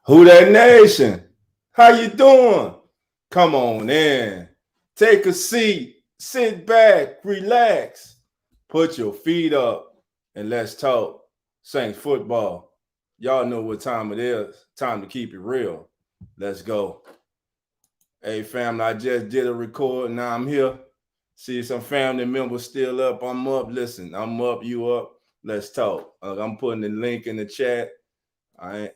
Who that nation? How you doing? Come on in. Take a seat. Sit back. Relax. Put your feet up and let's talk Saints football. Y'all know what time it is. Time to keep it real. Let's go. Hey, family, I just did a record. Now I'm here. See some family members still up. I'm up. Listen, I'm up. You up. Let's talk. I'm putting the link in the chat. All right.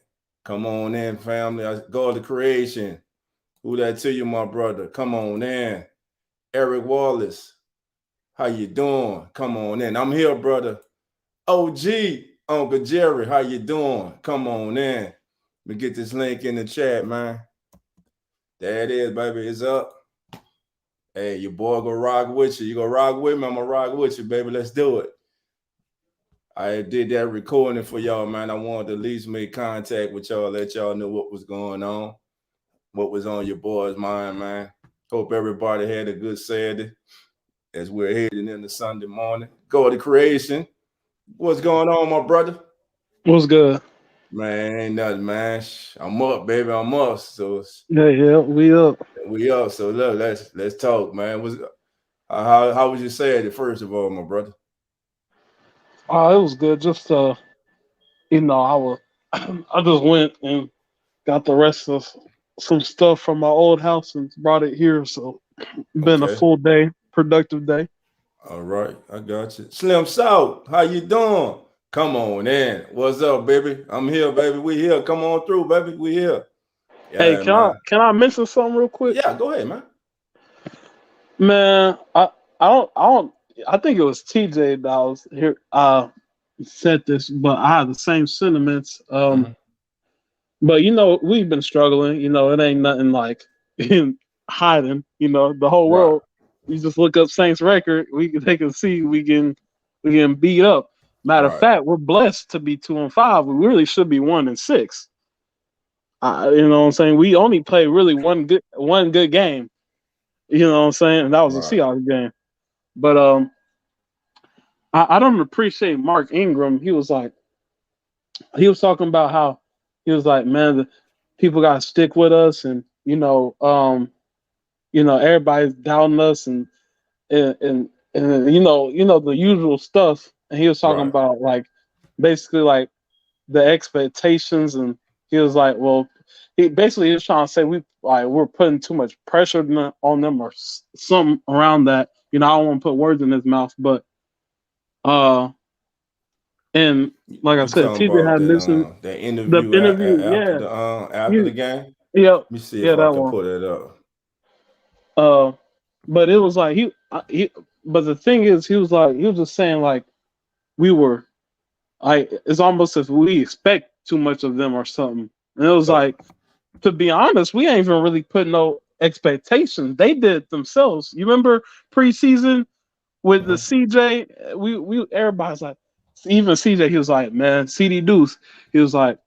Come on in, family. God of creation. Who that to you, my brother? Come on in. Eric Wallace. How you doing? Come on in. I'm here, brother. OG, Uncle Jerry. How you doing? Come on in. Let me get this link in the chat, man. There it is, baby. It's up. Hey, your boy go rock with you. You go rock with me? I'm going to rock with you, baby. Let's do it. I did that recording for y'all, man. I wanted to at least make contact with y'all, let y'all know what was going on, what was on your boy's mind, man. Hope everybody had a good Saturday as we're heading into Sunday morning. Go to creation. What's going on, my brother? What's good? Man, ain't nothing, man. I'm up, baby. I'm up. So yeah, we up. We up. So look, let's talk, man. How was your Saturday, first of all, my brother? Oh, it was good. Just I just went and got the rest of some stuff from my old house and brought it here. So been a full day, productive day. All right, I got you. Slim South, how you doing? Come on in. What's up, baby? I'm here, baby. We here. Come on through, baby. We here. Yeah, hey, can I mention something real quick? Yeah, go ahead, man. Man, I think it was TJ that was here said this, but I have the same sentiments. But we've been struggling. It ain't nothing like hiding. The whole world. You just look up Saints record. They can see we can beat up. Matter of fact, we're blessed to be 2-5. We really should be 1-6. You know what I'm saying? We only played really one good game. You know what I'm saying? And that was the Seahawks game. But I don't appreciate Mark Ingram. He was talking about how he was like, man, the people gotta stick with us, and everybody's doubting us, and the usual stuff. And he was talking about basically the expectations, and he was like, well, he was trying to say we're putting too much pressure on them or something around that. I don't want to put words in his mouth, but and like I said, TJ had mentioned the interview after the game. Yeah, let me see if I can pull it up. But it was like but the thing is, he was just saying we were it's almost as we expect too much of them or something. And it was to be honest, we ain't even really put no expectations. They did themselves. You remember preseason with the CJ? We everybody's like, even CJ, he was like, man, CD Deuce, he was like,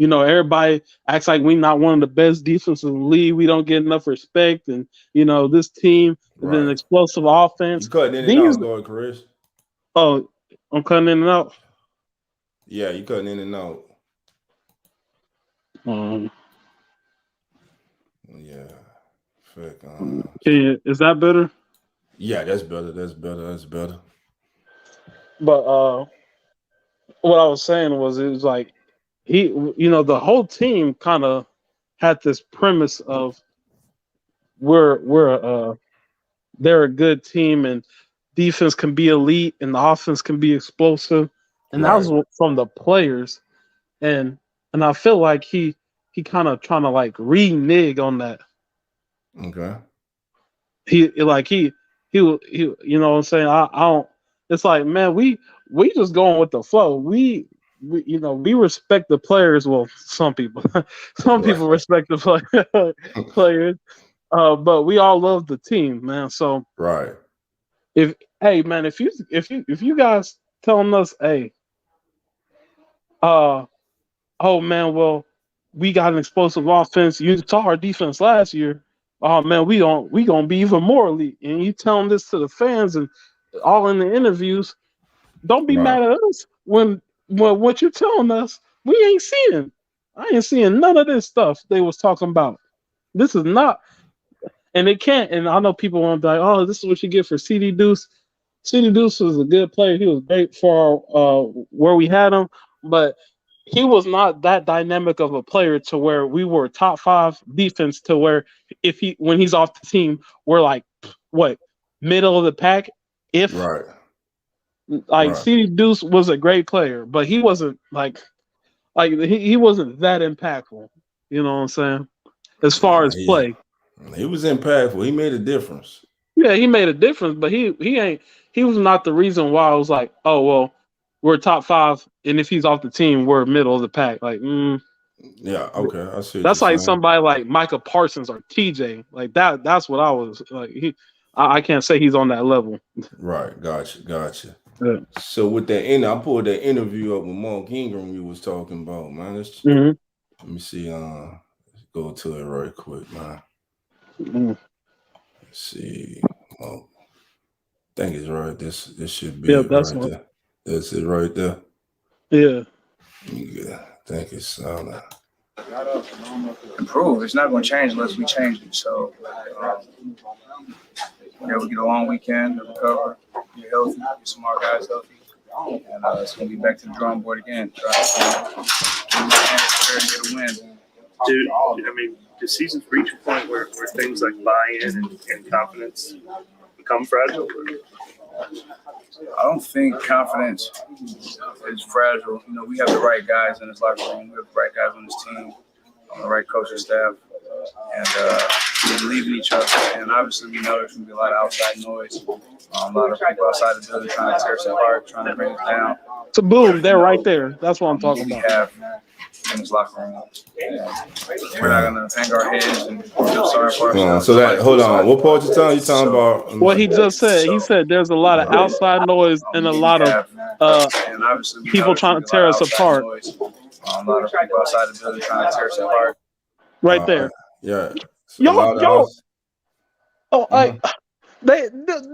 everybody acts like we not one of the best defenses in the league. We don't get enough respect, and this team is an explosive offense. You cutting in and out, going, Chris. Oh, I'm cutting in and out. Yeah, you cutting in and out. Yeah. Is that better? Yeah, that's better. That's better. But what I was saying was, it was like the whole team kind of had this premise of they're a good team, and defense can be elite and the offense can be explosive, and that was from the players. And and I feel like he kind of trying to like renege on that. Okay. He you know what I'm saying? I don't. It's like, man, we just going with the flow. We you know, we respect the players. Well, some people, some Right. people respect the players. But we all love the team, man. So Right. if hey man, if you guys telling us, hey, uh, oh man, well, we got an explosive offense. You saw our defense last year. Oh man, we gonna be even more elite. And you telling this to the fans and all in the interviews. Don't be Right. mad at us when what you're telling us we ain't seeing. I ain't seeing none of this stuff they was talking about. This is not, and it can't. And I know people want to be like, oh, this is what you get for CD Deuce. CD Deuce was a good player. He was great for where we had him, but he was not that dynamic of a player to where we were top 5 defense. To where if he when he's off the team, we're like what middle of the pack. If Right. like Right. CD Deuce was a great player, but he wasn't like he wasn't that impactful. You know what I'm saying? As far Nah, as play, he was impactful. He made a difference. yeah, he made a difference, but he was not the reason why I was like, oh well, we're top 5, and if he's off the team, we're middle of the pack. Like, Yeah. Okay. I see what you're that's like saying. somebody like Micah Parsons or TJ. Like that. That's what I was like. I can't say he's on that level. Right. Gotcha. Gotcha. Yeah. So with that, I pulled that interview up with Mark Ingram you was talking about, man. Mm-hmm. Let me see. Let's go to it right quick, man. Mm-hmm. Let's see. Well, I think it's right. This should be Yeah, it that's right one. there. That's it right there. Yeah. Yeah. I think it's improve. It's not going to change unless we change it. So, yeah, we get a long weekend to recover, get healthy, get some more guys healthy, and it's going to be back to the drawing board again. Try to get a win. Do seasons reach a point where things like buy-in and confidence become fragile? I don't think confidence is fragile. You know, we have the right guys in this locker room. We have the right guys on this team, on the right coaching staff, and we believe in each other. And obviously, we know there's going to be a lot of outside noise, a lot of people outside the building trying to tear us apart, trying to bring us down. So boom, they're right there. That's what I'm talking We about. have in this locker room. We're not going to hang our heads and feel sorry for ourselves. so that hold on. What part you talking about? What he just said. He said there's a lot of outside noise and a lot of and obviously we people know trying to there's tear gonna us be a lot of apart. outside noise. A lot of people outside the building trying to tear us apart. Right there. Yeah. So Y'all, oh, Mhm.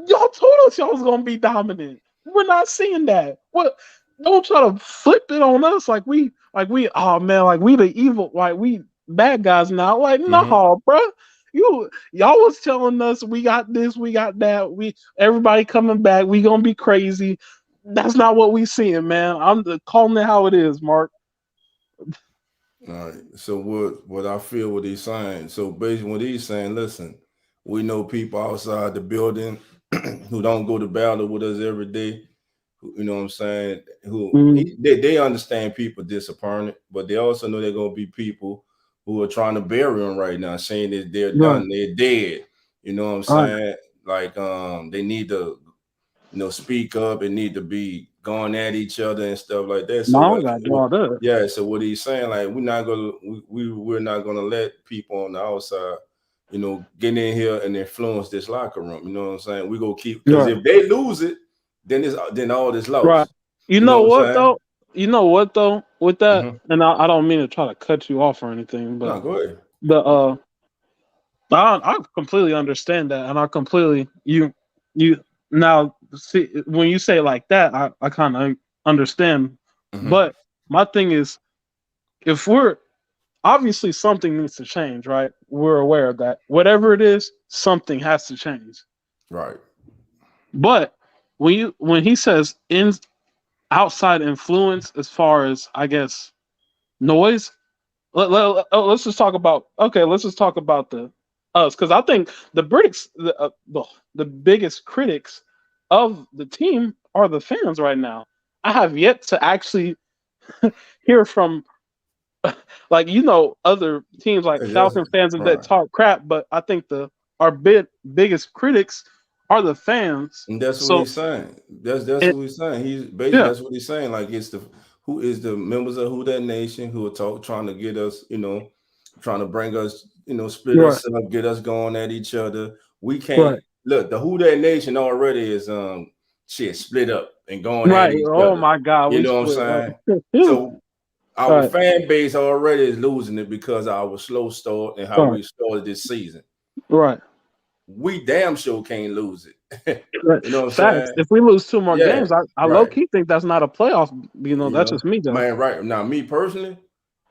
y'all told us y'all was gonna be dominant. We're not seeing that. What? Don't try to flip it on us like we. Oh man, like we the evil, like we bad guys now. Like no, bro. Y'all was telling us we got this, we got that. Everybody coming back. We gonna be crazy. That's not what we seeing, man. I'm calling it how it is, Mark. All right. So what I feel what he's saying. So basically what he's saying, listen, we know people outside the building who don't go to battle with us every day. You know what I'm saying? They understand people disappointed, but they also know they're gonna be people who are trying to bury them right now, saying that they're done, they're dead. You know what I'm saying? Like they need to, speak up and need to be going at each other and stuff like that. So yeah, so what he's saying, like we're not gonna let people on the outside, get in here and influence this locker room. You know what I'm saying? We go keep because if they lose it, then all this lost. Right. You know what though? With that, and I don't mean to try to cut you off or anything, but no, go ahead. I completely understand that, and I completely you now see when you say it like that, I kind of understand. But my thing is, if we're obviously something needs to change, right? We're aware of that. Whatever it is, something has to change. Right. But when he says outside influence, as far as I guess noise, let's just talk about the us, because I think the critics, the biggest critics of the team are the fans right now. I have yet to actually hear from like other teams like That's Falcon fans that right. talk crap, but I think our biggest critics are the fans. And that's what So he's saying. That's it, what he's saying. He's basically yeah, that's what he's saying. Like it's the members of Who That Nation who are trying to get us, trying to bring us, split right, us up, get us going at each other. We can't right, look. The Who That Nation already is split up and going at right. each Oh other. my God, You we know what I'm split saying? up. So our Right, fan base already is losing it because of our slow start and how right, we started this season. right. We damn sure can't lose it. Right. You know what I'm Facts. saying? If we lose 2 more Yeah, games, I low right. key think that's not a playoff. That's just me though. Man, right now, me personally,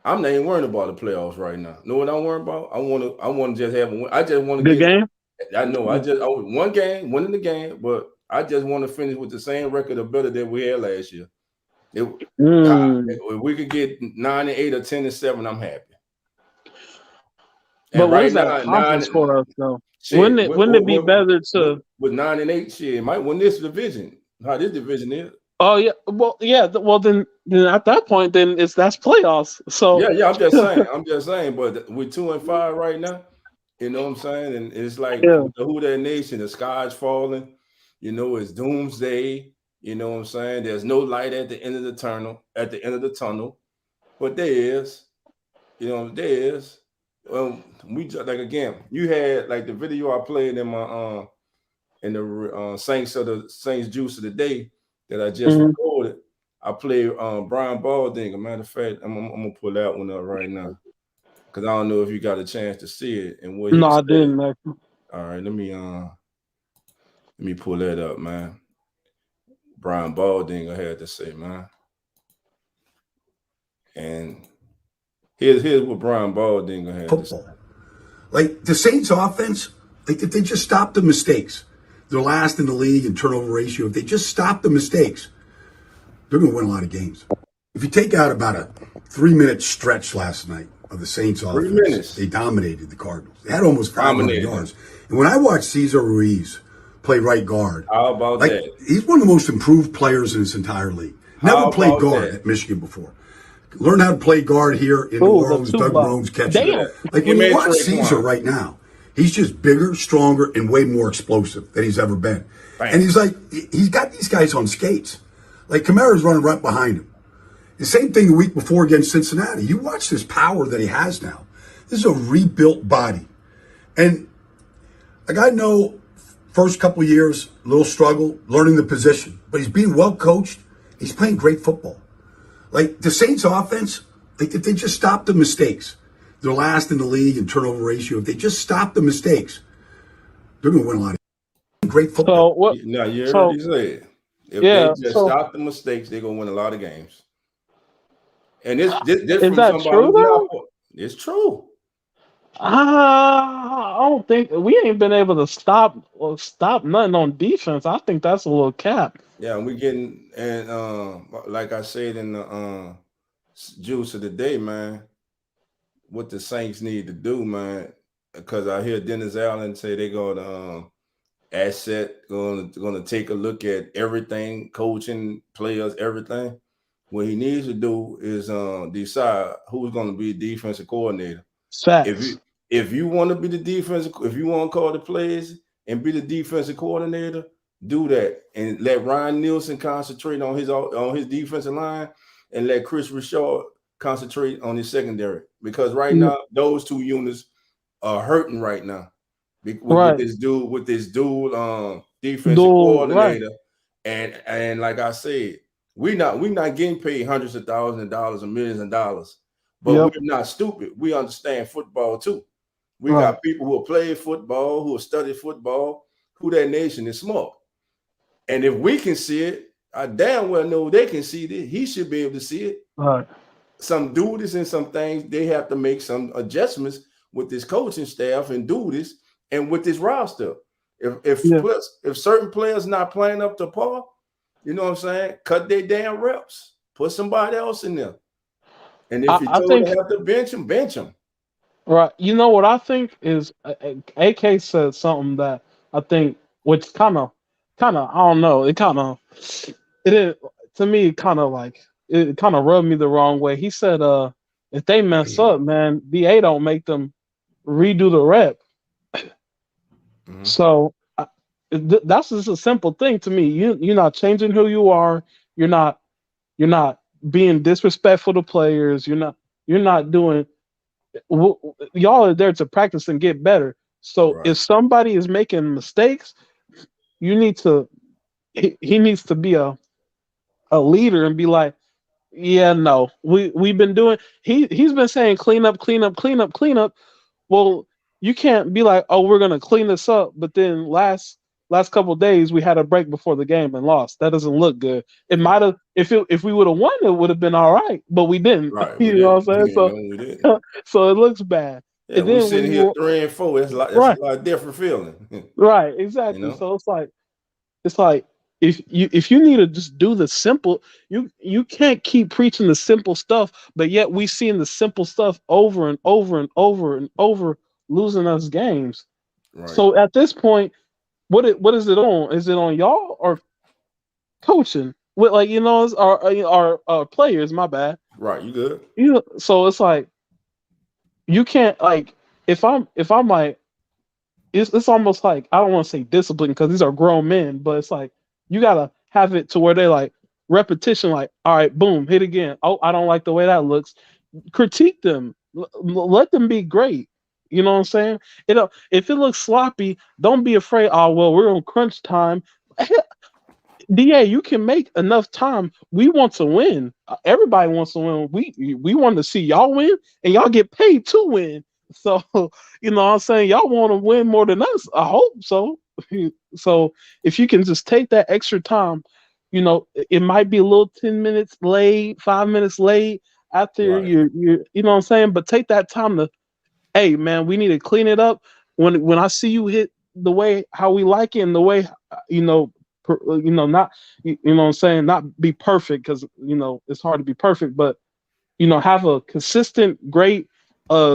I'm not even worrying about the playoffs right now. Know what I'm worrying about? I want to just have a win. I just want to Good get. game. I know. One game, winning the game, but I just want to finish with the same record or better that we had last year. If we could get 9-8 or 10-7, I'm happy. But And what right is that now, accomplishment for us though? shit, Wouldn't it be better to? with 9-8, shit, might win this division. How this division is? Oh yeah, well yeah, well then at that point then that's playoffs. So Yeah. I'm just saying. But we're 2-5 right now. You know what I'm saying? And it's like yeah, with the Who That Nation, the sky's falling. It's doomsday. You know what I'm saying? There's no light at the end of the tunnel. But there is. There is. We like again. You had like the video I played in my in the Saints Juice of the Day that I just recorded. I played Brian Baldinger. Matter of fact, I'm gonna pull that one up right now because I don't know if you got a chance to see it and what he no, I said. didn't. All right, let me pull that up, man. Brian Baldinger had to say, man, and here's what Brian Baldinger had to say. Like the Saints offense, like if they just stop the mistakes, they're last in the league in turnover ratio. If they just stop the mistakes, they're going to win a lot of games. If you take out about a 3-minute stretch last night of the Saints offense, they dominated the Cardinals. They had almost 500 yards. And when I watched Cesar Ruiz play right guard, how about that? He's one of the most improved players in his entire league. Never played guard at Michigan before. Learn how to play guard here in New Orleans. Doug Marone's catching it. Like when you watch Cesar right now, he's just bigger, stronger, and way more explosive than he's ever been. Bam. And he's got these guys on skates. Like Kamara's running right behind him. The same thing the week before against Cincinnati. You watch this power that he has now. This is a rebuilt body. And like I know first couple of years, a little struggle, learning the position. But he's being well coached. He's playing great football. Like the Saints offense, like if they just stop the mistakes, they're last in the league in turnover ratio. If they just stop the mistakes, they're going to win a lot of great football. So what? Now you heard what he said. If they just stop the mistakes, they're going to win a lot of games. And this is from that somebody true though? It's true. I don't think we ain't been able to stop nothing on defense. I think that's a little cap. Yeah, and we getting like I said in the Juice of the Day, man, what the Saints need to do, man, because I hear Dennis Allen say they're going to take a look at everything, coaching, players, everything. What he needs to do is decide who's going to be defensive coordinator. Facts. If you want to be the defensive, if you want to call the plays and be the defensive coordinator, do that and let Ryan Nielsen concentrate on his defensive line and let Chris Richard concentrate on his secondary, because right now those two units are hurting right now with this dual defensive coordinator. Right. And like I said, we're not getting paid hundreds of thousands of dollars and millions of dollars, but we're not stupid. We understand football too. We got people who have played football, who have studied football. Who That Nation is smart. And if we can see it, I damn well know they can see it. He should be able to see it. Right. Some duties and some things, they have to make some adjustments with this coaching staff and duties and with this roster. If certain players not playing up to par, you know what I'm saying? Cut their damn reps. Put somebody else in there. And if you told them to have to bench them. Right. You know what I think is AK said something that I think, which kind of I don't know. It is to me kind of like it kind of rubbed me the wrong way. He said If they mess up, man, DA don't make them redo the rep. So that's just a simple thing to me. You're not changing who you are. You're not being disrespectful to players. You're not doing. Y'all are there to practice and get better. So if somebody is making mistakes, you need to. He needs to be a leader and be like, yeah, no, we've been doing. He's been saying clean up, clean up, clean up, clean up. Well, you can't be like, oh, we're gonna clean this up, but then last couple of days we had a break before the game and lost. That doesn't look good. It might have if we would have won, it would have been all right, but we didn't. Right, You know what I'm saying? We didn't. So it looks bad. Yeah, and we're then sitting here 3-4. It's like that's a lot different feeling. Right, exactly. You know? So it's like if you need to just do the simple, you can't keep preaching the simple stuff, but yet we seeing the simple stuff over and over and over and over, losing us games. Right. So at this point, what is it on? Is it on y'all or coaching? With our players? My bad. Right, you good? So it's like you can't if I'm like it's almost like I don't want to say discipline because these are grown men, but it's like you gotta have it to where they like repetition, like, all right, boom, hit again. Oh, I don't like the way that looks. Critique them. Let them be great. You know what I'm saying? If it looks sloppy, don't be afraid. Oh, well, we're on crunch time. DA, you can make enough time. We want to win. Everybody wants to win. We want to see y'all win, and y'all get paid to win. So, you know what I'm saying? Y'all want to win more than us. I hope so. So if you can just take that extra time, it might be a little 10 minutes late, 5 minutes late after you know what I'm saying? But take that time to, hey man, we need to clean it up. When I see you hit the way how we like it and the way, not, you know what I'm saying? Not be perfect because, it's hard to be perfect, but, have a consistent, great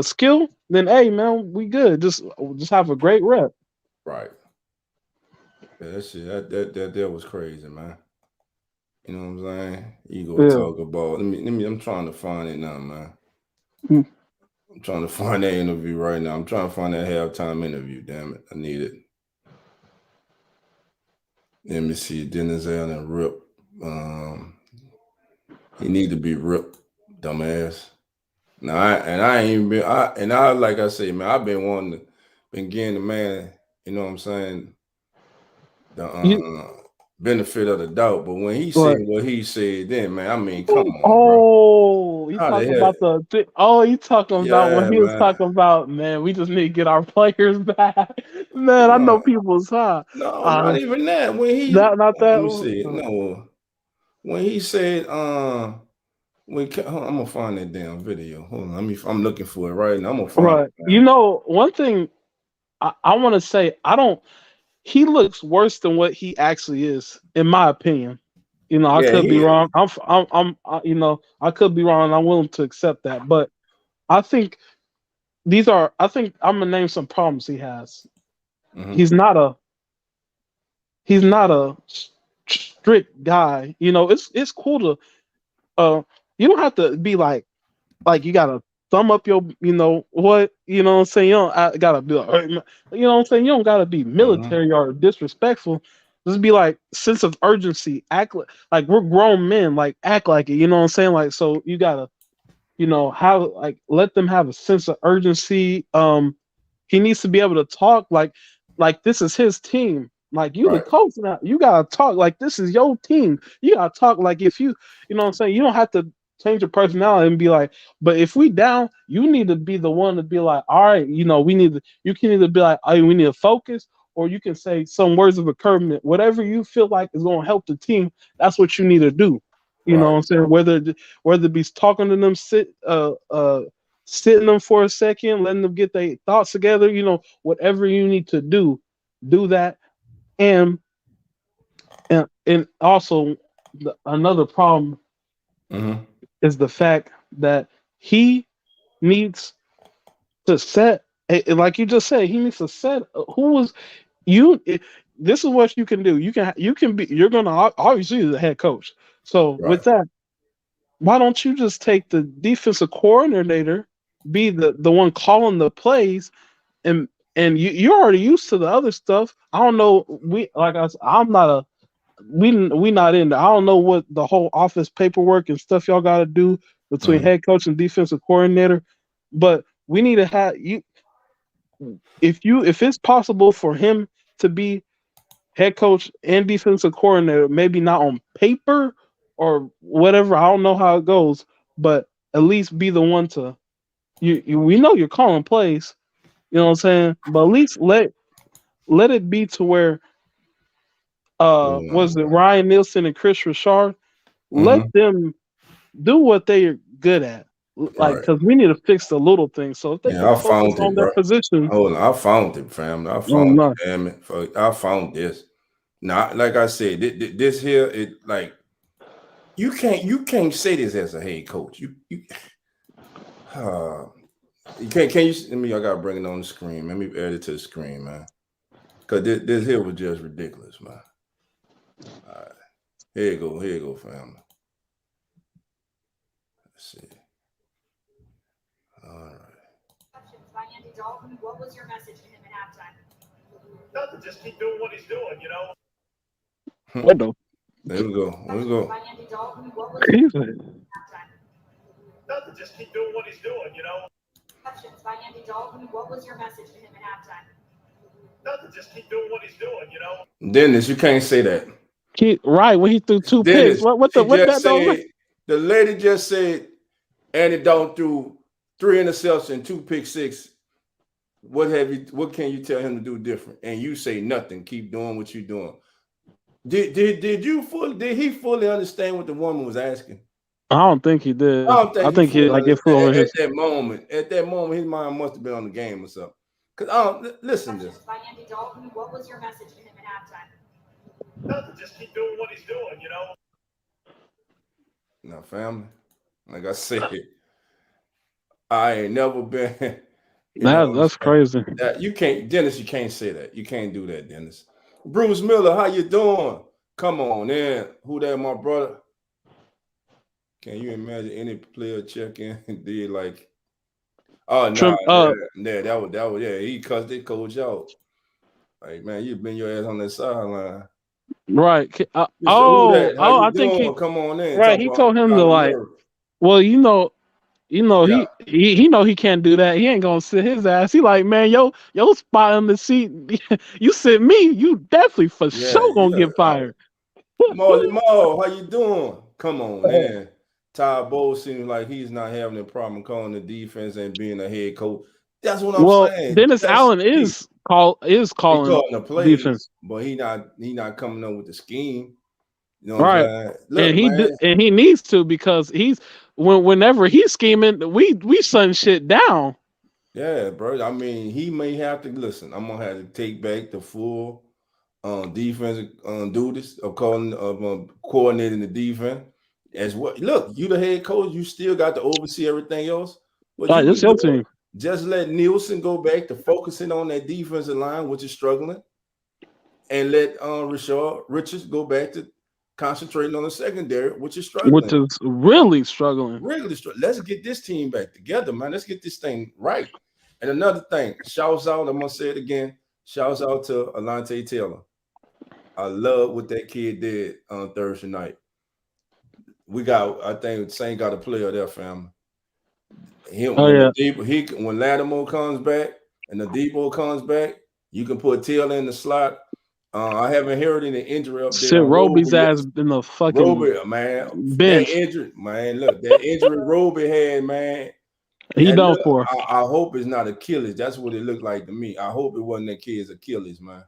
skill, then, hey man, we good. Just have a great rep. Right. Yeah, that shit, that was crazy, man. You know what I'm saying? You go talk about. Let me. I'm trying to find it now, man. I'm trying to find that interview right now. I'm trying to find that halftime interview. Damn it, I need it. Let me see. Denzel and Rip. He need to be ripped, dumbass. Now, I ain't even been. Like I say, man, I've been getting the man. You know what I'm saying? The benefit of the doubt, but when he said what he said, then man, I mean, come on. Oh, you talking about you talking about when he was talking about, man, we just need to get our players back. Man, I know people's high. No, not even that. When he not that. Let me see. No, when he said, I'm gonna find that damn video. Hold on, I'm looking for it right now. I'm gonna find it. Man. One thing I want to say, he looks worse than what he actually is, in my opinion. I could be wrong. I could be wrong. I'm willing to accept that, but I think I'm gonna name some problems he has. Mm-hmm. He's not a strict guy. It's cool to, you don't have to be like you gotta thumb up your, what I'm saying? You don't gotta be like, you know what I'm saying? You don't gotta be military or disrespectful. Just be like sense of urgency. Act like we're grown men. Like act like it. You know what I'm saying? Like, so you gotta, have let them have a sense of urgency. He needs to be able to talk like this is his team. Like you the coach now. You gotta talk like this is your team. You gotta talk like if you know what I'm saying. You don't have to change your personality and be like, but if we down, you need to be the one to be like, all right, you can either be like, oh, we need to focus, or you can say some words of encouragement. Whatever you feel like is going to help the team, that's what you need to do. You know what I'm saying? Whether it be talking to them, sitting them for a second, letting them get their thoughts together, whatever you need to do that. And also another problem is the fact that he needs to set, like you just said, he needs to set this is what you can do. You're gonna obviously the head coach. So with that, why don't you just take the defensive coordinator, be the one calling the plays, and you're already used to the other stuff. I don't know. I'm not a we not in there. I don't know what the whole office paperwork and stuff y'all got to do between head coach and defensive coordinator, but we need to have you. If it's possible for him to be head coach and defensive coordinator, maybe not on paper or whatever. I don't know how it goes, but at least be the one to we know you're calling plays. You know what I'm saying? But at least let it be to where was it Ryan Nielsen and Chris Richard? Let them do what they're good at. Like, because we need to fix the little things. So if they can focus on their position. Hold on, I found it, fam. I found it, damn it. I found this. Now, like I said, this here, it like you can't say this as a head coach. You can't. Can you? Let me. I gotta bring it on the screen. Let me add it to the screen, man. Cause this here was just ridiculous, man. All right, here you go, family. Let's see. All right. By Andy Dalton, what was your message to him at halftime? Nothing. Just keep doing what he's doing, you know. What the? There we go. By Andy Dalton, what was your message at halftime? Nothing. Just keep doing what he's doing, you know. By Andy Dalton, what was your message to him at halftime? Nothing. Just keep doing what he's doing, you know. Dennis, you can't say that. Right when he threw two picks. What that? The lady just said Andy Dalton threw 3 interceptions, 2 pick six. What can you tell him to do different? And you say nothing. Keep doing what you're doing. Did he fully understand what the woman was asking? I don't think he did. I think he at that moment, his mind must have been on the game or something. Because listen to this. By Andy Dalton, what was your message to him at halftime? Nothing. Just keep doing what he's doing, you know. Now, family, like I said, I ain't never been. That's crazy. You can't, Dennis. You can't say that. You can't do that, Dennis. Bruce Miller, how you doing? Come on in. Who that, my brother? Can you imagine any player check in and did like? Oh no, that was he cussed the coach out. Like, man, you've been your ass on that sideline. Right. I think he come on in. Right. He told him to like. Well, he know he can't do that. He ain't gonna sit his ass. He like, man, yo spot on the seat. You sit me, you definitely for sure gonna get fired. Molly Mo, how you doing? Come on, man. Todd Bowles seems like he's not having a problem calling the defense and being a head coach. That's what I'm saying. Dennis Allen is calling the plays, defense, but he not coming up with the scheme. You know right? And he needs to, because whenever he's scheming, we shutting shit down. Yeah, bro. I mean, he may have to listen. I'm gonna have to take back the full defensive duties of coordinating the defense. As what? Look, you the head coach. You still got to oversee everything else. Right, that's your team. Just let Nielsen go back to focusing on that defensive line, which is struggling, and let Richards go back to concentrating on the secondary, which is struggling. Which is really struggling. Let's get this team back together, man. Let's get this thing right. And another thing, shouts out, I'm going to say it again, shouts out to Alontae Taylor. I love what that kid did on Thursday night. I think Saint got a player there, family. When Lattimore comes back and the Debo comes back, you can put Taylor in the slot. I haven't heard any injury up there. Sit Roby's ass in the fucking Roby, man. bench. That injury, man. Look, that injury Roby had, man. He done for. I hope it's not Achilles. That's what it looked like to me. I hope it wasn't that kid's Achilles, man.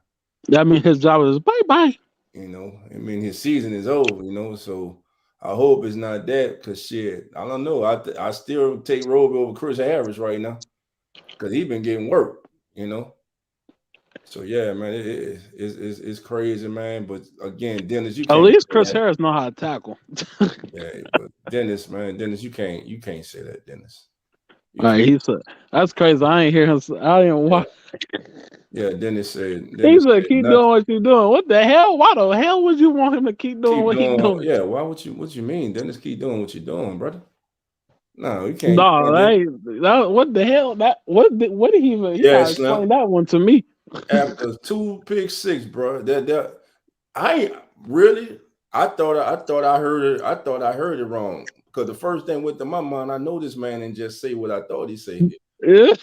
That means his job is bye-bye. You know, I mean, his season is over, you know, so I hope it's not that, because shit, I don't know. I still take Roby over Chris Harris right now, because he's been getting work, you know. So yeah, man, it's crazy, man. But again, Dennis, you can't, at least Chris Harris know how to tackle. Yeah, but Dennis, you can't say that, Dennis. All right, that's crazy. I ain't hear him. I didn't watch. Yeah, Dennis said. He Dennis said, said "Keep nothing. doing what you're doing." What the hell? Why the hell would you want him to keep doing Keep what he's doing. doing? Yeah, why would you? What you mean, Dennis? Keep doing what you're doing, brother. No, you can't. No, what the hell? What did he even? He Yeah, gotta Slim. explain that one to me. After 2 pick six, bro. That I ain't really. I thought I heard it. I thought I heard it wrong because the first thing went to my mind. I know this man didn't just say what I thought he said. Yeah.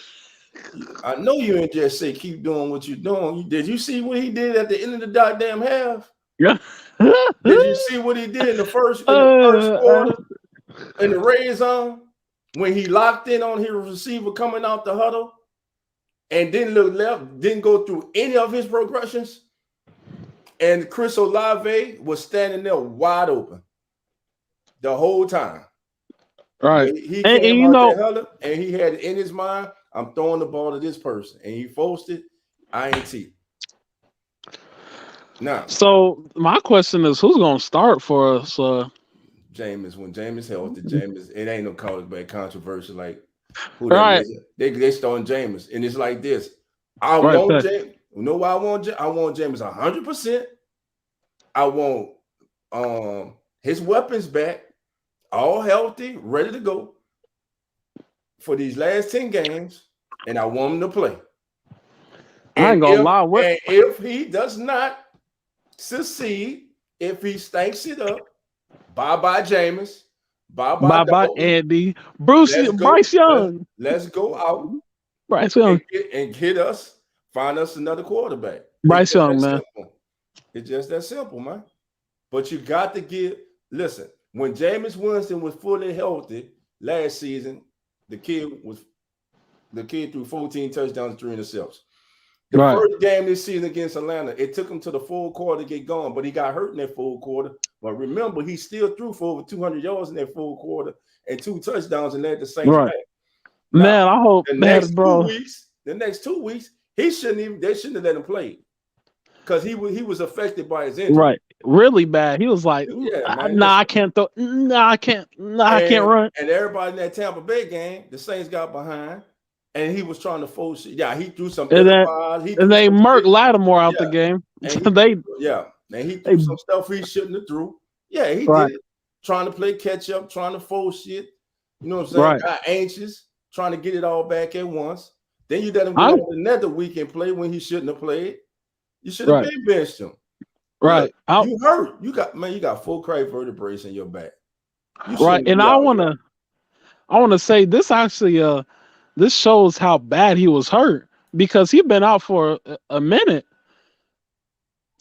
I know you didn't just say keep doing what you're doing. Did you see what he did at the end of the goddamn half? Yeah. Did you see what he did in the first quarter in the red zone when he locked in on his receiver coming out the huddle and didn't look left, didn't go through any of his progressions? And Chris Olave was standing there wide open the whole time. Right. He And came you out know, that huddle and he had in his mind, I'm throwing the ball to this person. And he forced it, INT. Now, so my question is, who's gonna start for us? Jameis, when Jameis healthy, Jameis, it ain't no quarterback controversy like who Right. they starting Jameis. And it's like this. I Right, want fact. Jameis. You know why I want Jameis 100%. I want his weapons back, all healthy, ready to go for these last 10 games, and I want him to play. I ain't gonna lie. And if he does not succeed, if he stinks it up, bye-bye Jameis, bye-bye Andy, Bryce Young. Let's go out, Bryce Young, and find us another quarterback. Bryce Young, man. Simple. It's just that simple, man. But you got to listen, when Jameis Winston was fully healthy last season, the kid threw 14 touchdowns, 3 interceptions. The first game this season against Atlanta, it took him to the full quarter to get going, but he got hurt in that full quarter. But remember, he still threw for over 200 yards in that full quarter and 2 touchdowns and led the Saints back. Now, man, I hope the next 2 weeks, they shouldn't have let him play because he was affected by his injury. Right. Really bad. He was like, I can't throw. I can't run. And everybody in that Tampa Bay game, the Saints got behind. And he was trying to force it. Yeah, he threw some. And they murked Lattimore out the game. And he threw some stuff he shouldn't have threw. Yeah, he did it. Trying to play catch up, trying to force shit. You know what I'm saying? Right. Got anxious, trying to get it all back at once. Then you let him go another week and play when he shouldn't have played. You should have been benched him. Right. Look, you hurt. You got full crack vertebrae in your back. Right. And I wanna say this actually this shows how bad he was hurt because he'd been out for a minute.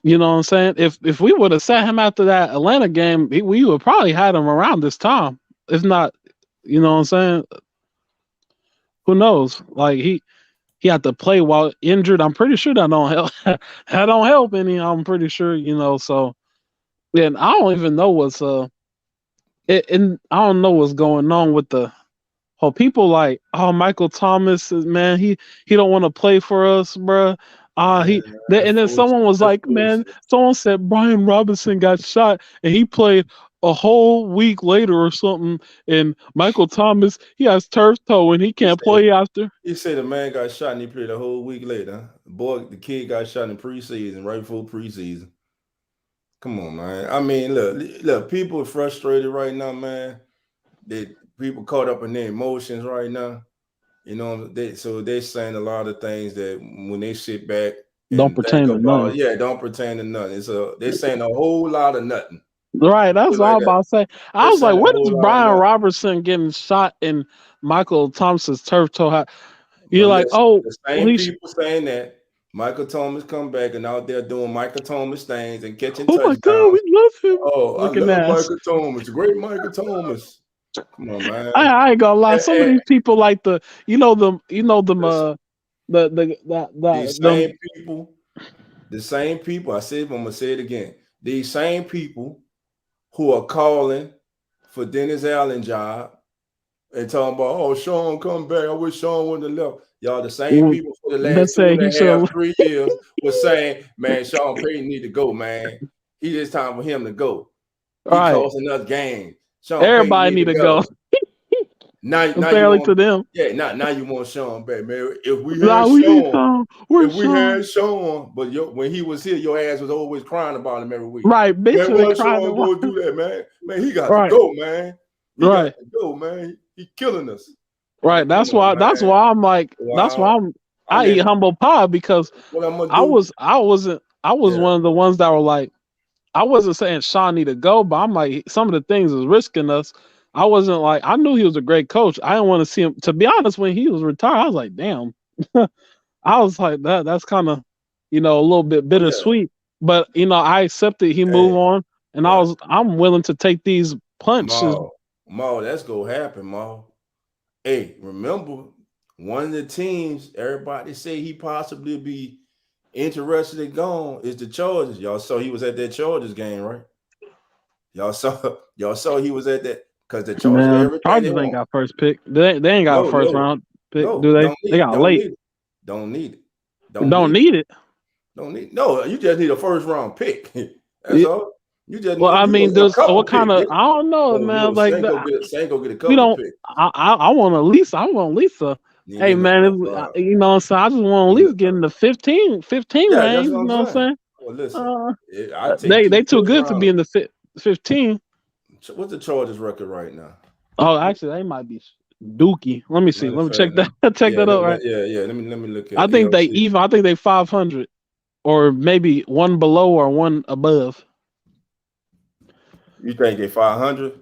You know what I'm saying? If we would have sat him after that Atlanta game, we would probably had him around this time. If not, you know what I'm saying? Who knows? Like he had to play while injured. I'm pretty sure that don't help. That don't help any. I'm pretty sure, you know. So, and I don't even know what's and I don't know what's going on with the whole people like, oh, Michael Thomas is, man, he don't want to play for us, bro. And then someone was like, man, someone said Brian Robinson got shot and he played a whole week later or something. And Michael Thomas, he has turf toe and he can't play after. He said the man got shot and he played a whole week later. The kid got shot in preseason, right before preseason. Come on, man. I mean, look, people are frustrated right now, man. People caught up in their emotions right now. You know, they're saying a lot of things that when they sit back, don't pertain to nothing. Yeah, don't pertain to nothing. They're saying a whole lot of nothing. Right, that's what I was about to say. I was like, what is Brian Robertson getting shot in Michael Thomas's turf toe? You're like, the same people saying that Michael Thomas come back and out there doing Michael Thomas things and catching touchdowns. Oh my God, we love him. Oh, I love Michael Thomas, great Michael Thomas. Come on, man. I ain't gonna lie. Some of these people like the same people. I said, I'm gonna say it again. These same people who are calling for Dennis Allen job and talking about, oh, Sean come back. I wish Sean wouldn't have left. Y'all the same people for the last 3 years was saying, man, Sean Payton need to go, man. It's time for him to go. He causing us games. Everybody need to go. Now Barely you to want, them. yeah. Now you want Sean back, man. If we Nah, had we need Sean, Sean. if Where's we Sean? had Sean, but when he was here, your ass was always crying about him every week. Right, Man, bitching and why crying. Sean go do that, man? Man, he got Right. to go, man. He Right. got to go, man. He killing us. Right. That's why. That's why I'm like. That's why I eat humble pie because what I'm gonna I do? was Yeah. one of the ones that were like, I wasn't saying Sean need to go, but I'm like, some of the things is risking us. I wasn't like, I knew he was a great coach. I didn't want to see him. To be honest, when he was retired, I was like, damn. I was like, that's kind of, a little bit bittersweet. But I accepted he moved on, and I'm willing to take these punches. Ma, that's gonna happen, Ma. Hey, remember one of the teams everybody say he possibly be interested in going is the Chargers. Y'all saw he was at that Chargers game, right? Y'all saw he was at that because the Chargers ain't got first pick. They ain't got a first round pick, do they? They got late. Don't need it. Don't need it. Don't need. No, you just need a first round pick. That's all. You just. Well, I mean, what kind of? Pick. I don't know, man. Like Saint go get a couple. We don't. Pick. I want at least. I want Lisa. Hey man, you know what I'm saying? I just want at least get in the 15 range. You know what I'm saying? Well, listen, they too good to be in the 15. What's the Chargers record right now? Oh, actually, they might be Dookie. Let me see. Let me check that. Check that out. Right? Yeah. Let me look at. I think they even. I think they 500, or maybe one below or one above. You think they 500?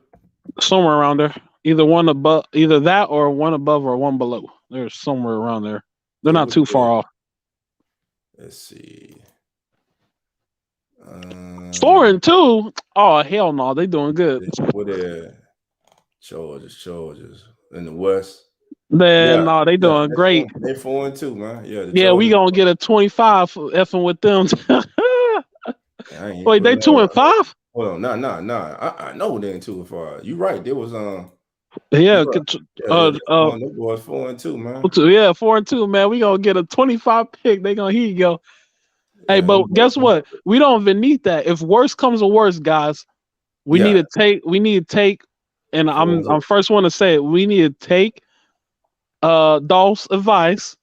Somewhere around there. Either one above, either that or one above or one below. They're somewhere around there. They're not too far off. Let's see. 4-2. Oh hell no, they doing good. What are Chargers in the West? No, they doing great. They're 4-2, man. Yeah, we gonna get a 25 effing with them. Wait, they 2-5? Hold on, nah. I know they ain't 2-5. You right. There was yeah, those boys 4-2, man. Yeah, 4-2, man. We gonna get a 25 pick. They gonna here you go. Hey, but guess what? We don't even need that. If worse comes to worse, guys, we need to take. And I'm first one to say it. We need to take Dolph's advice,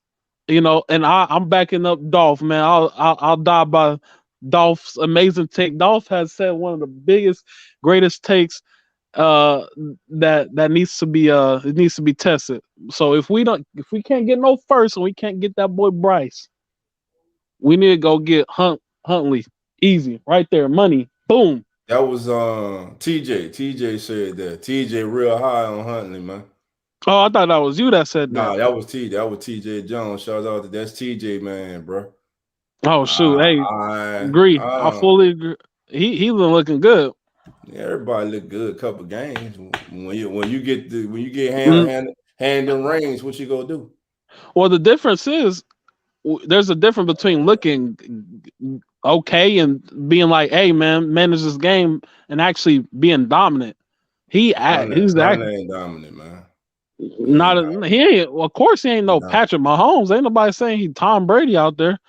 and I'm backing up Dolph, man. I'll die by Dolph's amazing take. Dolph has said one of the greatest takes that needs to be it needs to be tested. So if we can't get no first and we can't get that boy Bryce, we need to go get Huntley. Easy, right there, money, boom. That was TJ. TJ said that. TJ real high on Huntley, man. Oh, I thought that was you that said that. Nah, that was TJ Jones. Shout out to that's TJ, man, bro. Oh shoot, hey, agree. I fully agree. He been looking good. Yeah, everybody look good. Couple games. When you get hand in range, what you gonna do? Well, the difference is there's a difference between looking okay and being like, hey man, manage this game and actually being dominant. He's ain't dominant, man. He ain't. Well, of course he ain't no Patrick Mahomes. Ain't nobody saying he Tom Brady out there,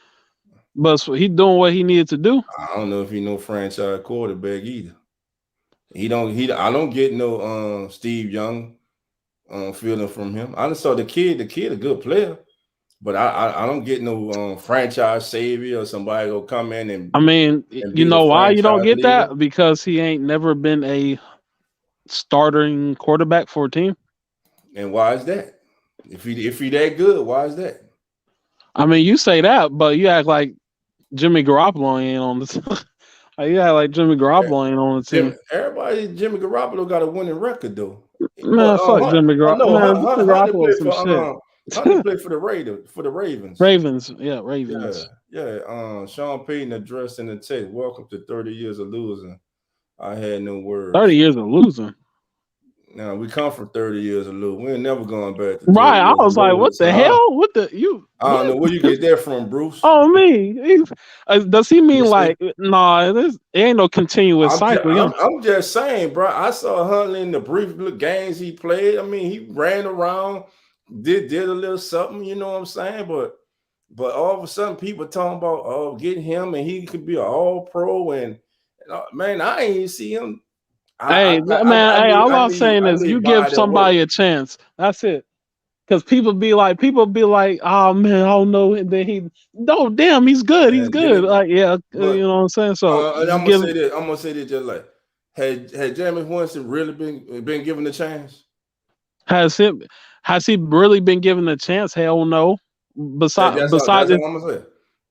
but he doing what he needed to do. I don't know if he no franchise quarterback either. I don't get no Steve Young feeling from him. I just saw the kid a good player, but I don't get no franchise savior or somebody go come in and. I mean, you know why you don't get that? Because he ain't never been a starting quarterback for a team. And why is that? If he that good, why is that? I mean, you say that, but you act like Jimmy Garoppolo ain't on this. You act like Jimmy Garoppolo ain't on the team. Jimmy Garoppolo got a winning record though. Man, fuck Jimmy Garoppolo. Huntley played for the Ravens. Ravens. Yeah. Sean Payton addressed in the text, welcome to 30 years of losing. I had no words. 30 years of losing. Now we come from 30 years of losing. We're never going back to right. I was like, what the hell? I don't know where you get that from, Bruce. Oh, me. Does he mean like, nah, it ain't no continuous cycle. I'm just saying, bro. I saw Huntley in the brief little games he played. I mean, he ran around, did a little something, you know what I'm saying? But all of a sudden people talking about getting him and he could be an all-pro and man, I ain't see him. Hey, man. Hey, all I'm saying is you give somebody a chance. That's it. Because people be like, oh man, I don't know. And then damn, he's good. He's good. Like, yeah, you know what I'm saying. So and I'm gonna say this just like, had Jameis Winston really been given a chance? Has he really been given a chance? Hell no. Besides, that's what I'm gonna say.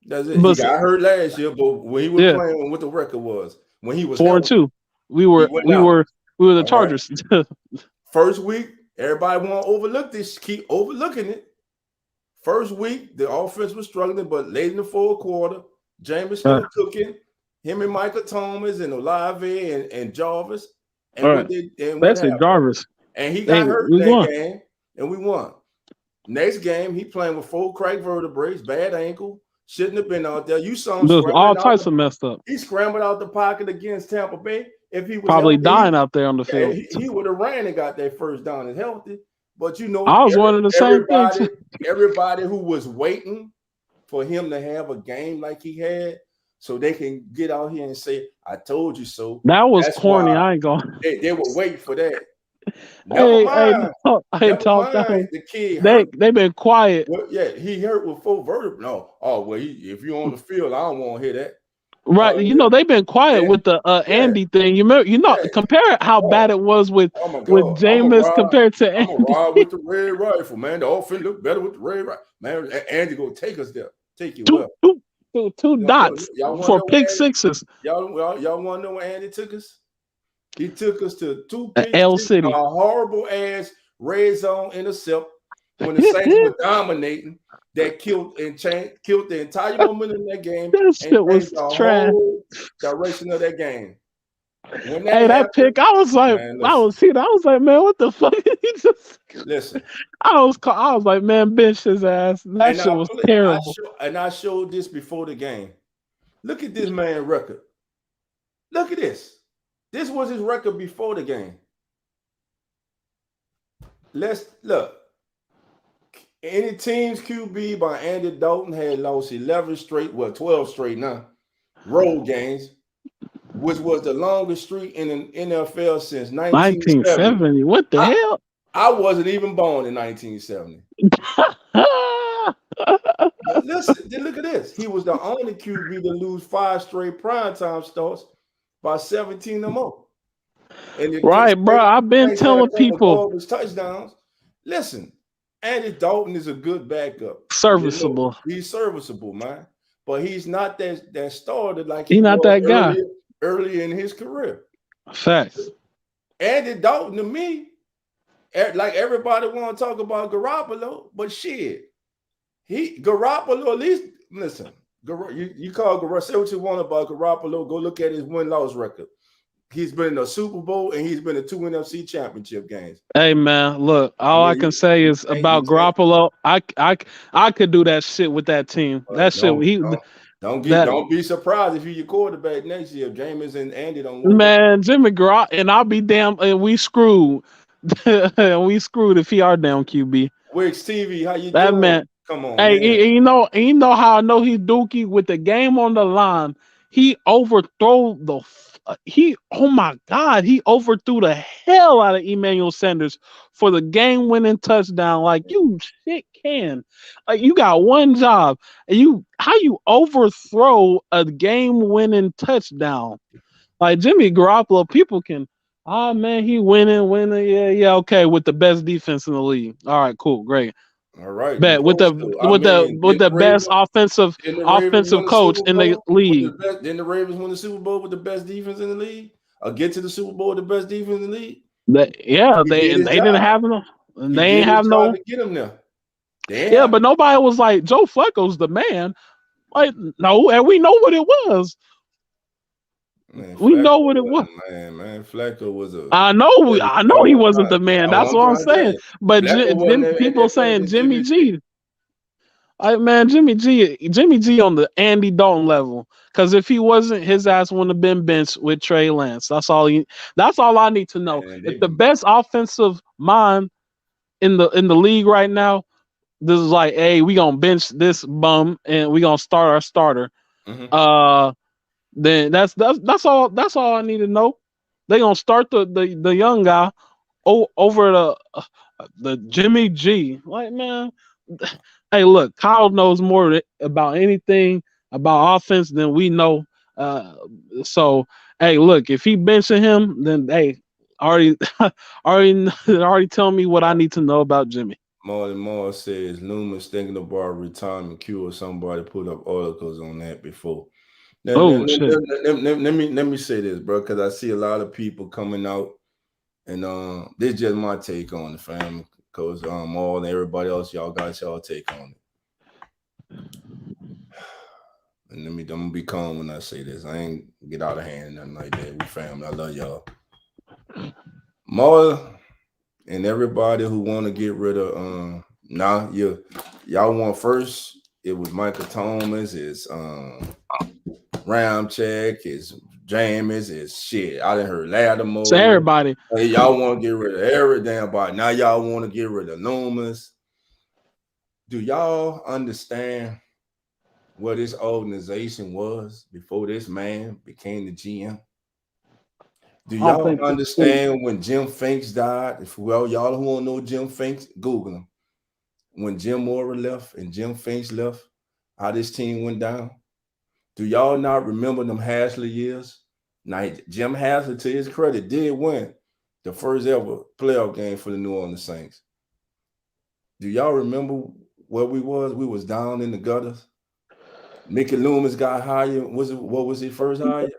That's it. He got hurt last year, but when he was playing, what the record was when he was 4-2. We were the Chargers. Right. First week, everybody want to overlook this. Keep overlooking it. First week, the offense was struggling, but late in the fourth quarter, Jameis started cooking. Him and Michael Thomas and Olave and Jarvis. And Jarvis. And he got hurt that game, and we won. Next game, he playing with 4 cracked vertebrae, bad ankle, shouldn't have been out there. You saw him all types of messed up. He scrambled out the pocket against Tampa Bay. If he was probably dying out there on the field, he would have ran and got that first down and healthy. But you know, I was wondering the same thing. Everybody who was waiting for him to have a game like he had, so they can get out here and say, "I told you so." That was corny. I ain't going. They were waiting for that. The kid. They've been quiet. Well, yeah, he hurt with 4 vertebrae. No, if you're on the field, I don't want to hear that. Right, they've been quiet with the Andy thing. Compare how bad it was with Jameis compared to Andy. I'm ride with the red rifle, man. The offense look better with the red rifle, man. Andy gonna take us there. Take you two dots for pick sixes. Y'all want to know where Andy took us? He took us to 2 picks, L City, a horrible ass red zone intercept when the Saints were dominating. That killed the entire momentum in that game. That shit was trash. Direction of that game. That pick, I was like, man, man, what the fuck? Listen. I was like, man, bench his ass. That shit was terrible. I showed this before the game. Look at this man's record. Look at this. This was his record before the game. Let's look. Any team's QB by Andy Dalton had lost 12 straight now, road games, which was the longest streak in the NFL since 1970. What the hell? I wasn't even born in 1970. Listen, look at this. He was the only QB to lose 5 straight primetime starts by 17 or more. Right, bro. I've been telling people touchdowns. Listen. Andy Dalton is a good backup. Serviceable. He's serviceable, man. But he's not that starter like he's not that guy early in his career. Facts. Andy Dalton to me, like everybody want to talk about Garoppolo, but shit, Garoppolo at least listen. You call Garoppolo, say what you want about Garoppolo. Go look at his win-loss record. He's been in a Super Bowl and he's been in 2 NFC championship games. Hey man, look, all I can say is about Garoppolo. I could do that shit with that team. Don't be surprised if you're your quarterback next year. Jameis and Andy don't work. Man, Jimmy Garoppolo, and I'll be damn, and we screwed. We screwed if he our damn QB. Wig Stevie, how you that doing? Man, come on. Hey, man. You know how I know he's dookie with the game on the line. He overthrew oh my God, he overthrew the hell out of Emmanuel Sanders for the game-winning touchdown. Like, you shit can. Like, you got one job. And how you overthrow a game-winning touchdown? Like, Jimmy Garoppolo, people can, man, he winning. Yeah, okay, with the best defense in the league. All right, cool, great. All right. Bet with the best offensive coach in the league. Didn't the Ravens win the Super Bowl with the best defense in the league? Or get to the Super Bowl with the best defense in the league? They didn't have no. They ain't have no. To get them there. Yeah, but nobody was like Joe Flacco's the man. Like no, and we know what it was. Man, we know what it was. Man, Flacco was a. I know he wasn't the man. That's what I'm saying. But then people saying Jimmy G. Man, Jimmy G on the Andy Dalton level. Because if he wasn't, his ass wouldn't have been benched with Trey Lance. That's all I need to know. Man, if the best offensive mind in the league right now, this is like, hey, we gonna bench this bum and we gonna start our starter. Mm-hmm. Then that's all I need to know. they gonna start the young guy over the Jimmy G. Like, man, hey, look, Kyle knows more about anything about offense than we know. So, hey, look, if he benching him, then hey, already already tell me what I need to know about Jimmy. Marlon Moore says Loomis thinking about retirement cure. Somebody put up articles on that before. Now, let me say this, bro, because I see a lot of people coming out, and this is just my take on the family. Because Maul and everybody else, y'all got y'all take on it. And I'm gonna be calm when I say this. I ain't get out of hand and nothing like that. We family. I love y'all. Maul and everybody who want to get rid of y'all want first. It was Michael Thomas, it's Ramczyk, it's James, it's shit. I done heard Lattimore. So everybody. Hey, y'all want to get rid of every damn body. Now y'all want to get rid of Loomis. Do y'all understand what this organization was before this man became the GM? Do y'all understand when Jim Finks died? Y'all who don't know Jim Finks, Google him. When Jim Mora left and Jim Finks left, how this team went down? Do y'all not remember them Hasley years? Now, Jim Hasley, to his credit, did win the first ever playoff game for the New Orleans Saints. Do y'all remember where we was? We was down in the gutters. Mickey Loomis got hired. What was he first hired?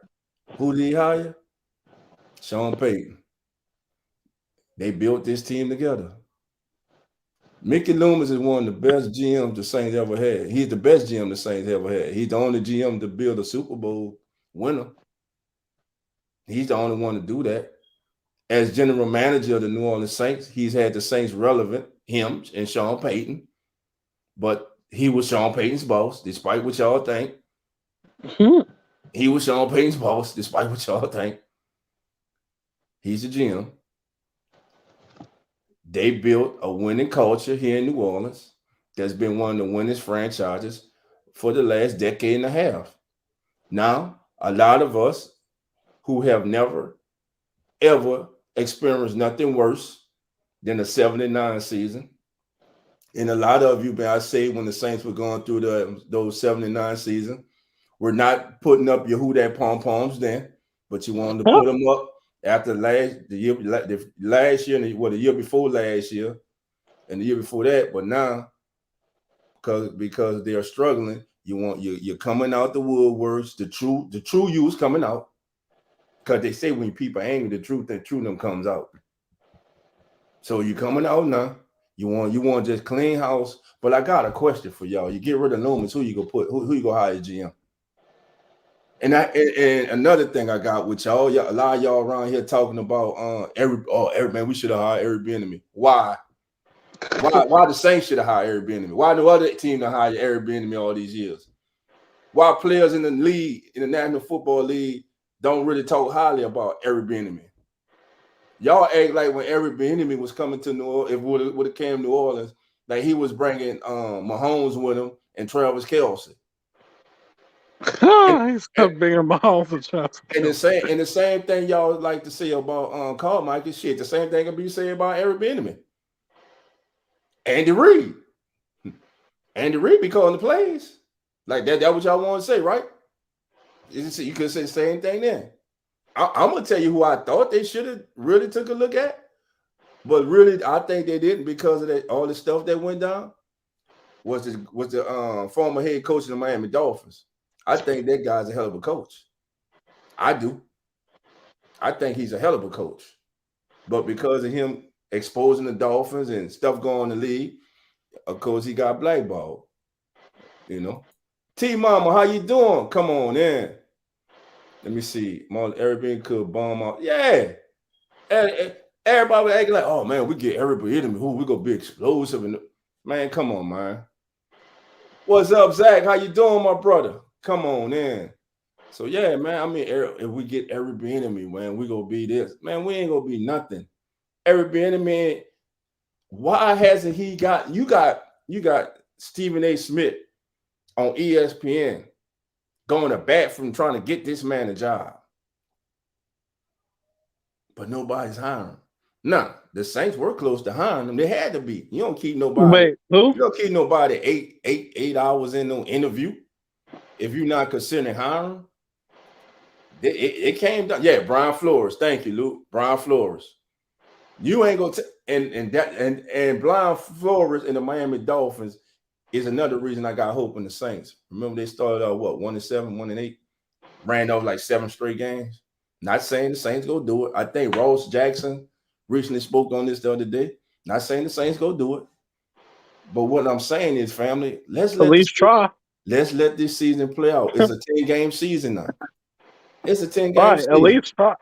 Who did he hire? Sean Payton. They built this team together. Mickey Loomis is one of the best GMs the Saints ever had. He's the best GM the Saints ever had. He's the only GM to build a Super Bowl winner. He's the only one to do that. As general manager of the New Orleans Saints, he's had the Saints relevant, him and Sean Payton. But he was Sean Payton's boss, despite what y'all think. He was Sean Payton's boss, despite what y'all think. He's a GM. They built a winning culture here in New Orleans that's been one of the winningest franchises for the last decade and a half. Now, a lot of us who have never, ever experienced nothing worse than the 79 season, and a lot of you, I say when the Saints were going through those 79 season, we're not putting up your who that pom-poms then, but you wanted to put them up after the year and the year before last year and the year before that. But now, because they're struggling, you're coming out the woodworks, the true you's coming out. Because they say when people are angry, the truth them comes out. So you're coming out now. You want just clean house. But I got a question for y'all. You get rid of Loomis, who you gonna hire as GM? And another thing I got with y'all, a lot of y'all around here talking about every man, we should have hired Eric Bieniemy. Why the Saints should have hired Eric Bieniemy? Why no other team to hire Eric Bieniemy all these years? Why players in the league, in the National Football League, don't really talk highly about Eric Bieniemy? Y'all act like when Eric Bieniemy was coming to New Orleans, if would have came to New Orleans, like he was bringing Mahomes with him and Travis Kelce. He's bigger Mahomes and Travis Kelce. And the same thing y'all like to say about Carmichael, shit. The same thing can be said about Eric Bieniemy. Andy Reid be calling the plays. Like that what y'all want to say, right? You could say the same thing then. I'm gonna tell you who I thought they should have really took a look at, but really I think they didn't because of all the stuff that went down. Was the former head coach of the Miami Dolphins? I think that guy's a hell of a coach. I do. I think he's a hell of a coach, but because of him exposing the Dolphins and stuff going in the league, of course he got blackballed. You know, T Mama, how you doing? Come on in. Let me see. Everybody could bomb out. Yeah. Everybody was acting like, oh, man, we get everybody in who we going to be explosive. Man, come on, man. What's up, Zach? How you doing, my brother? Come on in. So, yeah, man, I mean, if we get Eric Bieniemy, man, we going to be this. Man, we ain't going to be nothing. Eric Bieniemy, why hasn't he got – you got Stephen A. Smith on ESPN going to bat from trying to get this man a job. but nobody's hiring. Nah, the Saints were close to hiring them. They had to be. You don't keep nobody. Wait, who? You don't keep nobody eight hours in no interview if you're not considering hiring. It came down. Yeah, Brian Flores. Thank you, Luke. Brian Flores. You ain't gonna and Brian Flores and the Miami Dolphins is another reason I got hope in the Saints. Remember, they started out 1-7, 1-8, ran off like 7 straight games. Not saying the Saints go do it. I think Ross Jackson recently spoke on this the other day. Not saying the Saints go do it. But what I'm saying is, family, let's at least try. Let's let this season play out. It's a 10-game season now. It's a 10-game Right, season. at least try.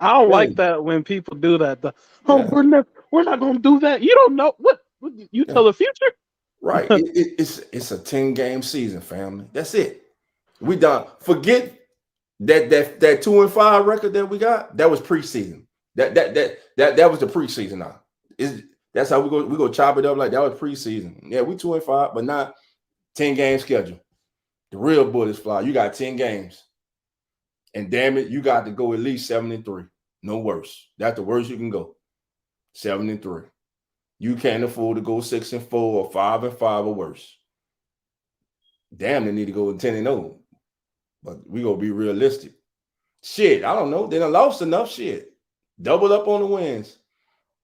I don't like that when people do that. We're not gonna do that. You don't know what you tell the future. Right. It's a 10-game season, family. That's it. We done. Forget that 2-5 record that we got. That was preseason. That was the preseason now. That's how we go chop it up like that was preseason. Yeah, we 2-5, but not 10-game schedule. The real bullets fly. You got 10 games. And damn it, you got to go at least 7-3. No worse. That's the worst you can go. 7-3. You can't afford to go 6-4 or 5-5 or worse. Damn, they need to go 10-0. But we gonna be realistic. Shit, I don't know. They done lost enough shit. Double up on the wins.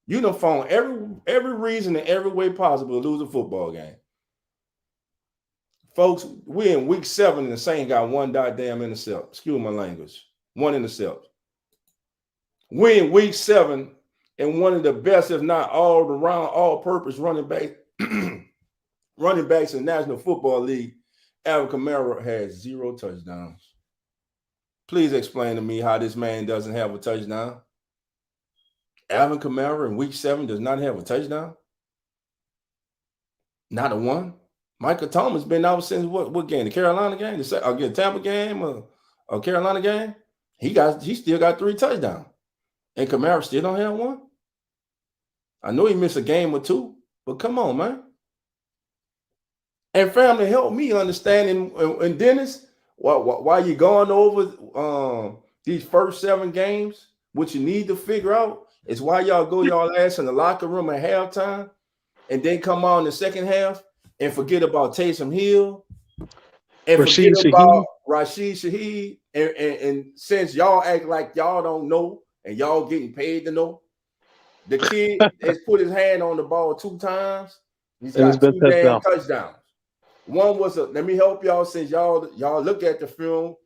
You done found every reason in every way possible to lose a football game. Folks, we in week 7 and the Saints got one goddamn intercept. Excuse my language. One intercept. We in week 7 and one of the best, if not all-purpose running backs in the National Football League, Alvin Kamara has 0 touchdowns. Please explain to me how this man doesn't have a touchdown. Alvin Kamara in week 7 does not have a touchdown. Not a one. Michael Thomas been out since what game? The Carolina game? The Tampa game or Carolina game? He still got 3 touchdowns. And Kamara still don't have one. I know he missed a game or 2, but come on, man. And family, help me understand. And Dennis, while you're going over these first 7 games, what you need to figure out is why y'all go y'all ass in the locker room at halftime and then come on in the second half and forget about Taysom Hill and forget about Rashid Shaheed. And since y'all act like y'all don't know and y'all getting paid to know, the kid has put his hand on the ball 2 times. He's got 2 damn touchdowns. One was let me help y'all since y'all look at the film,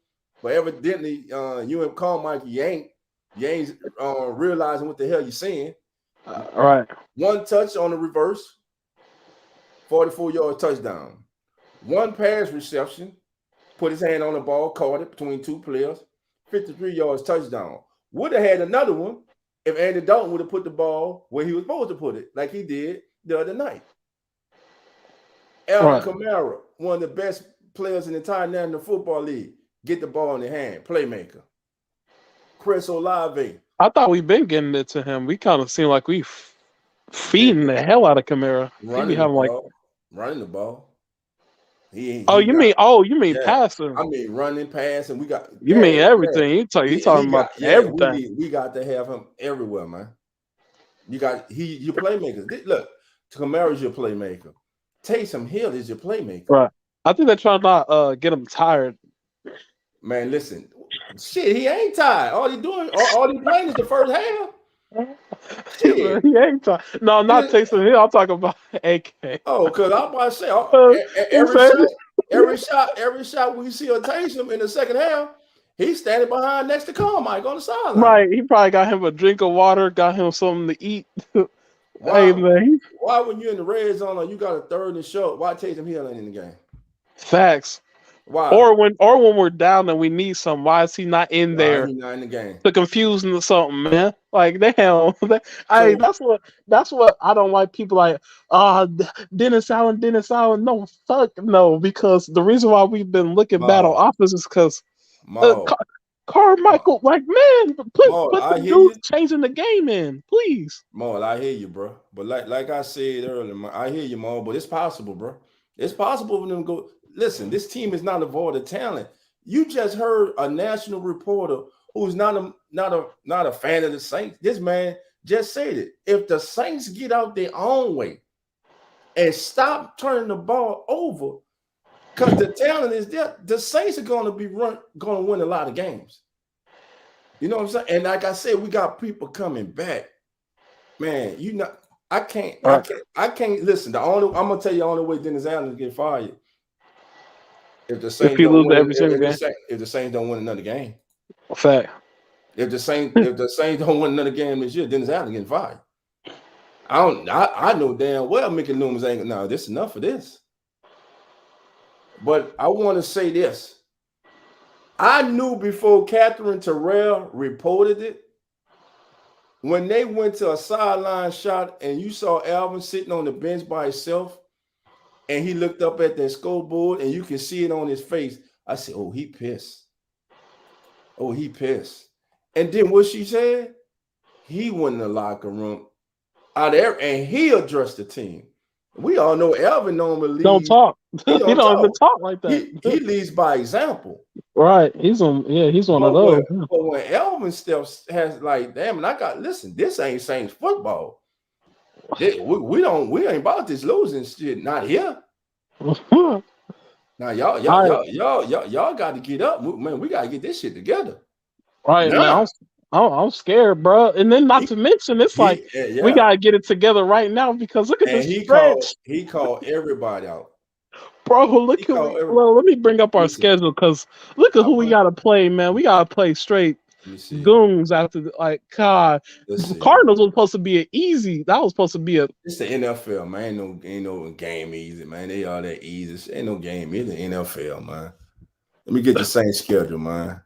but evidently you and Carmichael, you ain't realizing what the hell you're saying. All right. 1 touch on the reverse, 44-yard touchdown. 1 pass reception, put his hand on the ball, caught it between 2 players, 53 yards touchdown. Would have had another one if Andy Dalton would have put the ball where he was supposed to put it, like he did the other night. Alvin Kamara, one of the best players in the entire National Football League, get the ball in the hand, playmaker. Chris Olave. I thought we've been getting it to him. We kind of seem like we feeding the hell out of Kamara. Running the ball. You mean passing? I mean running, passing. We got. You mean everything? You talking about everything? We got to have him everywhere, man. Your playmaker. Look, Kamara's your playmaker. Taysom Hill is your playmaker. Right. I think they're trying to get him tired. Man, listen. Shit, he ain't tired. All he playing is the first half. Shit. He ain't tired. No, not Taysom Hill. I'm talking about AK. Oh, because I'm about to say every shot we see of Taysom in the second half, he's standing behind next to Carmichael on the sideline. Right. He probably got him a drink of water, got him something to eat. Why when you're in the red zone or you got a 3rd and short, why Taysom Hill ain't in the game? Facts. Why? Or when we're down and we need something, why is he not in there? He's not in the game. To confuse him or something, man. Like damn. That's what I don't like. People like, Dennis Allen. No, fuck no. Because the reason why we've been looking bad on offense is because Carmichael, like, man, put the dude changing the game in, please. Maul, I hear you, bro. But like I said earlier, I hear you, Maul. But it's possible, bro. It's possible for them to go. Listen, this team is not a void of talent. You just heard a national reporter who's not a fan of the Saints, this man just said it. If the Saints get out their own way and stop turning the ball over, because the talent is there, the Saints are going to win a lot of games. You know what I'm saying? And like I said, we got people coming back. Man, I can't listen. I'm gonna tell you the only way Dennis Allen get fired. If the Saints don't win every single game. If the Saints don't win another game. Fact. If the Saints don't win another game this year, Dennis Allen getting fired. I know damn well Mickey Loomis ain't this is enough for this. But I want to say this. I knew before Catherine Terrell reported it, when they went to a sideline shot and you saw Alvin sitting on the bench by himself and he looked up at that scoreboard and you can see it on his face, I said, oh, he pissed. Oh, he pissed. And then what she said, he went in the locker room out there and he addressed the team. We all know Alvin normally don't talk. He don't even talk like that. He leads by example. Right. He's one of those. But when Alvin steps has like, damn, and listen, this ain't Saints football. We ain't about this losing shit. Not here. Now y'all got to get up, man. We got to get this shit together. Right, man. I'm scared, bro. And then not to mention, it's we gotta get it together right now because look at this stretch. He called everybody out. Bro, let me bring up our schedule because look at who we gotta play, man. We gotta play straight goons after God. Cardinals was supposed to be an easy. That was supposed to be It's the NFL, man. Ain't no game easy, man. They all that easy. Ain't no game. It's the NFL, man. Let me get the same schedule, man.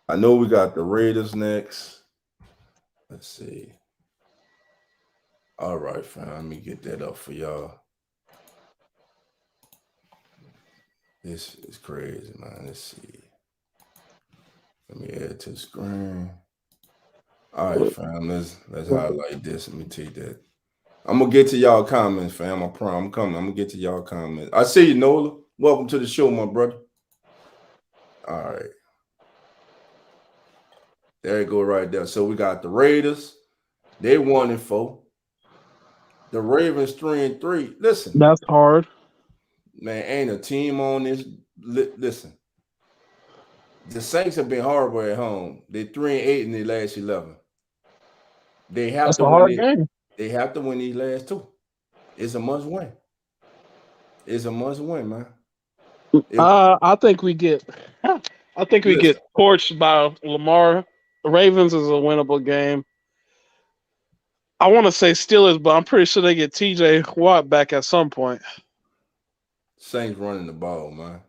I know we got the Raiders next. Let's see. All right, fam. Let me get that up for y'all. This is crazy, man. Let's see. Let me add to the screen. All right, fam. Let's highlight this. Let me take that. I'm gonna get to y'all comments, fam. I promise. I'm coming. I'm gonna get to y'all comments. I see you, Nola. Welcome to the show, my brother. All right. There you go, right there. So we got the Raiders. They 1-4. The Ravens 3-3. Listen, that's hard. Man, ain't a team on this. Listen, the Saints have been horrible at home. They're 3-8 in their last 11. They have to win game. They have to win these last two. It's a must win. It's a must win, man. I think we get torched by Lamar. The Ravens is a winnable game. I want to say Steelers, but I'm pretty sure they get TJ Watt back at some point. Saints running the ball, man.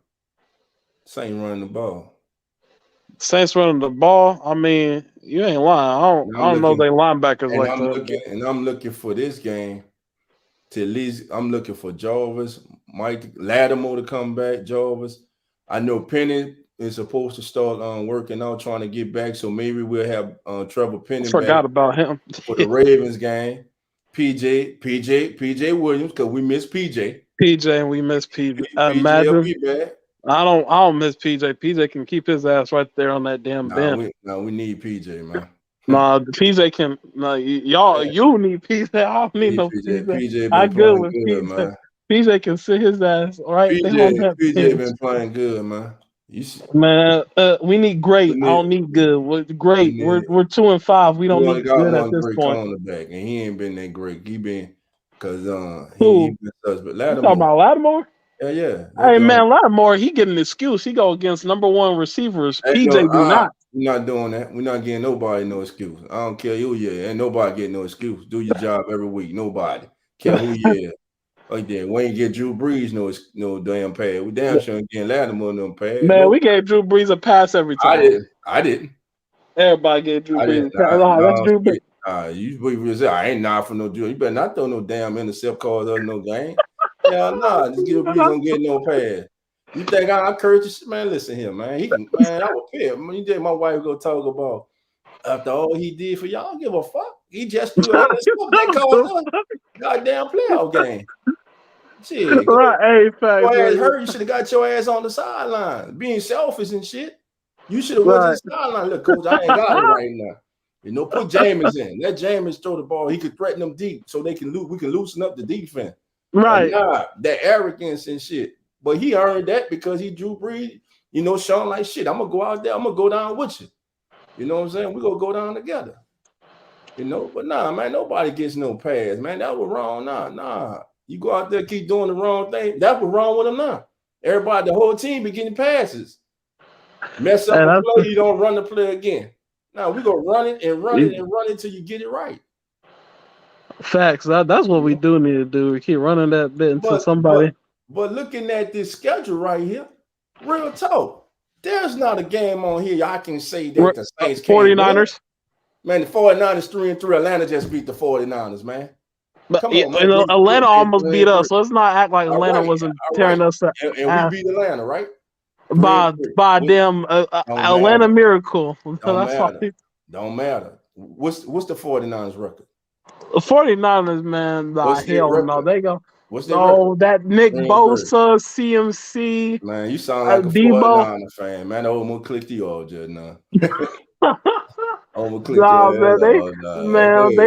Saints running the ball. Saints running the ball. I mean, you ain't lying. I don't know they linebackers like that. And I'm looking for this game to at least. I'm looking for Jarvis, Mike Lattimore to come back. Jarvis. I know Penny is supposed to start working out, trying to get back. So maybe we'll have Trevor Penny. Forgot about him for the Ravens game. PJ Williams, because we miss PJ. PJ and we miss PJ. Imagine. I don't miss PJ. PJ can keep his ass right there on that damn bench. We need PJ, man. PJ can. You need PJ. I don't need no PJ. I good with PJ. Man. PJ can sit his ass right there on that bench. PJ been playing good, man. Man, we need great. I don't need good. We're great. We're 2-5. We don't need good at this point. Cornerback, and he ain't been that great. He been because he been us. But Lattimore, you talking about Lattimore? Yeah. Hey man, Lattimore, he get an excuse. He go against number one receivers. PJ do not. We're not doing that. We're not getting nobody no excuse. I don't care who you is. Ain't nobody getting no excuse. Do your job every week. Nobody care who you is. Like that. We ain't get Drew Brees no damn pass. We damn sure ain't getting Lattimore no pass. Man, we gave Drew Brees a pass every time. I didn't. Everybody gave Drew Brees a pass. That's Drew Brees. I ain't not for no Drew. You better not throw no damn intercept calls or no game. Hell nah, just Drew Brees don't get no pass. You think I encourage you? Man, listen here, man. I would care. You think my wife go talk about after all he did for y'all? Give a fuck. He just do all that stuff. They called us goddamn playoff game. Shit, Right, hey, your ass facts, hurt. You should have got your ass on the sideline, being selfish and shit. You should have went to right. the sideline. Look, coach, I ain't got it right now. You know, put Jameis in. Let Jameis throw the ball. He could threaten them deep, so we can loosen up the defense. Right. Nah, that arrogance and shit. But he earned that because he Drew Brees. You know, Sean like shit. I'm gonna go out there. I'm gonna go down with you. You know what I'm saying? We're gonna go down together. You know, but nah, man, nobody gets no pass, man. That was wrong. Nah. You go out there, keep doing the wrong thing. That was wrong with him now. Everybody, the whole team be getting passes. Mess up a play, you don't run the play again. Now we go run it and run it and run it till you get it right. Facts. That's what we do need to do. We keep running that bit until somebody. But looking at this schedule right here, real talk, there's not a game on here I can say that the Saints can't 49ers. Man, the 49ers 3-3. Atlanta just beat the 49ers, man. But come on, man. Atlanta almost beat us. So let's not act like Atlanta wasn't tearing us up. And we beat Atlanta, right? By them Atlanta Miracle. Don't matter. What's the 49ers record? The 49ers, man, hell no. They go. What's their record? That Nick Bosa, CMC. Man, you sound like a 49ers fan, man. I almost clicked you all just now. They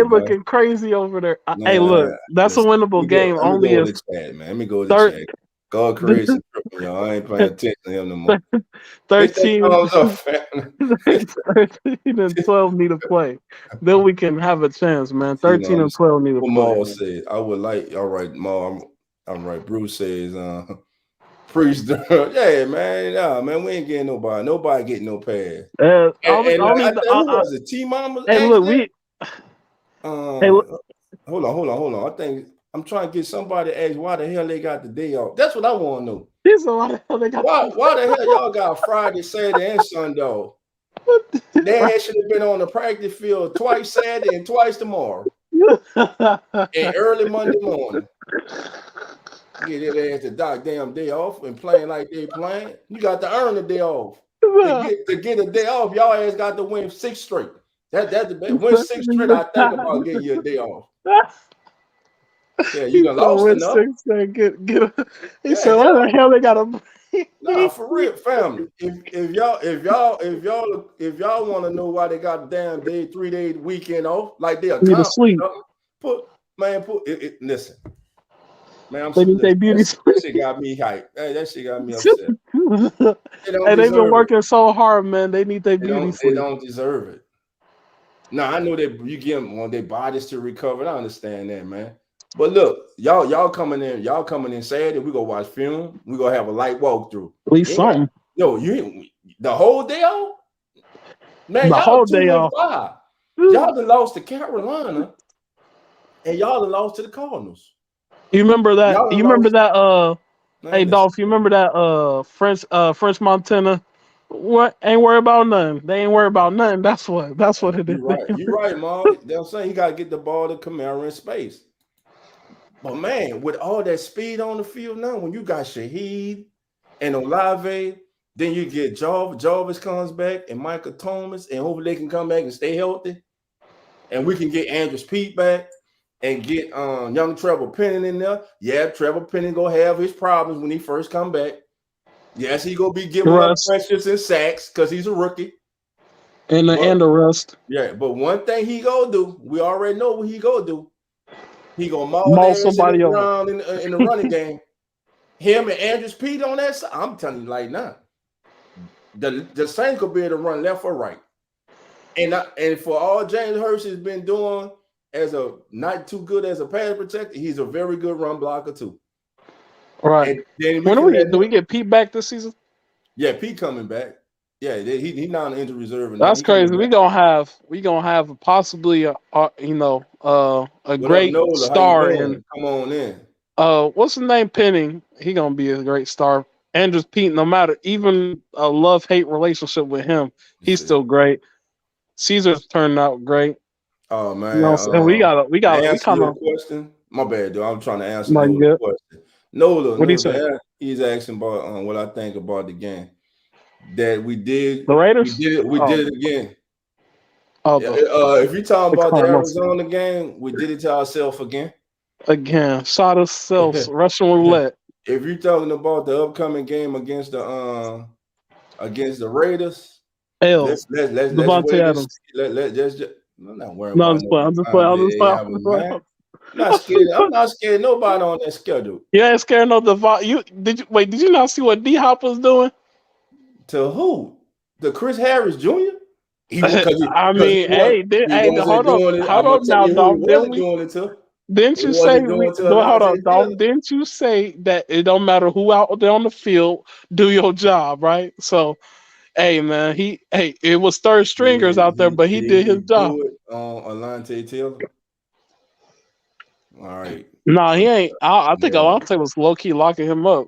looking crazy over there. Hey, look, that's a winnable game. Only if let me go to the chat. God creates a triple, y'all. I ain't paying attention to him no more. 13 and 12 need to play. Then we can have a chance, man. 13 and 12 need to play. Maul says, I would like, all right, Maul, I'm right. Bruce says, Priest, yeah, man. Nah, man, we ain't getting nobody. Nobody getting no pass. Who was it? T-Mama? Hey, look, hold on. I think I'm trying to get somebody to ask why the hell they got the day off. That's what I want to know. Why the hell y'all got Friday, Saturday, and Sunday? They should have been on the practice field twice Saturday and twice tomorrow. And early Monday morning. Get their ass the goddamn day off and playing like they playing. You got to earn the day off. To get a day off, y'all ass got to win 6 straight. That's the best. Win 6 straight, I think about getting you a day off. Yeah, you done lost enough. He said, "Why the hell they got to?" Nah, for real, family. If y'all want to know why they got damn 3-day weekend off, like they need to sleep. Listen. Man, that shit got me hyped. Hey, that shit got me upset. They've been working so hard, man. They need their beauty sleep. They don't deserve it. Now I know that you give them their bodies to recover. I understand that, man. But look, y'all coming in Saturday. We go watch film. We gonna have a light walkthrough. At least something. The whole day off. Man, the whole day off. Y'all done lost to Carolina, and y'all done lost to the Cardinals. You remember that? Hey Dolph, you remember that French Montana? What ain't worried about nothing. They ain't worried about nothing. That's what it is. You're right, Mom. They're saying you gotta get the ball to Kamara in space. But man, with all that speed on the field now, when you got Shaheed and Olave, then you get Jarvis comes back and Michael Thomas, and hopefully they can come back and stay healthy. And we can get Andrews Pete back and get young Trevor Penning in there. Yeah, Trevor Penning gonna have his problems when he first come back. Yes, he gonna be giving up pressures and sacks because he's a rookie. And the rust. Yeah, but one thing he gonna do, we already know what he gonna do. He gonna maul somebody around in the running game. Him and Andrews Pete on that side. I'm telling you like now. The Saints could be able to run left or right. And for all James Hurst has been doing as a not too good as a pass protector, he's a very good run blocker too. All right. Do we get Pete back this season? Yeah, Pete coming back. Yeah, he not on injury reserve. That's crazy. We gonna have possibly a great star in. Come on in. What's his name? Penning. He gonna be a great star. Andrews Pete, no matter even a love-hate relationship with him, he's still great. Caesar's turned out great. Oh man, we got a question. My bad, dude. I'm trying to answer the question. Nola, what do you say? He's asking about what I think about the game. That we did the Raiders. We did it again. If you're talking about the Arizona game, we did it to ourselves again. Again, shot himself, Russian roulette. If you're talking about the upcoming game against the Raiders, let's Devontae wait and Adams. see. Let's just I'm not worried No, about I'm just playing. I'm not scared. I'm not scared of nobody on that schedule. You ain't scared no Devon. Did you not see what D Hop was doing? To who? To Chris Harris Jr.? Hold up now, dog. Didn't you say? Hold up, dog. Didn't you say that it don't matter who out there on the field, do your job, right? So, hey, man, it was third stringers out there, but he did his job. Alante Taylor. All right. No, he ain't. I think Alante was low key locking him up.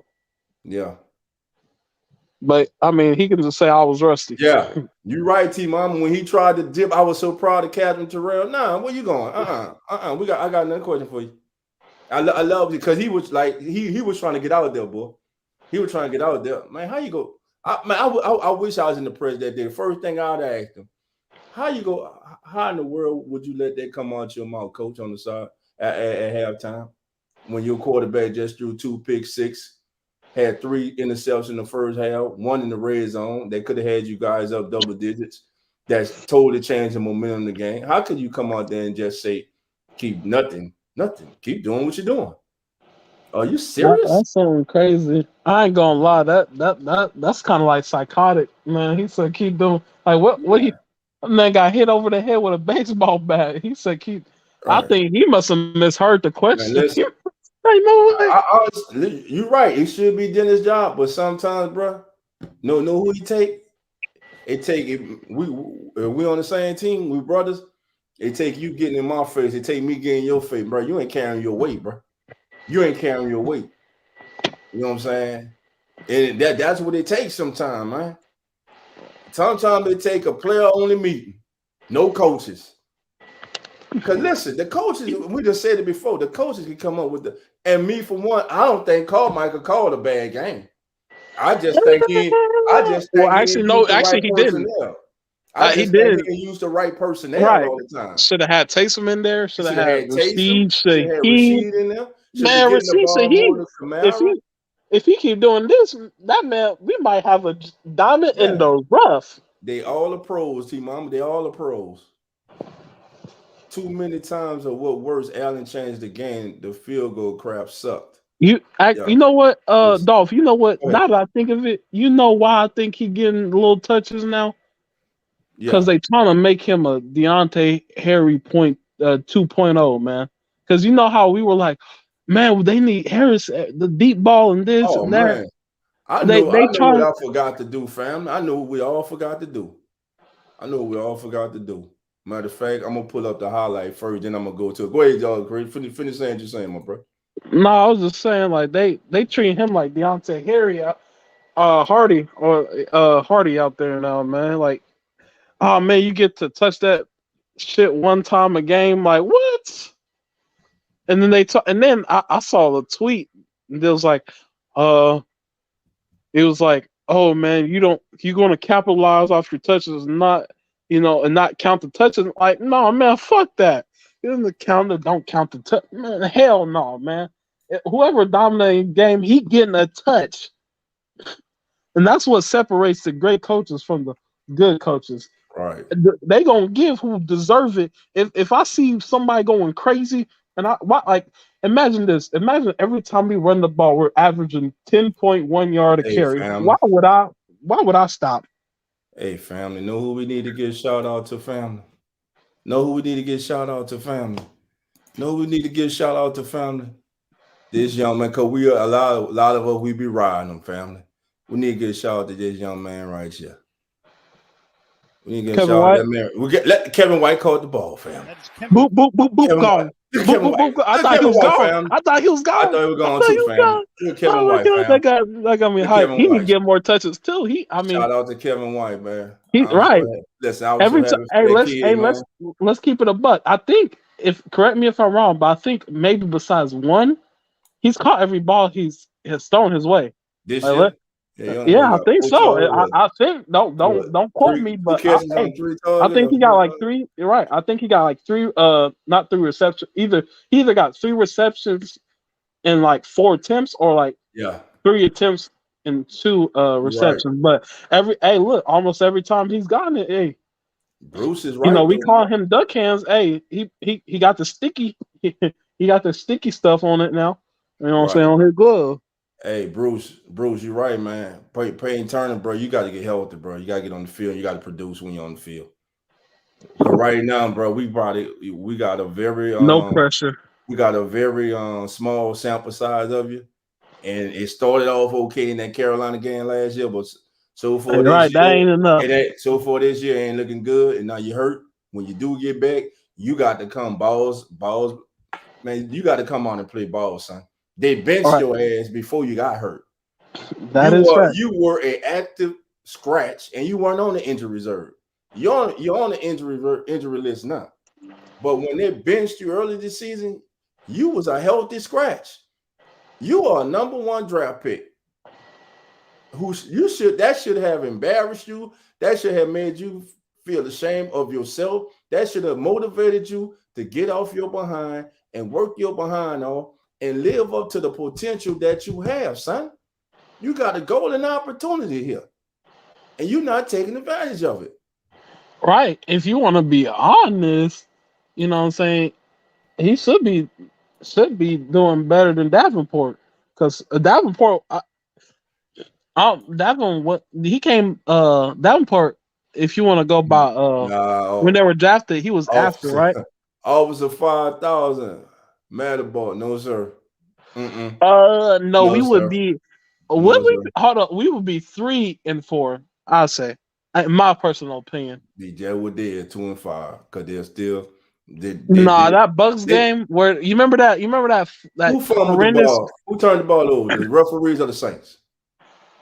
Yeah. But I mean, he can just say I was rusty. Yeah, you're right, T Mama. When he tried to dip, I was so proud of Captain Terrell. Nah, where you going? I got another question for you. I love it because he was like he was trying to get out there, boy. He was trying to get out there, man. How you go? I wish I was in the press that day. First thing I'd ask him, how you go? How in the world would you let that come out your mouth, Coach, on the side at halftime when your quarterback just threw 2 pick-6? Had 3 interceptions in the first half, 1 in the red zone. They could have had you guys up double digits. That's totally changed the momentum of the game. How could you come out there and just say, keep nothing? Keep doing what you're doing. Are you serious? That's something crazy. I ain't gonna lie. That's kind of like psychotic, man. He said keep doing what he man got hit over the head with a baseball bat. He said keep. Right. I think he must have misheard the question. Man, you're right. He should be doing his job, but sometimes, bro, know who he take. We on the same team. We brothers. It take you getting in my face. It take me getting in your face, bro. You ain't carrying your weight, bro. You ain't carrying your weight. You know what I'm saying? And that's what it takes sometimes, man. Sometimes it take a player-only meeting, no coaches. Because listen, the coaches, we just said it before, the coaches can come up with and me for one, I don't think Carmichael called a bad game. I just think he he didn't. He didn't use the right personnel all the time. Should have had Taysom in there. Should have had Rashid Shaheed in there. Man, Rashid Shaheed. If he keep doing this, that man, we might have a diamond in the rough. They all are pros, T-Mama. They all are pros. Too many times or what worse, Allen changed the game. The field goal crap sucked. You know what, Dolph? You know what? Now that I think of it, you know why I think he getting little touches now? Because they trying to make him a Deontay Harry 2.0, man. Because you know how we were like, man, they need Harris, the deep ball and this and that. Man. I know what I forgot to do, fam. I know what we all forgot to do. Matter of fact, I'm gonna pull up the highlight first, then I'm gonna go to it. Go ahead, y'all. Finish saying what you're saying, my bro. No, I was just saying like they treat him like Deontay Hardy out there now, man. Like, oh man, you get to touch that shit one time a game, like what? And then I saw the tweet, and it was like, oh man, you're gonna capitalize off your touches, not. And not count the touches. Like, no, man, fuck that. Don't count the touch. Man, hell no, man. Whoever dominating game, he getting a touch. And that's what separates the great coaches from the good coaches. Right. They gonna give who deserve it. If I see somebody going crazy, and imagine this. Imagine every time we run the ball, we're averaging 10.1 yards a carry. Family. Why would I stop? Hey, family, know who we need to give shout out to, family? This young man, because we are a lot of us, we be riding them, family. We need to give shout out to this young man right here. We need to give shout out to that man. Let Kevin White caught the ball, family. Boop, boop, boop, boop, gone. I thought he was gone. I thought he was gone. I thought he was gone too, fam. Kevin White, fam. That got me hyped. He can get more touches too. Shout out to Kevin White, man. Right. Listen, let's keep it a buck. I think correct me if I'm wrong, but I think maybe besides one, he's caught every ball he has thrown his way. This year? Yeah, I think 4 so. targets. I think don't quote me, but on 3 I think targets. he got like 3. You're right. I think he got like 3. Not 3 receptions. He either got 3 receptions in like 4 attempts, or like Yeah, 3 attempts and 2 you're right. receptions. But almost every time he's gotten it, hey, Bruce is right. we though. call him duck hands. Hey, he got the sticky he got the sticky stuff on it now. You know what I'm saying, on his glove. Hey, Bruce, you're right, man. Peyton Turner, bro, you got to get healthy, bro. You got to get on the field. You got to produce when you're on the field. But right now, bro, we got a very No pressure. We got a very small sample size of you, and it started off okay in that Carolina game last year, but so far this year, that ain't enough. So far this year ain't looking good, and now you hurt. When you do get back, you got to come balls, man. You got to come on and play ball, son. They benched your ass before you got hurt. You were an active scratch, and you weren't on the injury reserve. You're on the injury list now. But when they benched you early this season, you was a healthy scratch. You are a number 1 draft pick. That should have embarrassed you. That should have made you feel ashamed of yourself. That should have motivated you to get off your behind and work your behind off and live up to the potential that you have, son. You got a golden opportunity here, and you're not taking advantage of it. Right. If you want to be honest, you know what I'm saying, he should be doing better than Davenport, because Davenport, Davenport, if you want to go by when they were drafted, he was after, right? Officer 5,000. Matterport, no sir. No, we would sir. be. We would be 3 and 4. I'll say, in my personal opinion. DJ would did 2 and 5 because they're still. That Bucks game where you remember that who fumbled the ball? Who turned the ball over? The referees or the Saints?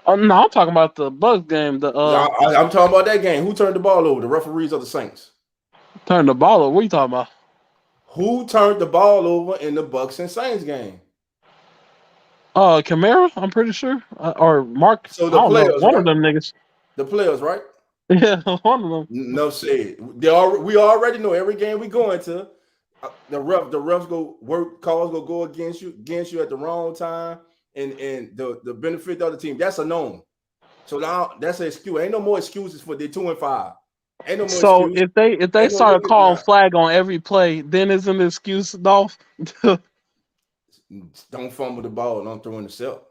No, I'm talking about the Bucks game. I'm talking about that game. Who turned the ball over? The referees or the Saints? Turned the ball over. What are you talking about? Who turned the ball over in the Bucks and Saints game? Kamara, I'm pretty sure, or Mark. So the players, one of them niggas. The players, right? Yeah, one of them. No shit. We already know every game we go into, the refs calls go against you at the wrong time, and the benefit of the team. That's a known. So now that's an excuse. Ain't no more excuses for the 2 and 5. Ain't no more so excuses. if they start calling flag on every play, then isn't the excuse, Dolph? Don't fumble the ball. Don't throw intercept.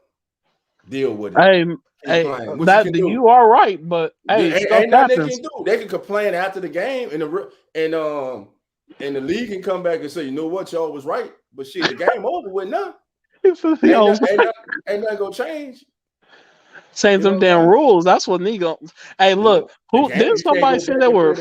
Deal with it. You are right, but ain't nothing they can do. They can complain after the game, and the league can come back and say, you know what, y'all was right, but shit, the game over with now. Ain't nothing gonna change. Change them damn rules. That's what Nigo. Hey, look, didn't somebody say they were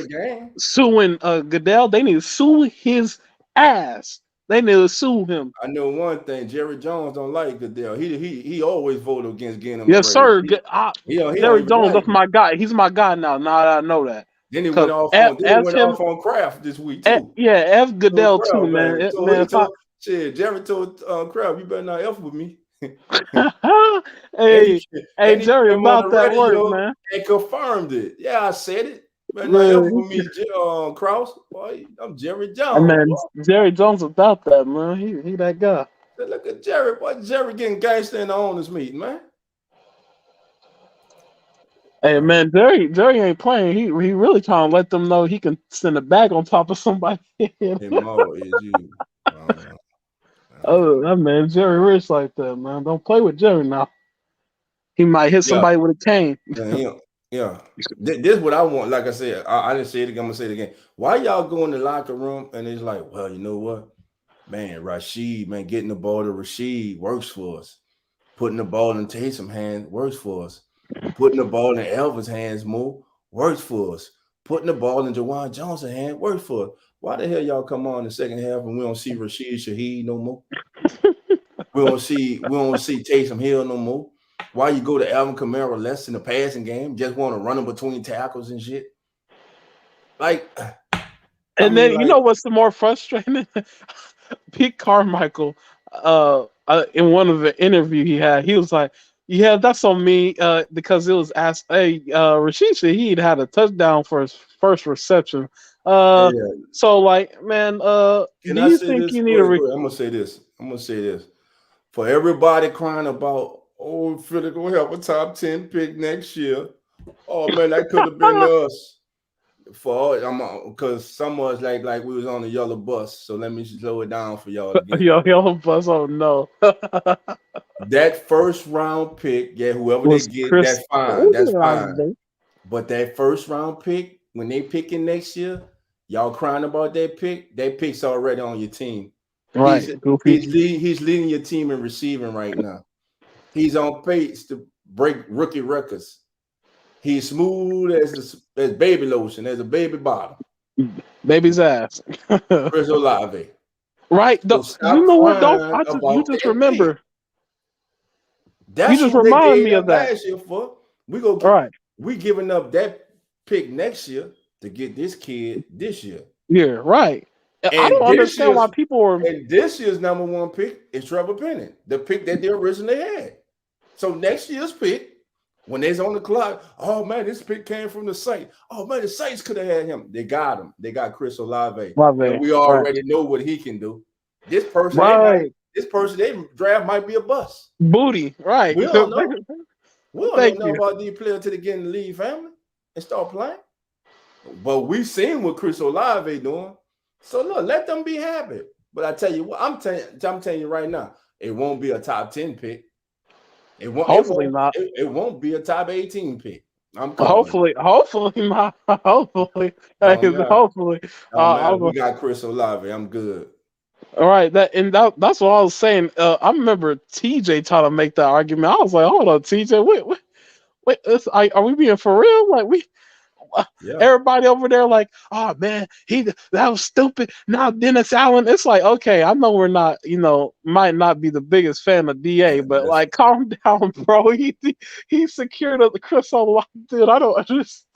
suing Goodell? They need to sue his ass. They need to sue him. I know one thing. Jerry Jones don't like Goodell. He always voted against getting him. Yes, sir. Jerry Jones, that's my guy. He's my guy now. Now I know that. Then he went off on Kraft this week too. F Goodell too, man. Jerry told Kraft, you better not F with me. hey, Jerry, about that word, man. And confirmed it. Yeah, I said it. Man, not F with me, Krause. Boy, I'm Jerry Jones. Man, Jerry Jones about that, man. He that guy. Look at Jerry. Boy, Jerry getting gangster in the owners meeting, man. Hey, man, Jerry ain't playing. He really trying to let them know he can send a bag on top of somebody. Oh, that man, Jerry rich like that, man. Don't play with Jerry now. He might hit somebody with a cane. Yeah. This is what I want. Like I said, I didn't say it again. I'm gonna say it again. Why y'all go in the locker room and it's like, well, you know what, man, Rashid, man, getting the ball to Rashid works for us. Putting the ball in Taysom hands works for us. Putting the ball in Elvis' hands more works for us. Putting the ball in Jawan Johnson hands works for us. Why the hell y'all come on in the second half and we don't see Rashid Shaheed no more? we don't see Taysom Hill no more. Why you go to Alvin Kamara less in the passing game? Just want to run him between tackles and shit. Like, you know what's the more frustrating? Pete Carmichael, in one of the interview he had, he was like, Yeah, that's on me. Because it was asked. Hey, Rashica, he'd had a touchdown for his first reception. Yeah. So like, man, Can do I you say think this? you Go need a? ahead, go ahead. I'm gonna say this. For everybody crying about, oh, Philly gonna have a top 10 pick next year. Oh man, that could have been us. For because some was like we was on the yellow bus. So let me slow it down for y'all again. Yo, buzz! Oh no. That first round pick, yeah, whoever they Was get, Chris? that's fine. That's fine. But that first round pick, when they picking next year, y'all crying about that pick's already on your team. Right, He's leading your team in receiving right now. He's on pace to break rookie records. He's smooth as baby lotion, as a baby bottom. Baby's ass. Chris Olave. Right. So You know what? You just remember. That's you just who they remind gave me of up that. last year for. We giving up that pick next year to get this kid this year. Yeah, right. And I don't understand why people were. And this year's number one pick is Trevor Penning, the pick that they originally had. So next year's pick, when they's on the clock, oh man, this pick came from the site. Oh man, the Saints could have had him. They got him. They got Chris Olave. And we already know what he can do. This person, they draft might be a bust. Booty, right? We don't know. We don't know about these players until they get in the league family and start playing. But we've seen what Chris Olave doing. So look, let them be happy. But I tell you what, I'm telling you right now, it won't be a top 10 pick. It won't. Hopefully not. It won't be a top 18 pick. Hopefully not. Hopefully. Hopefully. We got Chris Olave. I'm good. All right, that's what I was saying. I remember TJ trying to make that argument. I was like, hold on, TJ, wait, are we being for real? Like everybody over there, like, oh man, that was stupid. Now Dennis Allen, it's like, okay, I know we're not, might not be the biggest fan of DA, but like, calm down, bro. He secured the Chris Olave, dude. I don't understand.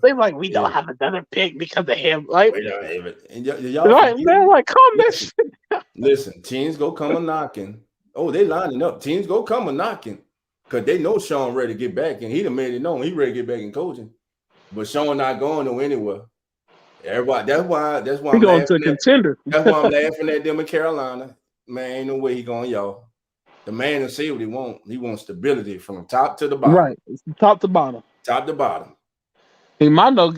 They like, we don't have another pick because of him. Like, we don't have it. And y'all right, man, like, calm that shit down. Listen, teams go come a knocking. Oh, they lining up. Teams go come a knocking because they know Sean ready to get back, and he done made it known he ready to get back in coaching. But Sean not going no anywhere. Everybody, that's why he going to a contender. That's why I'm laughing at them in Carolina. Man, ain't no way he going, y'all. The man will say what he want. He wants stability from top to the bottom. Right, top to bottom. Top to bottom. He might go.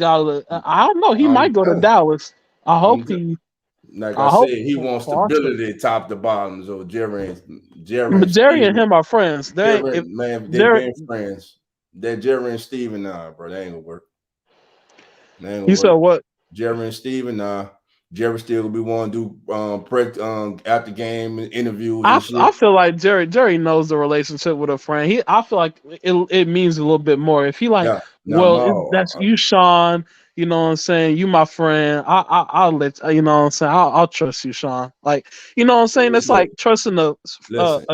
I don't know. He might go to Dallas. I hope he. Like I said, he wants stability top to bottom. So Jerry and him are friends. They're been friends. That Jerry and Steven, bro, that ain't gonna work. You said what? Jerry and Steven, Jerry still gonna be one to do after game interviews. I feel like Jerry knows the relationship with a friend. I feel like it means a little bit more. If he that's you, Sean. You know what I'm saying? You my friend. I'll let you know what I'm saying. I'll trust you, Sean. Like, you know what I'm saying? It's like trusting a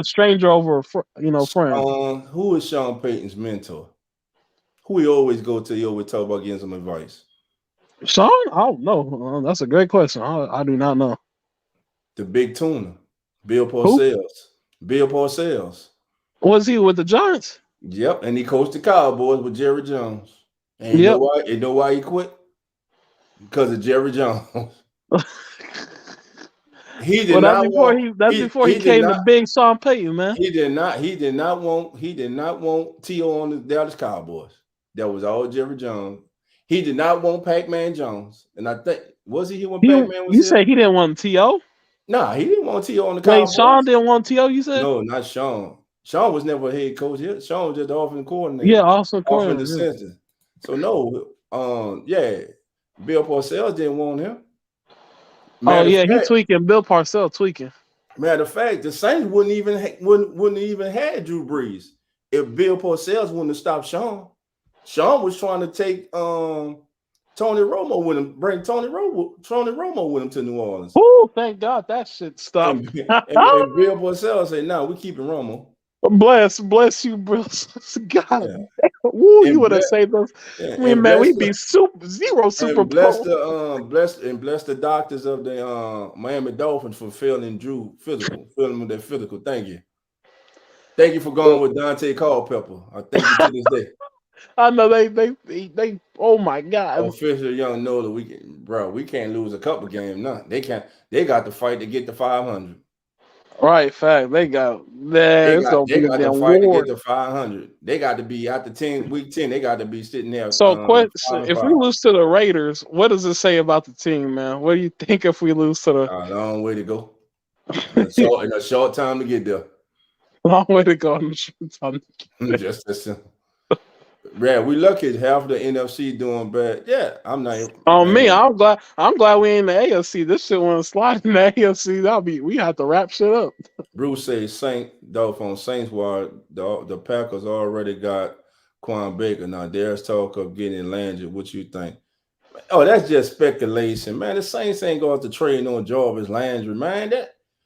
stranger over a friend. Who is Sean Payton's mentor? Who he always go to? He always talk about getting some advice. Sean? I don't know. That's a great question. I do not know. The big tuna, Bill Parcells. Who? Bill Parcells. Was he with the Giants? Yep, and he coached the Cowboys with Jerry Jones. And you know why he quit? Because of Jerry Jones. He did not want. That's before he came to Big Sean Payton, man. He did not want T.O. on the Dallas Cowboys. That was all Jerry Jones. He did not want Pac-Man Jones, and I think was he here when Pac-Man was here? You say he didn't want T.O.? Nah, he didn't want T.O. on the Cowboys. Wait, Sean didn't want T.O., you said? No, not Sean. Sean was never a head coach here. Sean was just the offensive coordinator. Yeah, offensive coordinator. So no, Bill Parcells didn't want him. He tweaking. Bill Parcells tweaking. Matter of fact, the Saints wouldn't even had Drew Brees if Bill Parcells wouldn't have stopped Sean. Sean was trying to take Tony Romo with him, bring Tony Romo with him to New Orleans. Oh, thank God that shit stopped. And Bill Parcells said, "No, we're keeping Romo." Bless you, bro. God, woo, you would have saved us. Man, we'd be super bless the doctors of the Miami Dolphins for failing Drew filling with their physical. Thank you. Thank you for going with Dante Culpepper. I thank you to this day. I know they. Oh my God! Official young Nola, we can't lose a couple games. No, they can't. They got to fight to get to 500. Right, fact. They got They it's gonna be a got to damn fight to war. get to 500. They got to be after week 10. They got to be sitting there. So, 5 question: and if 5. we lose to the Raiders, what does it say about the team, man? What do you think if we lose to the? A long way to go. In a short time to get there. Long way to go. Just listen. Yeah, we lucky half the NFC doing bad. Yeah, I'm not. On me, I'm glad we in the AFC. This shit want to slide in the AFC. We have to wrap shit up. Bruce says on Saints Ward, the Packers already got Quan Baker. Now there's talk of getting Landry. What you think? Oh, that's just speculation, man. The Saints ain't going to trade no Jarvis Landry, man.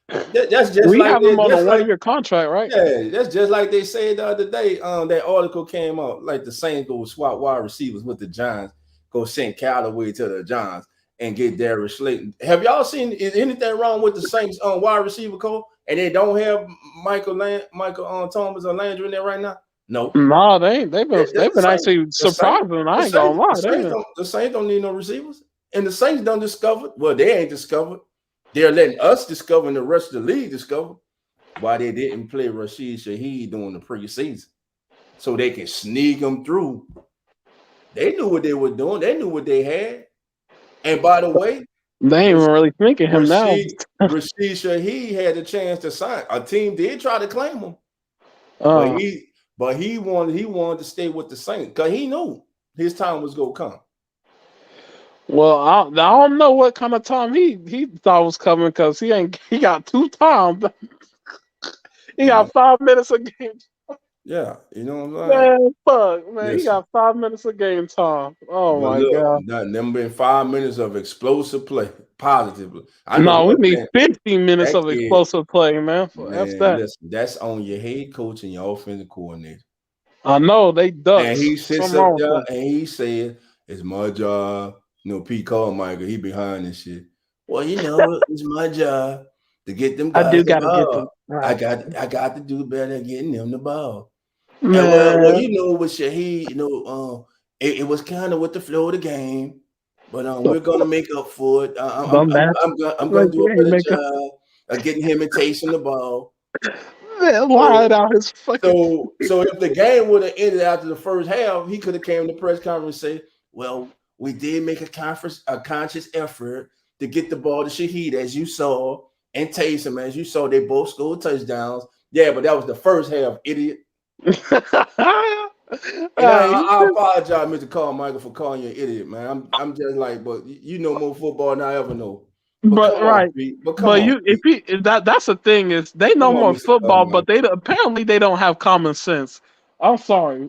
That's just we like have him on a 1-year contract, right? Yeah, that's just like they said the other day. That article came out like the Saints go swap wide receivers with the Giants, go send Callaway to the Giants and get Darius Slayton. Have y'all seen? Is anything wrong with the Saints on wide receiver core? And they don't have Michael Thomas or Landry in there right now? No, they've been actually surprising. I ain't gonna lie. The Saints don't need no receivers, and the Saints don't discover. Well, they ain't discovered. They're letting us discover and the rest of the league discover why they didn't play Rashid Shaheed during the preseason. So they can sneak them through. They knew what they were doing. They knew what they had. And by the way, they ain't even really thinking him now. Rashid Shaheed had a chance to sign. A team did try to claim him. But he wanted to stay with the Saints because he knew his time was gonna come. Well, I don't know what kind of time he thought was coming because he got 2 times. He got 5 minutes a game. Yeah, you know what I'm saying? Man, fuck, man. Listen, he got 5 minutes of game time. Oh my God. Them been 5 minutes of explosive play, positively. We need 15 minutes of explosive play, man. Listen, that's on your head coach and your offensive coordinator. I know they ducks. And he sits up there and he said, "It's my job." Pete Carmichael, he behind this shit. Well, it's my job to get them guys. I do got to get them. Right. I got to do better at getting them the ball. And with Shaheed, it was kind of with the flow of the game, but we're gonna make up for it. I'm gonna do a better job of getting him and chasing the ball. Man, lied out his fucking. So if the game would have ended after the first half, he could have came to the press conference and say, "Well, we did make a conscious effort to get the ball to Shaheed, as you saw, and Taysom, as you saw. They both scored touchdowns. Yeah, but that was the first half, idiot." I apologize, Mr. Carmichael, for calling you an idiot, man. I'm just like, but you know more football than I ever know. That's the thing is they know more football, but apparently they don't have common sense. I'm sorry.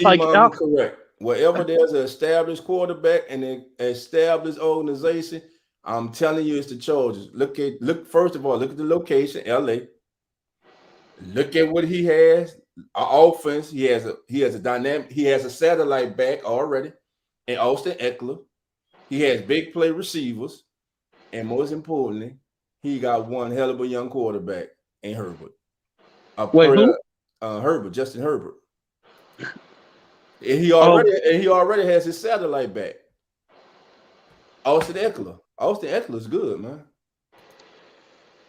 Correct. Wherever there's an established quarterback and an established organization, I'm telling you, it's the Chargers. First of all, look at the location, LA. Look at what he has. Offense. He has a dynamic. He has a satellite back already, in Austin Eckler. He has big play receivers, and most importantly, he got one hell of a young quarterback in Herbert. Who? Herbert, Justin Herbert. And he already has his satellite back. Austin Eckler. Austin Eckler's good, man.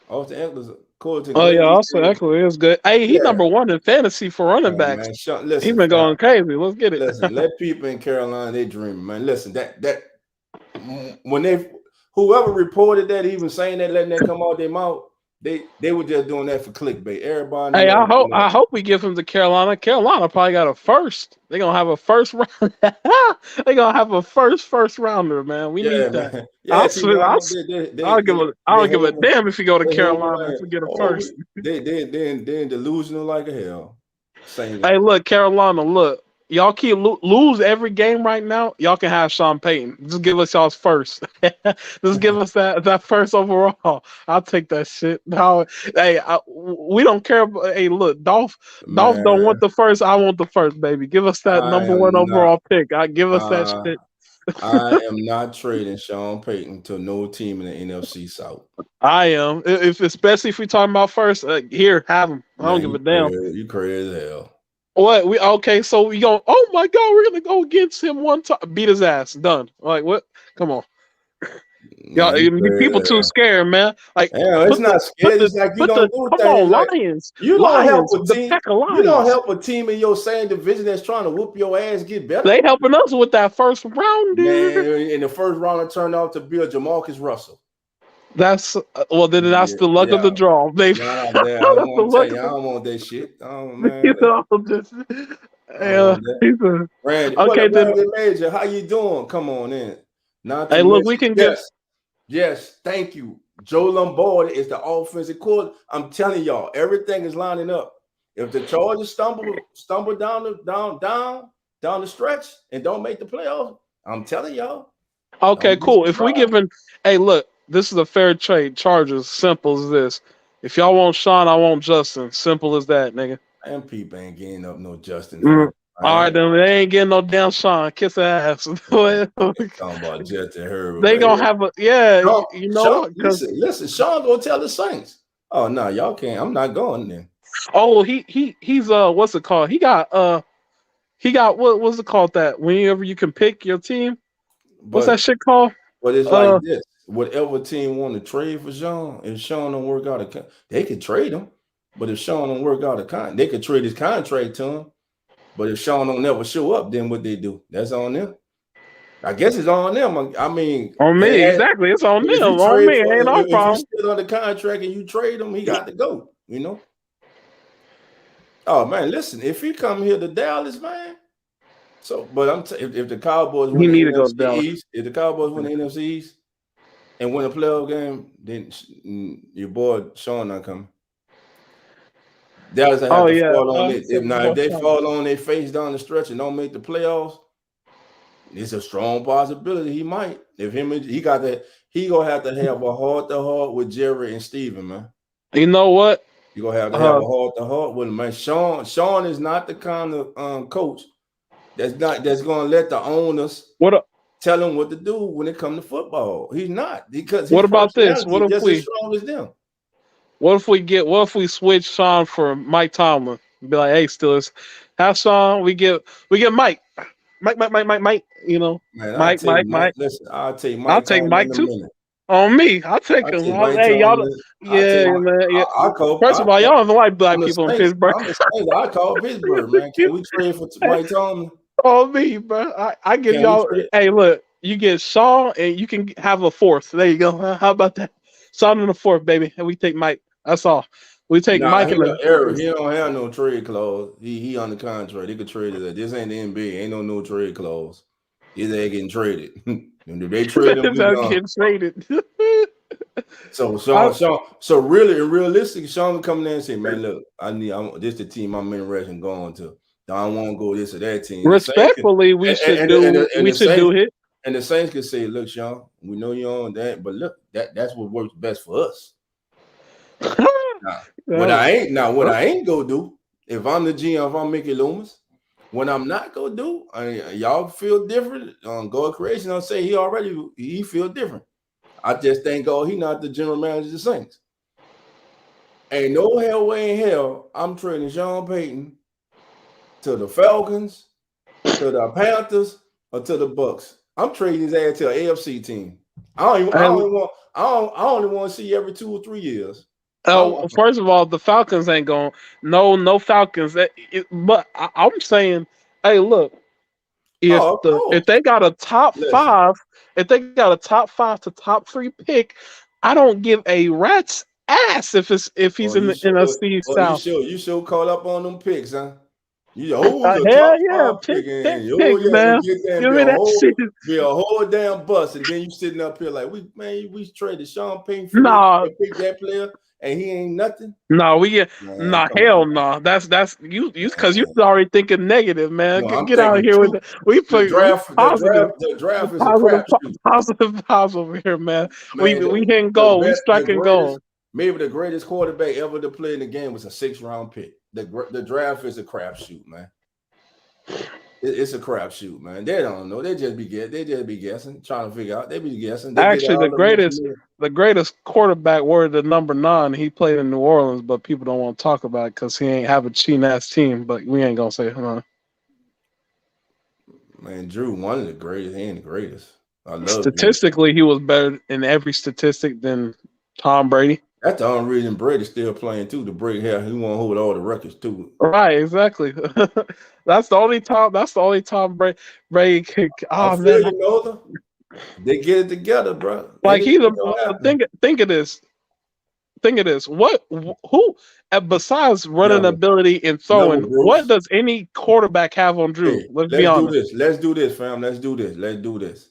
Austin Eckler's according to Austin Eckler is good. Hey, he's number 1 in fantasy for running backs. He's been going crazy. Let's get it. Listen, let people in Carolina, they dream, man. Listen, that when whoever reported that, even saying that, letting that come out their mouth, they were just doing that for clickbaight. Everybody. Hey, I hope we give him to Carolina. Carolina probably got a first. They're gonna have a first round. They're gonna have a first rounder, man. We need that. Yeah, I don't give a damn if you go to Carolina to get a first. They delusional like a hell. Hey, look, Carolina, look. Y'all keep lose every game right now. Y'all can have Sean Payton. Just give us y'all's first. Just give us that first overall. I'll take that shit. No, hey, we don't care. Hey, look, Dolph don't want the first. I want the first, baby. Give us that number 1 overall pick. Give us that shit. I am not trading Sean Payton to no team in the NFC South. I am. If especially if we talking about first, here, have him. I don't give a damn. You crazy as hell. What we okay? So we go. Oh my God, we're gonna go against him one time, beat his ass, done. Like what? Come on, y'all. People too scared, man. Like it's not scared. It's like you don't do things. Like, Lions. You don't help a team. You don't help a team in your same division that's trying to whoop your ass get better. They helping us with that first round, dude. Man, in the first round, it turned out to be a Jamarcus Russell. That's then that's the luck of the draw, baby. I don't want that shit. Oh man. Randy, okay, then Major, how you doing? Come on in. Hey, look, we can get. Yes, thank you. Joe Lombardi is the offensive coordinator. I'm telling y'all, everything is lining up. If the Chargers stumble down the stretch and don't make the playoffs, I'm telling y'all. Okay, cool. If we giving, hey, look, this is a fair trade. Chargers, simple as this. If y'all want Sean, I want Justin. Simple as that, nigga. And people ain't getting up no Justin. All right, then they ain't getting no damn Sean. Kiss her ass. Talking about Justin Herbert. They gonna have a Sean, you know. Listen, Sean gonna tell the Saints. Oh no, y'all can't. I'm not going there. Oh, he's what's it called? He got what's it called that whenever you can pick your team? What's that shit called? But it's like this. Whatever team want to trade for Sean, if Sean don't work out they could trade him. But if Sean don't work out they could trade his contract to him. But if Sean don't never show up, then what they do? That's on them. I guess it's on them. I mean, on me, exactly. It's on them. On me, ain't no problem. If you're still under contract and you trade him, he got to go. You know. Oh man, listen. If he come here to Dallas, man. So, but if the Cowboys win the NFC East, if the Cowboys win the NFC East and win a playoff game, then your boy Sean not coming. Dallas have to fall on it. If they fall on their face down the stretch and don't make the playoffs, it's a strong possibility he might. If he gonna have to have a heart-to-heart with Jerry and Steven, man. You know what? You're gonna have to have a heart-to-heart with him, man. Sean is not the kind of coach that's gonna let the owners tell him what to do when it comes to football. He's not, because what about this? What if just as strong as them? What if we switch Sean for Mike Tomlin? Be like, hey, Steelers, have Sean. We get Mike. Mike. You know, man, Mike. Listen, I'll take Mike. I'll take Mike too. On me, I'll take him. Hey, y'all. Man. Yeah. First of all, y'all don't like black people in Pittsburgh. I call Pittsburgh, man. Can we trade for Mike Tomlin? On me, bro. I give y'all. Hey, look, you get Sean, and you can have a fourth. There you go. How about that? Sean in the fourth, baby, and we take Mike. That's all. We take Mike. He don't have no trade clause. He on the contract. They could trade it. This ain't the NBA. Ain't no trade clause. His ass getting traded. If they trade him, getting traded. So really and realistic, Sean coming in and say, man, look, this the team I'm interested in going to. I don't want to go this or that team. Respectfully, we should do it. And the Saints could say, look, Sean, we know you're on that, but look, that's what works best for us. What I ain't gonna do, if I'm the GM, if I'm Mickey Loomis, what I'm not gonna do, y'all feel different. God Creation, I'll say he feel different. I just thank God he not the general manager of the Saints. Ain't no hell way in hell I'm trading Sean Payton to the Falcons, to the Panthers, or to the Bucks. I'm trading his ass to an AFC team. I only want to see every 2 or 3 years. Oh, first of all, the Falcons ain't going. No Falcons. But I'm saying, hey, look, if they got a top 5, if they got a top 5 to top 3 pick, I don't give a rat's ass if he's in the NFC South. You should call up on them picks, huh? Hell yeah, pick, man. Give me that shit. Be a whole damn bust, and then you sitting up here like, we traded Sean Payton for pick that player, and he ain't nothing. No, hell no. That's you because you already thinking negative, man. Get out of here with that. We play positive. The draft is a crapshoot. Positive over here, man. We hitting goal. We striking goal. Maybe the greatest quarterback ever to play in the game was a 6th round pick. The draft is a crapshoot, man. It's a crapshoot, man. They don't know. They just be guessing, trying to figure out. They be guessing. Actually, the greatest quarterback wore the number 9. He played in New Orleans, but people don't want to talk about it because he ain't have a cheating ass team. But we ain't gonna say, Man, Drew, one of the greatest. He ain't the greatest. I love statistically, he was better in every statistic than Tom Brady. That's the only reason Brady's still playing too. The Brady here, he want to hold all the records too. Right, exactly. That's the only Tom Brady kick. Oh man, you know, they get it together, bro. Like think of this. Think of this. Who besides running ability and throwing, what does any quarterback have on Drew? Hey, let's be honest. Let's do this, fam. Let's do this.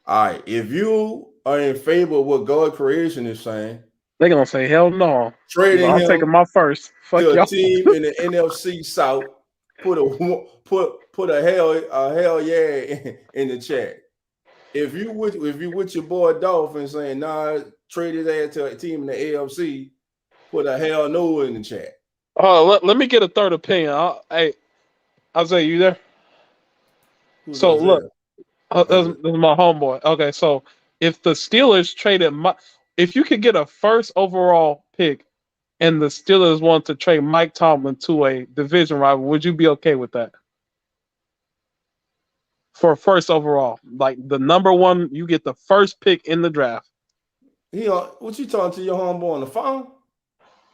All right. If you are in favor of what God creation is saying, they're gonna say hell no. Trading I'm taking my first. Fuck to y'all. A team in the NFC South. Put a hell yeah in the chat. If you with your boy Dolphin saying nah, trade his ass to a team in the AFC, put a hell no in the chat. Oh, let me get a third opinion. Hey, Isaiah, you there? Who's so Isaiah? Look, this is my homeboy. Okay, so if the Steelers traded if you could get a first overall pick and the Steelers want to trade Mike Tomlin to a division rival, would you be okay with that? For first overall, like the number 1, you get the first pick in the draft. What you talking to your homeboy on the phone?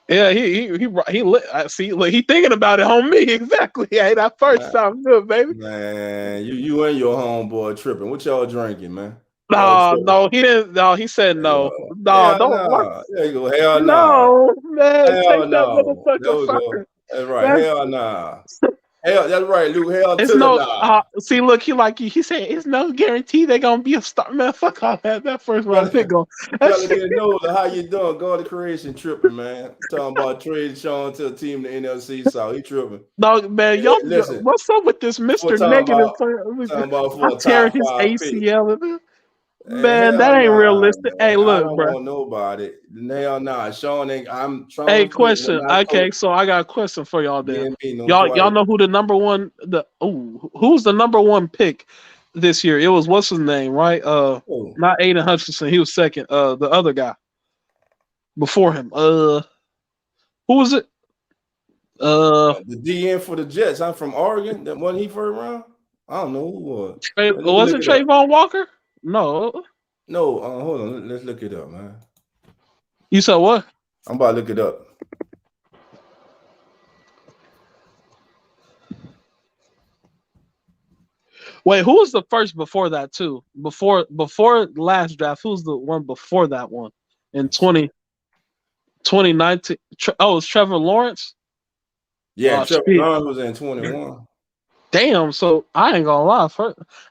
Yeah, he thinking about it on me exactly. Hey, that first sounds good, baby. Man, you and your homeboy tripping. What y'all drinking, man? No, he didn't. No, he said no. No, don't. Nah. There you go. Hell no, man. Hell take no. that motherfucker first. That's right. Hell nah. Hell, that's right, Luke. Hell it's to no. the nah. See, look, he said it's no guarantee they're gonna be a star. Man, fuck all that. That first round pick go. How you doing? God of creation tripping, man. Talking about trading Sean to a team in the NFC South. He tripping. No, man, y'all. Listen, what's up with this Mr. Negative? I'm tearing his ACL. Man, that ain't realistic. Man. Hey, look, I don't bro. want nobody. Hell nah. Sean ain't. I'm trying. Hey, question. Okay, so I got a question for y'all. Then y'all know who the number 1? Who's the number 1 pick this year? It was what's his name, right? Not Aiden Hutchinson. He was second. The other guy before him. Who was it? The DN for the Jets. I'm from Oregon. That wasn't he first round. I don't know who was. Wasn't Trayvon Walker? No. Hold on. Let's look it up, man. You said what? I'm about to look it up. Wait, who was the first before that too? Before last draft, who's the one before that one? In 2019. It's Trevor Lawrence? Yeah, Trevor Lawrence was in 21. Damn, so I ain't gonna lie.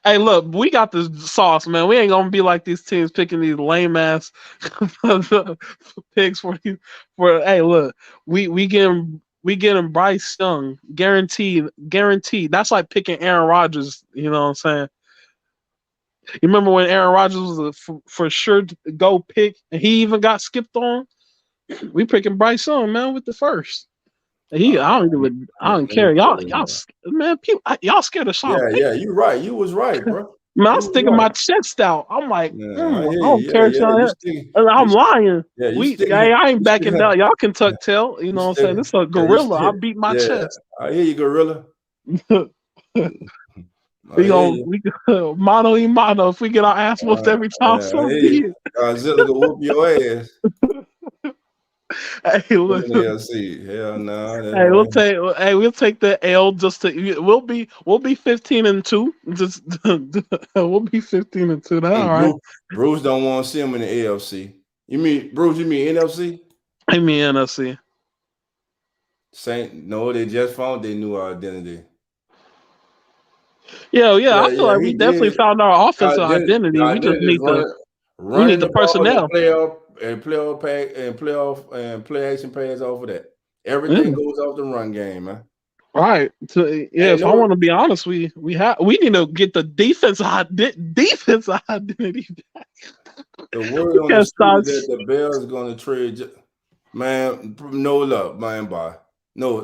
Hey, look, we got this sauce, man. We ain't gonna be like these teams picking these lame ass picks for. Hey, look, we getting Bryce Young guaranteed. That's like picking Aaron Rodgers. You know what I'm saying? You remember when Aaron Rodgers was a for sure go pick, and he even got skipped on? We picking Bryce Young, man, with the first. I don't care. Y'all, man, people, y'all scared of Sean. Yeah, you right. You was right, bro. Man, I'm sticking my chest out. I'm like, I don't care, Sean. I'm lying. I ain't backing down. Y'all can tuck tail. You know what I'm saying? This is a gorilla. I beat my chest. I hear you, gorilla. We go mano y mano. If we get our ass whooped every time, so be it. Godzilla go whoop your ass. Hey, look. Hell no. Hey, we'll take the L just to. We'll be 15-2. Just we'll be 15-2. All right. Bruce don't want to see him in the AFC. You mean Bruce? You mean NFC? I mean NFC. No, they just found their new identity. Yeah. I feel like we definitely found our offensive identity. We just need the personnel. And playoff play action pass off of that. Everything goes off the run game, man. Right. If I want to be honest, we need to get the defense identity back. The word on the street that the Bears is going to trade, man. No love, man. Bye. No.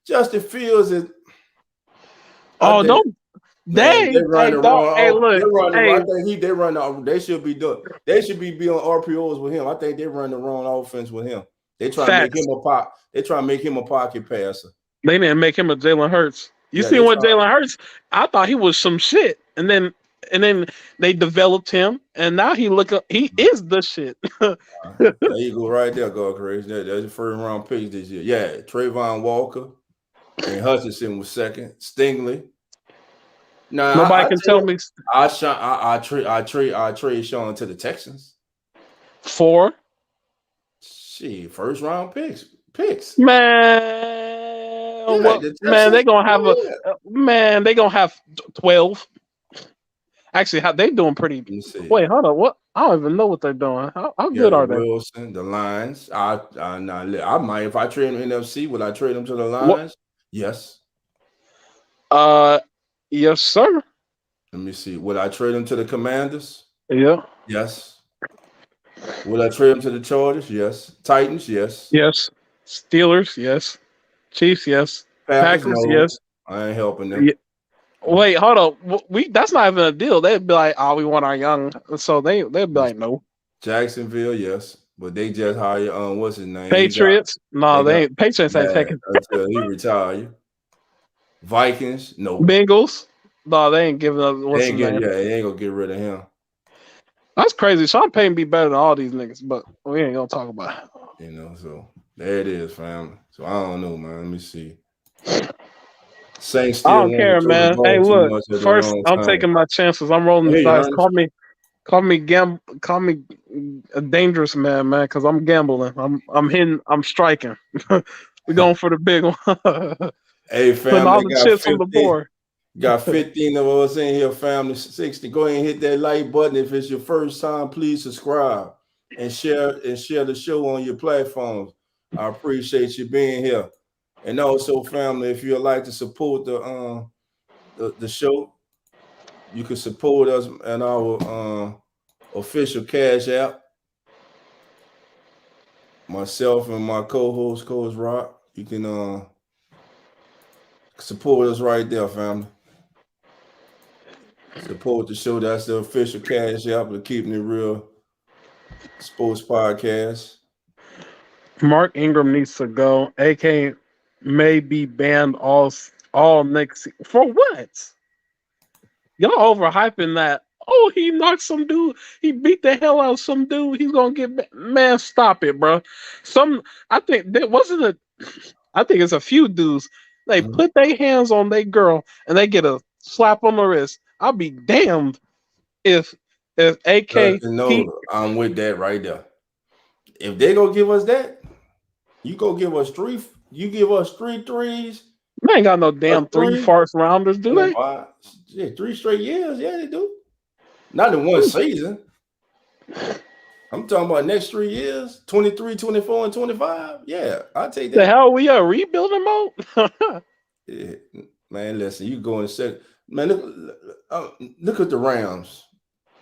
Justin Fields is. Oh, don't. Man, they run Hey, the dog. Hey, wrong. They look. run the Hey, wrong. I think they run the. They should be doing. They should be on RPOs with him. I think they run the wrong offense with him. They try to make facts. him a pop. They try to make him a pocket passer. They didn't make him a Jalen Hurts. You Yeah, see they what try. Jalen Hurts? I thought he was some shit, and then they developed him, and now he is the shit. There you go, right there, go crazy. That's the first round picks this year. Yeah, Trayvon Walker and Hutchinson was second. Stingley. Now Nobody can tell me I trade Sean to the Texans. 4. Shit, first round picks. Man, Yeah, what, the man, they gonna have Texans, they gonna have 12. Actually, how they doing pretty? Let me see. Wait, hold on. What? I don't even know what they're doing. How good are they? Wilson, the Lions. I might, if I trade them NFC, would I trade them to the Lions? Yes. Yes, sir. Let me see. Would I trade them to the Commanders? Yeah. Yes. Would I trade them to the Chargers? Yes. Titans? Yes. Yes. Steelers? Yes. Chiefs? Yes. Packers? no. Yes. I ain't helping them. Yeah. Wait, hold on. That's not even a deal. They'd be like, "Oh, we want our young," so they'd be like, "No." Jacksonville, yes, but they just hire what's his name? Patriots? No, they ain't. Patriots ain't taking. Until he retire. Vikings, no. Bengals? No, they ain't giving up. What's his name? They ain't gonna get rid of him. That's crazy. Sean Payton be better than all these niggas, but we ain't gonna talk about it. You know, so there it is, family. So I don't know, man. Let me see. Saints. I don't care, man. Hey, look. First, I'm taking my chances. I'm rolling the dice. Call me a dangerous man, because I'm gambling. I'm hitting. I'm striking. We're going for the big one. Hey, fam, putting all the chips on the board. Got 15 of us in here, family. 60. Go ahead and hit that like button. If it's your first time, please subscribe and share the show on your platforms. I appreciate you being here. And also, family, if you'd like to support the show, you can support us in our official Cash App. Myself and my co-host, Coach Rock, you can support us right there, family. Support the show. That's the official Cash App to Keeping It Real Sports Podcast. Mark Ingram needs to go. AK may be banned all next season. For what? Y'all overhyping that. Oh, he knocked some dude. He beat the hell out of some dude. He's gonna get man. Stop it, bro. I think it's a few dudes. They put their hands on their girl and they get a slap on the wrist. I'll be damned if AK. I'm with that right there. If they gonna give us that, you go give us 3. You give us 3 threes. They ain't got no damn 3 first rounders, do they? Yeah, 3 straight years. Yeah, they do. Not in one season. I'm talking about next 3 years, 23, 24, and 25. Yeah, I'll take that. The hell, we are rebuilding mode? Yeah, man, listen, you go in a second. Man, look at the Rams.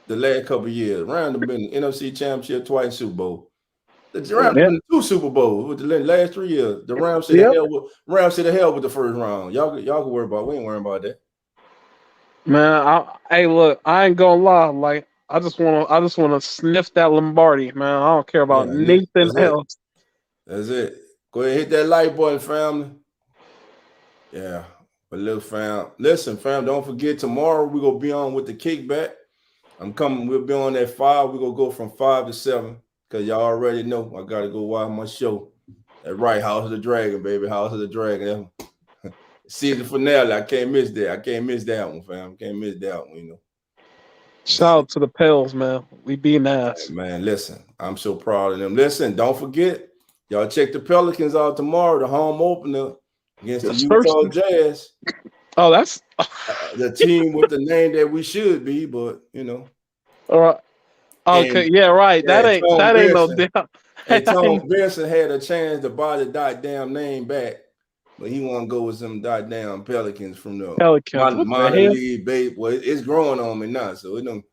The last couple of years. Rams have been NFC Championship twice, Super Bowl. The Rams have been 2 Super Bowls with the last 3 years. The Rams said the hell with the first round. Y'all can worry about it. We ain't worrying about that. Man, hey, look, I ain't gonna lie. Like, I just wanna sniff that Lombardi, man. I don't care about anything else. That's it. Go ahead and hit that like button, family. Yeah, but little fam. Listen, fam, don't forget tomorrow we're gonna be on with the kickback. I'm coming, we'll be on at 5. We're gonna go from 5 to 7. Because y'all already know I gotta go watch my show. That's right, House of the Dragon, baby. House of the Dragon. Season finale. I can't miss that. I can't miss that one, fam. Can't miss that one, you know. Shout out to the Pels, man. We being ass. Hey, man, listen. I'm so proud of them. Listen, don't forget, y'all check the Pelicans out tomorrow, the home opener against the Utah Jazz. Oh, that's the team with the name that we should be, but you know. All right. Okay, and, yeah, right. That ain't no doubt. And Tom Benson had a chance to buy the goddamn name back, but he want to go with some goddamn Pelicans from the minor league base. Well, it's growing on me now, so it don't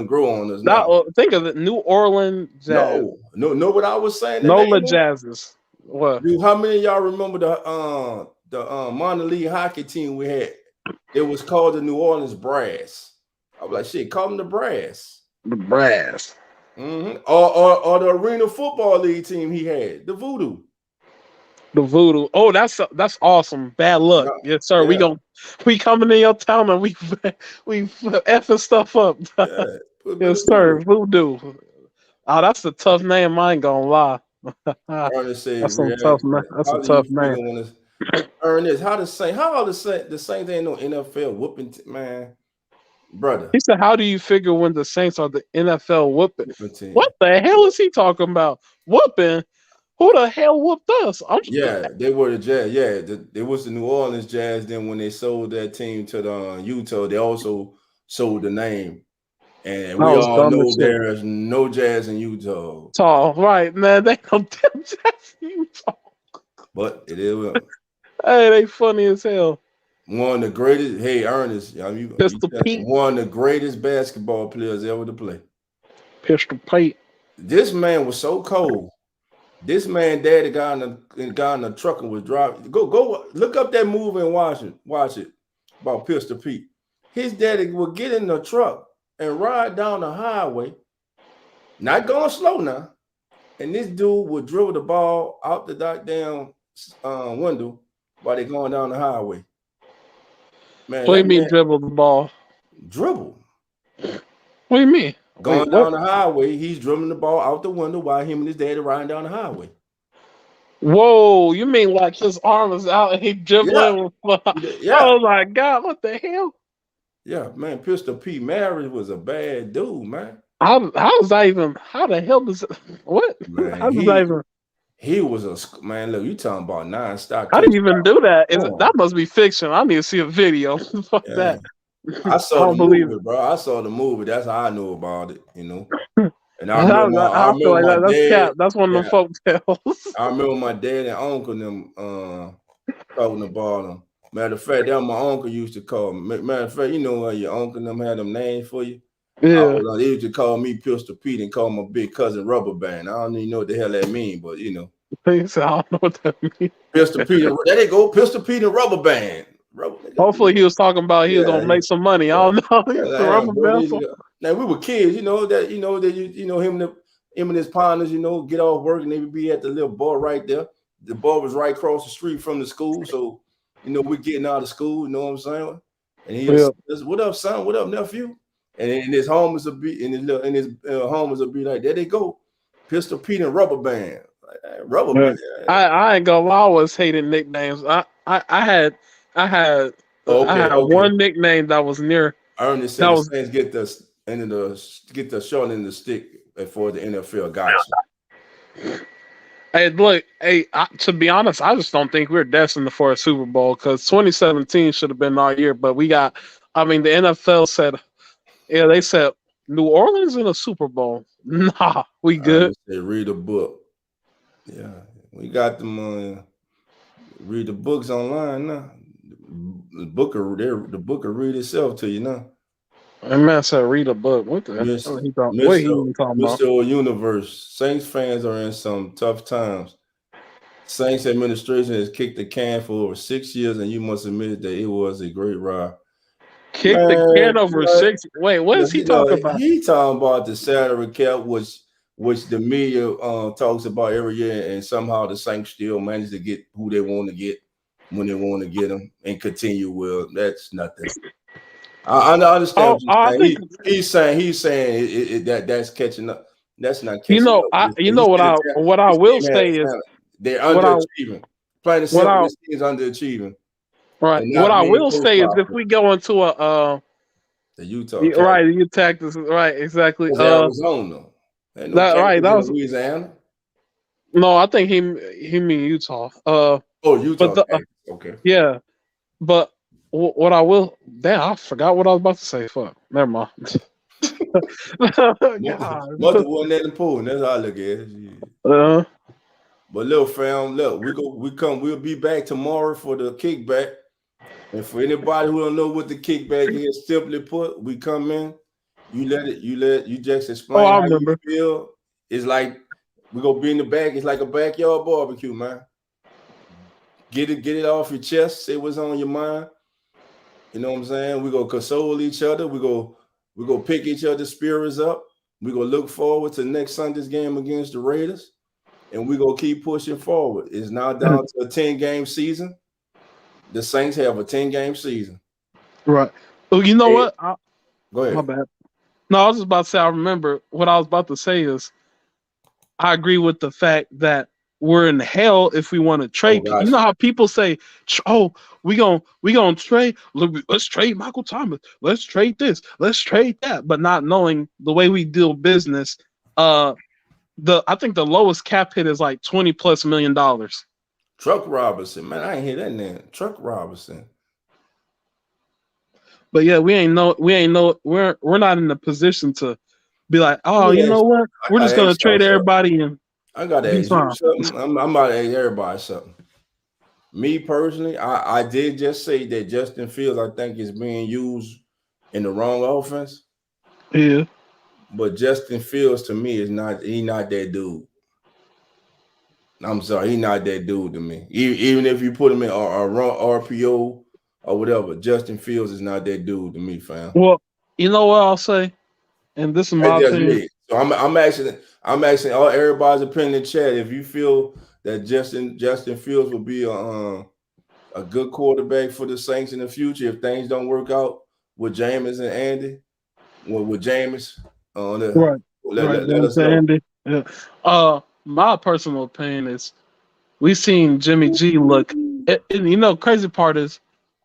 grow on us now. Think of it, New Orleans Jazz. No, what I was saying. NOLA Jazzes. What? Dude, how many of y'all remember the minor league hockey team we had? It was called the New Orleans Brass. I was like, shit, call them the Brass. The Brass. Mm-hmm. Or the Arena Football League team he had, the Voodoo. The Voodoo. Oh, that's awesome. Bad luck. Yeah. Yes, sir. Yeah. We coming in your town and we effing stuff up. Yeah. Yes, sir. Voodoo. Oh, that's a tough name. I ain't gonna lie. Ernest said, That's a tough name. That's a tough name. Ernest, how the Saints ain't no NFL whooping man, brother. He said, "How do you figure when the Saints are the NFL whooping? Team. What the hell is he talking about? Whooping? Who the hell whooped us?" Yeah, they were the Jazz. Yeah, it was the New Orleans Jazz. Then when they sold that team to the Utah, they also sold the name. And we all know there's no Jazz in Utah. Tall, right, man. They don't tell Jazz in Utah. But it is. Hey, they funny as hell. One of the greatest. Hey, Ernest, Pistol Pete. One of the greatest basketball players ever to play. Pistol Pete. This man was so cold. This man, daddy got in the truck and was driving. Go look up that movie and watch it about Pistol Pete. His daddy would get in the truck and ride down the highway, not going slow now. And this dude would dribble the ball out the goddamn window while they're going down the highway. Man, what do you mean dribble the ball? Dribble. What do you mean? Going down the highway, he's dribbling the ball out the window while him and his daddy riding down the highway. Whoa, you mean like his arm is out and he dribbling? Yeah. Oh my God, what the hell? Yeah, man, Pistol Pete Maravich was a bad dude, man. How does that even? How the hell does what? Man, how does that even? He was a man. Look, you talking about non-stop? How do you even do that? That must be fiction. I need to see a video. Fuck that. I saw the movie, bro. I saw the movie. That's how I knew about it, you know. And I feel like that's cap. That's one of them folk tales. I remember my dad and uncle them talking about them. Matter of fact, that my uncle used to call me. Matter of fact, you know your uncle them had them names for you. Yeah. They used to call me Pistol Pete and call my big cousin Rubber Band. I don't even know what the hell that mean, but you know. I don't know what that means. Pistol Pete. There they go. Pistol Pete and Rubber Band. Hopefully he was talking about he was gonna make some money. I don't know. Now we were kids, him and his partners, get off work and they would be at the little bar right there. The bar was right across the street from the school, so we're getting out of school. You know what I'm saying? And he says, "What up, son? What up, nephew?" And his homies would be homies would be like, "There they go, Pistol Pete and Rubber Band." Rubber Band. I ain't gonna lie, I was hating nicknames. I had one nickname that was near. Ernest said, get the short end of the stick for the NFL. Gotcha. Hey, look, to be honest, I just don't think we're destined for a Super Bowl because 2017 should have been our year. But the NFL said, they said New Orleans in a Super Bowl. Nah, we good. They read a book. Yeah, we got them. Read the books online now. The book will read itself to you now. That man said read a book. What the hell he talking about? Mr. Universe, Saints fans are in some tough times. Saints administration has kicked the can for over 6 years, and you must admit that it was a great ride. Kick the can over 6. Wait, what is he talking about? He talking about the salary cap, which the media talks about every year, and somehow the Saints still manage to get who they want to get when they want to get them and continue. Well, that's nothing. I understand. He's saying that's catching up. That's not catching up. What I will say is they're underachieving. Plain simple, this team is underachieving. Right. What I will say is if we go into the Utah, right, the Utah, right, exactly. Arizona. That was Louisiana. No, I think he mean Utah. Utah. Okay. Yeah, but what I will, I forgot what I was about to say. Fuck, never mind. Mother wasn't in the pool. That's how I look at it. But little fam, look, we'll be back tomorrow for the kickback. And for anybody who don't know what the kickback is, simply put, we come in. You just explain how you feel. It's like we're gonna be in the back. It's like a backyard barbecue, man. Get it off your chest. Say what's on your mind. You know what I'm saying? We go console each other. We go pick each other's spirits up. We go look forward to next Sunday's game against the Raiders, and we go keep pushing forward. It's now down to a 10-game season. The Saints have a 10-game season. Right. Oh, you know what? Go ahead. My bad. No, I was just about to say, I remember what I was about to say is I agree with the fact that we're in hell if we want to trade. You know how people say, "Oh, we gonna trade. Look, let's trade Michael Thomas. Let's trade this. Let's trade that," but not knowing the way we deal business. I think the lowest cap hit is like $20+ million. Truck Robinson, man, I ain't hear that name. Truck Robinson. But yeah, we're not in the position to be like, oh, you know what? We're just gonna trade everybody and I gotta ask you something. I'm about to ask everybody something. Me personally, I did just say that Justin Fields, I think, is being used in the wrong offense. Yeah. But Justin Fields to me is not that dude. I'm sorry, he's not that dude to me. Even if you put him in a RPO or whatever, Justin Fields is not that dude to me, fam. Well, you know what I'll say, and this is my opinion. Me. So I'm asking all everybody's opinion in the chat. If you feel that Justin Fields will be a good quarterback for the Saints in the future, if things don't work out with Jameis and Andy, with Jameis, right. Let us know. Andy. Yeah. My personal opinion is we've seen Jimmy G look. And you know, crazy part is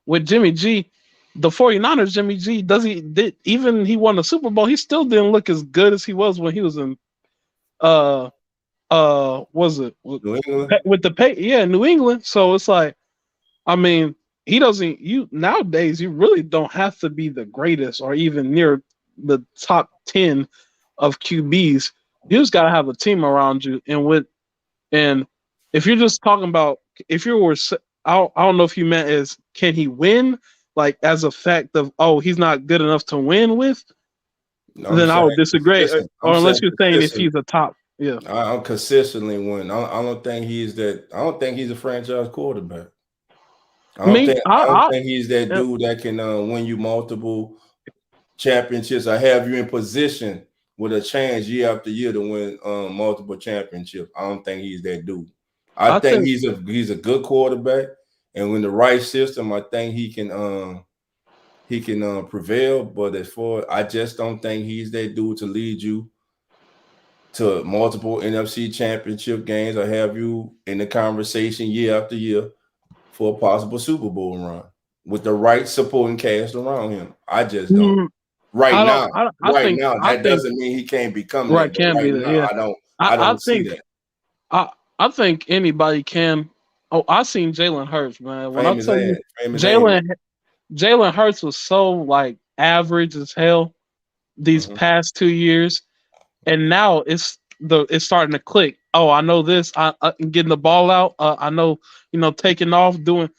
with Jimmy G, the 49ers, Jimmy G, even he won the Super Bowl, he still didn't look as good as he was when he was in was it New England? with the New England. So it's like, I mean, nowadays you really don't have to be the greatest or even near the top 10 of QBs. You just gotta have a team around you, and if you're just talking about I don't know if you meant as can he win, like as a fact of he's not good enough to win with, then I would disagree. Or unless you're saying if he's a top, yeah. I'm consistently winning. I don't think he's that. I don't think he's a franchise quarterback. I don't think he's that dude that can win you multiple championships or have you in position with a chance year after year to win multiple championships. I don't think he's that dude. I think he's a good quarterback, and in the right system, I think he can prevail. But I just don't think he's that dude to lead you to multiple NFC championship games or have you in the conversation year after year for a possible Super Bowl run with the right supporting cast around him. I just don't. Right now, that doesn't mean he can't become right. Can't be there. Yeah. I don't see that. I think anybody can. Oh, I seen Jalen Hurts, man. When I tell you, Jalen Hurts was so like average as hell these past 2 years, and now it's starting to click. Oh, I know this. I'm getting the ball out. I know, taking off, doing,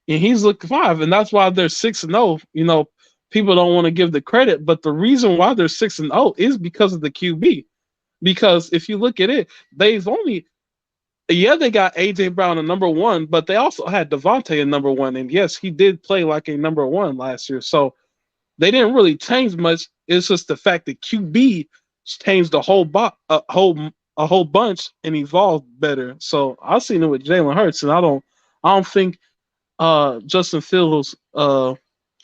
and he's looking 5, and that's why they're 6-0. People don't want to give the credit, but the reason why they're 6-0 is because of the QB. Because if you look at it, they got AJ Brown at number 1, but they also had Devontae at number 1, and yes, he did play like a number 1 last year. So they didn't really change much. It's just the fact that QB changed a whole bunch and evolved better. So I've seen it with Jalen Hurts, and I don't think Justin Fields.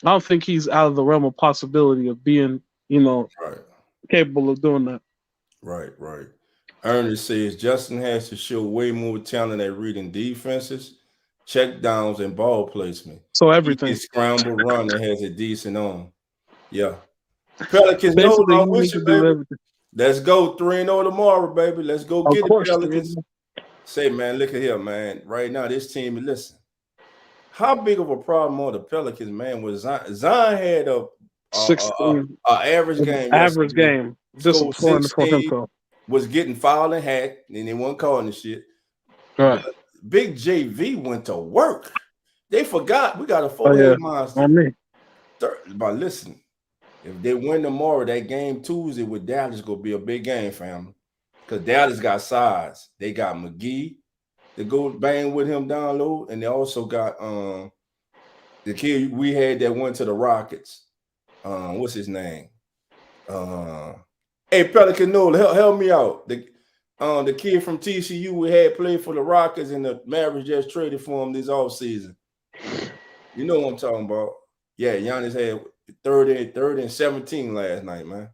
I don't think he's out of the realm of possibility of being, capable of doing that. Right. Ernest says Justin has to show way more talent at reading defenses, check downs, and ball placement. So everything. He scramble run and has a decent arm. Yeah. Pelicans, no, we should do everything. Let's go 3-0 tomorrow, baby. Let's go get the Pelicans. Say, man, look at here, man. Right now, this team, listen. How big of a problem are the Pelicans, man? Was Zion had a average game. Average game. Disappointing for him. Was getting fouled and hacked, and they weren't calling the shit. Right. Big JV went to work. They forgot we got a 4-8 monster. On me. But listen, if they win tomorrow, that game Tuesday with Dallas gonna be a big game, family. Because Dallas got size. They got McGee to go bang with him down low, and they also got the kid we had that went to the Rockets. What's his name? Hey, Pelican Nola, help me out. The kid from TCU we had played for the Rockets, and the Mavericks just traded for him this offseason. You know what I'm talking about? Yeah, Giannis had 30 and 17 last night, man.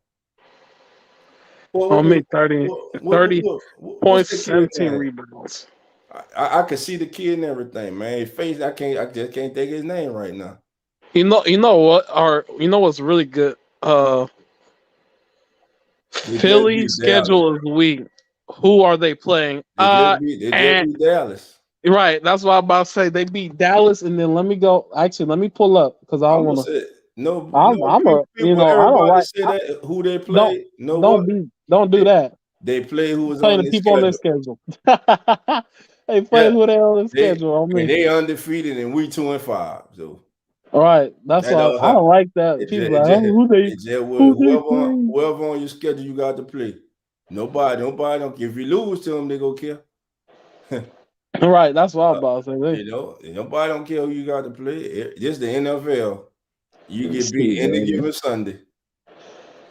I made 30 points, 17 rebounds. I can see the kid and everything, man. His face, I just can't think of his name right now. You know what? What's really good? Philly's schedule is weak. Who are they playing? They beat Dallas. Right, that's what I'm about to say. They beat Dallas, and then let me pull up because I don't want to. Who they play. Don't do that. They play who was playing on the people on their schedule. They play who they on their schedule. And they undefeated, and we 2-5. So. All right, that's why I don't like that. Whoever on your schedule you got to play. Nobody don't. If you lose to them, they go care. Right, that's what I'm about to say. Nobody don't care who you got to play. Just the NFL. You get beat any given Sunday.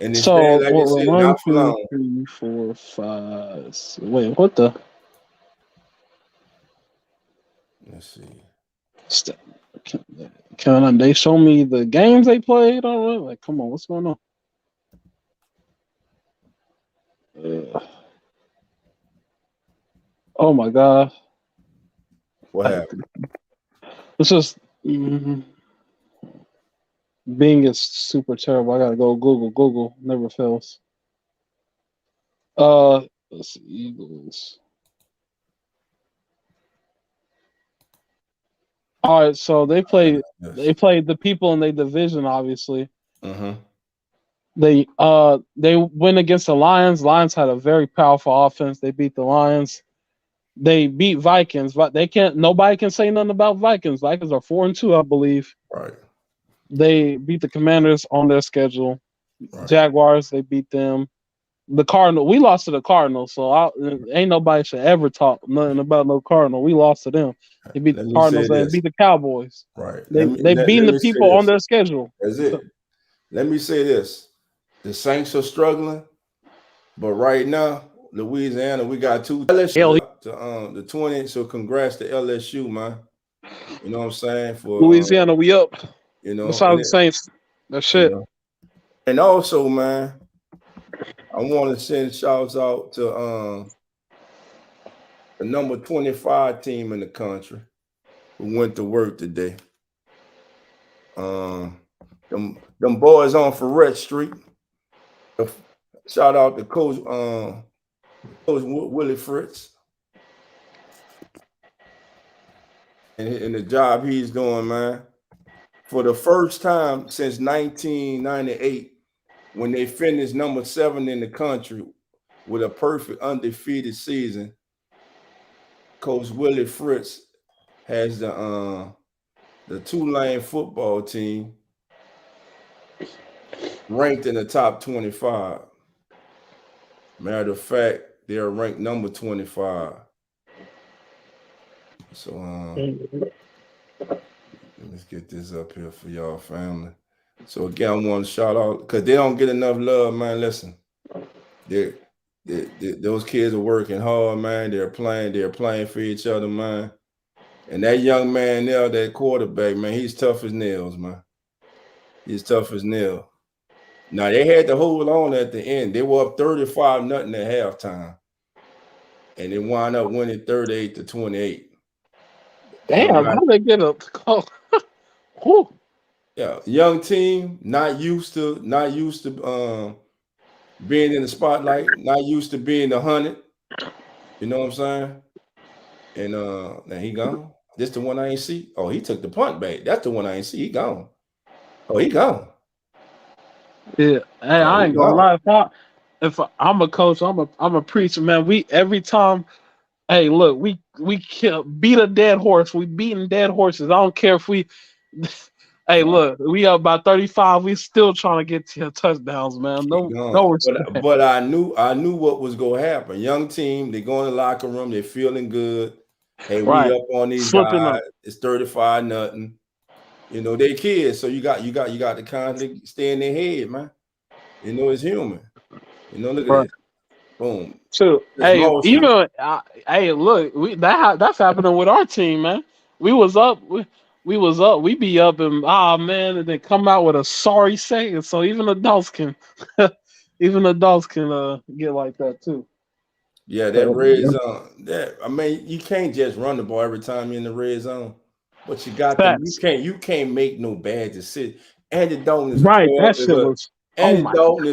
And so like 1, 2, 3, 4, 5. Wait, what the? Let's see. Can they show me the games they played already? Like, come on, what's going on? Oh my God! What happened? It's just Bing is super terrible. I gotta go Google. Google never fails. Let's see, Eagles. All right, so they played the people in their division, obviously. Uh-huh. They went against the Lions. Lions had a very powerful offense. They beat the Lions. They beat Vikings, but nobody can say nothing about Vikings. Vikings are 4-2, I believe. Right. They beat the Commanders on their schedule. Right. Jaguars, they beat them. The Cardinals, we lost to the Cardinals, so ain't nobody should ever talk nothing about no Cardinal. We lost to them. They beat the Cardinals and beat the Cowboys. Right. They beat the people on their schedule. That's it. Let me say this. The Saints are struggling, but right now, Louisiana, we got two LSU to the 20. So congrats to LSU, man. You know what I'm saying? For Louisiana, we up. Besides the Saints, that's shit. And also, man, I want to send shouts out to the number 25 team in the country who went to work today. Them boys on Ferret Street. Shout out to Coach Willie Fritz and the job he's doing, man. For the first time since 1998, when they finished number 7 in the country with a perfect undefeated season, Coach Willie Fritz has the Tulane football team ranked in the top 25. Matter of fact, they are ranked number 25. So let's get this up here for y'all family. So again, I want to shout out because they don't get enough love, man. Listen, those kids are working hard, man. They're playing for each other, man. And that young man there, that quarterback, man, he's tough as nails, man. He's tough as nails. Now they had to hold on at the end. They were up 35-0 at halftime, and they wound up winning 38-28. Damn, how they get a call? Yeah, young team, not used to being in the spotlight, not used to being the hunted. You know what I'm saying? And now he gone. This the one I ain't see. Oh, he took the punt back. That's the one I ain't see. He gone. Oh, he gone. Yeah, hey, I ain't gonna lie. If I'm a coach, I'm a preacher, man. Every time. Hey, look, we beat a dead horse. We beating dead horses. I don't care if we. Hey, look, we up by 35. We still trying to get to touchdowns, man. No respect. But I knew what was gonna happen. Young team, they go in the locker room. They're feeling good. Hey, we up on these guys. It's 35-0. You know, they kids, so you got to kindly stay in their head, man. You know, it's human. You know, look at that. Boom. So, It's hey, motion. even hey, look, that's happening with our team, man. We was up, we be up, and man, and then come out with a sorry second. So even adults can, get like that too. Yeah, that red zone. I mean, you can't just run the ball every time you're in the red zone. But you got them. You can't make no bad decision. Andy Dalton is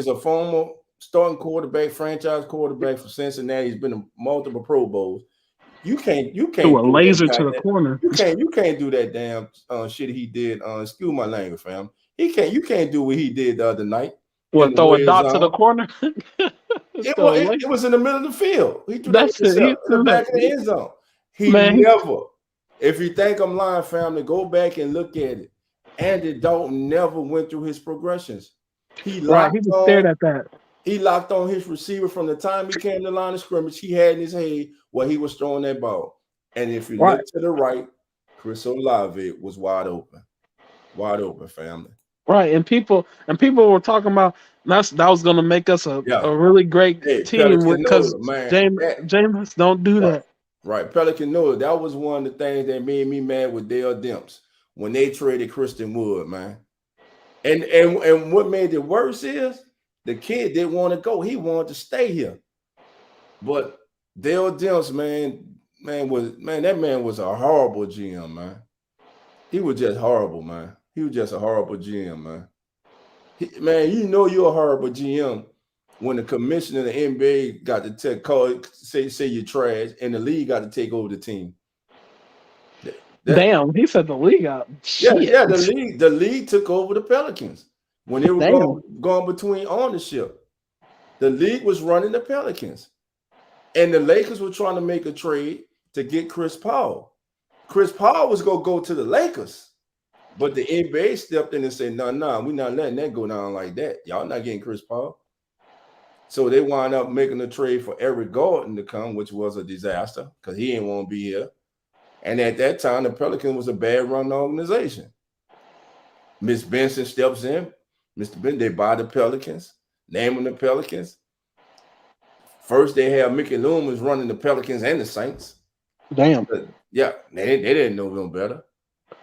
a former starting quarterback, franchise quarterback for Cincinnati. He's been to multiple Pro Bowls. You can't do a laser to the corner. You can't do that damn shit he did. Excuse my language, fam. You can't do what he did the other night. What, throw a dot to the corner? It was in the middle of the field. He threw that in the back of the end zone. Never. If you think I'm lying, family, go back and look at it. Andy Dalton never went through his progressions. He just stared at that. He locked on his receiver from the time he came to the line of scrimmage. He had in his head where he was throwing that ball. And if you look to the right, Chris Olave was wide open. Wide open, family. Right, and people were talking about that was going to make us a really great team because James don't do that. Right, Pelican Noah. That was one of the things that made me mad with Dale Demps when they traded Christian Wood, man. And what made it worse is the kid didn't want to go. He wanted to stay here. But Dale Demps, that man was a horrible GM, man. He was just horrible, man. He was just a horrible GM, man. You know you're a horrible GM when the commissioner of the NBA got to say you're trash, and the league got to take over the team. Damn, he said the league out. Yeah, the league took over the Pelicans when they were going between ownership. The league was running the Pelicans, and the Lakers were trying to make a trade to get Chris Paul. Chris Paul was going to go to the Lakers, but the NBA stepped in and said, no, we're not letting that go down like that. Y'all not getting Chris Paul. So they wound up making a trade for Eric Gordon to come, which was a disaster because he didn't want to be here. And at that time, the Pelicans was a bad run organization. Miss Benson steps in. Mr. Benson, they buy the Pelicans, name them the Pelicans. First, they have Mickey Loomis running the Pelicans and the Saints. Damn. Yeah, they didn't know no better.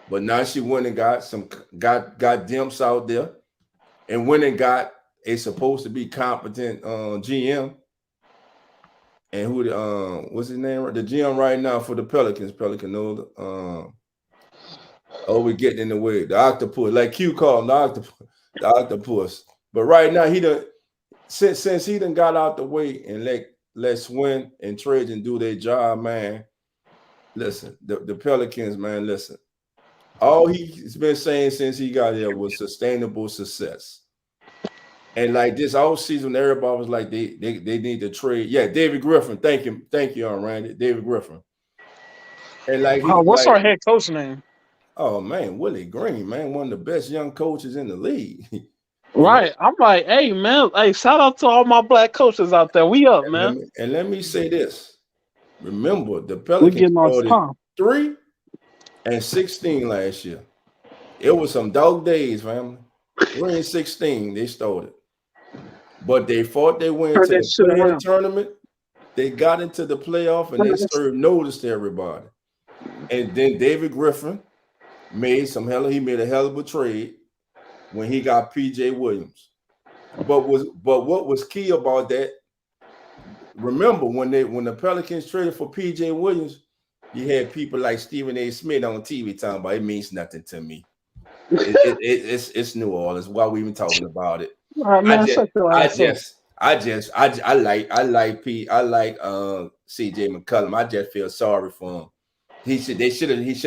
But now she went and got Demps out there and went and got a supposed to be competent GM. And who what's his name? The GM right now for the Pelicans, Pelican Nola. We're getting in the way. The octopus, like Q called him, the octopus. But right now since he done got out the way and let Swin and Trajan do their job, man. Listen, the Pelicans, man, listen. All he's been saying since he got there was sustainable success. And like this all season, everybody was like they need to trade. Yeah, David Griffin. Thank you, Randy. David Griffin. And what's our head coach name? Oh man, Willie Green, man, one of the best young coaches in the league. Right. I'm like, hey man, shout out to all my black coaches out there. We up, man. Let me say this. Remember, the Pelicans started 3-16 last year. It was some dog days, family. 3-16, they started. But they fought their way into the tournament. They got into the playoff and they served notice to everybody. And then David Griffin made a hell of a trade when he got PJ Williams. But what was key about that? Remember when the Pelicans traded for PJ Williams, you had people like Stephen A. Smith on TV talking about it means nothing to me. It's New Orleans. Why are we even talking about it? I like CJ McCollum. I just feel sorry for him. He should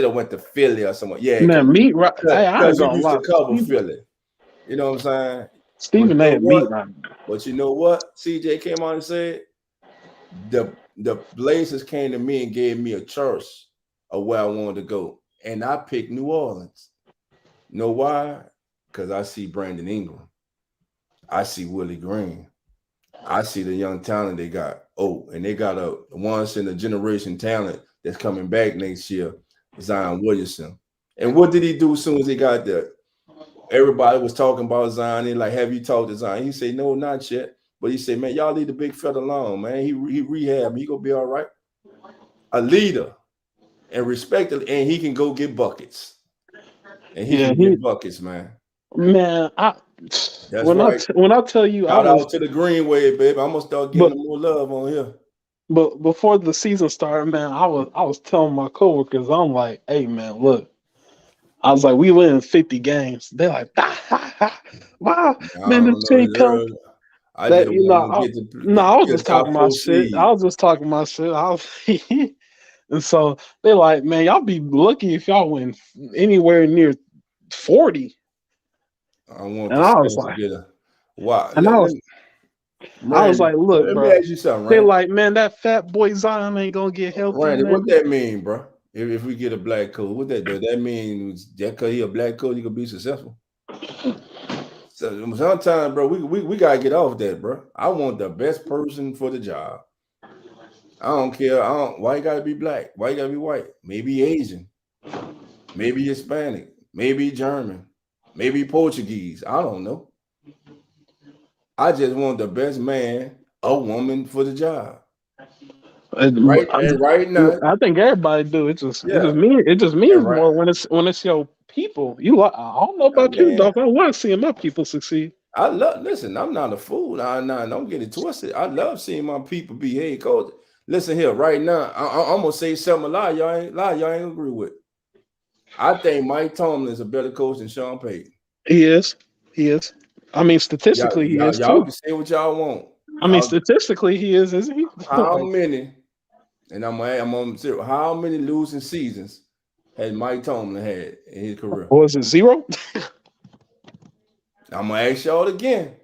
have went to Philly or somewhere. Yeah, man, meat right. Because he used to cover Philly. You know what I'm saying? Stephen A. meat right. But you know what? CJ came on and said the Blazers came to me and gave me a choice of where I wanted to go, and I picked New Orleans. You know why? Because I see Brandon Ingram. I see Willie Green. I see the young talent they got. Oh, and they got a once in a generation talent that's coming back next year, Zion Williamson. And what did he do as soon as he got there? Everybody was talking about Zion. And like, have you talked to Zion? He said, no, not yet. But he said, man, y'all leave the big fella alone, man. He rehab. He gonna be all right. A leader and respected, and he can go get buckets. And he can get buckets, man. Man, when I tell you, shout out to the Greenway, baby. I'm gonna start getting more love on here. But before the season started, man, I was telling my coworkers, I'm like, hey, man, look. I was like, we win 50 games. They're like, wow, man, this team comes. I was just talking my shit. I was just talking my shit. And so they're like, man, y'all be lucky if y'all win anywhere near 40. I was like, wow. And I was like, look, let bro. me ask you something, they're like, man, that fat boy Zion ain't gonna get healthy. Randy, what that mean, bro? If we get a black coach, what that do? That means that because he a black coach, he gonna be successful. So sometimes, bro, we gotta get off that, bro. I want the best person for the job. I don't care. Why you gotta be black? Why you gotta be white? Maybe Asian, maybe Hispanic, maybe German, maybe Portuguese. I don't know. I just want the best man or woman for the job. Right now, I think everybody do. It just means more when it's your people. I don't know about you, dog. I want to see my people succeed. Listen, I'm not a fool. Don't get it twisted. I love seeing my people be head coach. Listen here, right now, I'm gonna say something y'all ain't agree with. I think Mike Tomlin is a better coach than Sean Payton. He is. I mean, statistically, he is. Y'all can say what y'all want. I mean, statistically, he is, isn't he? How many? And I'm on zero. How many losing seasons has Mike Tomlin had in his career? Was it 0? I'm gonna ask y'all again.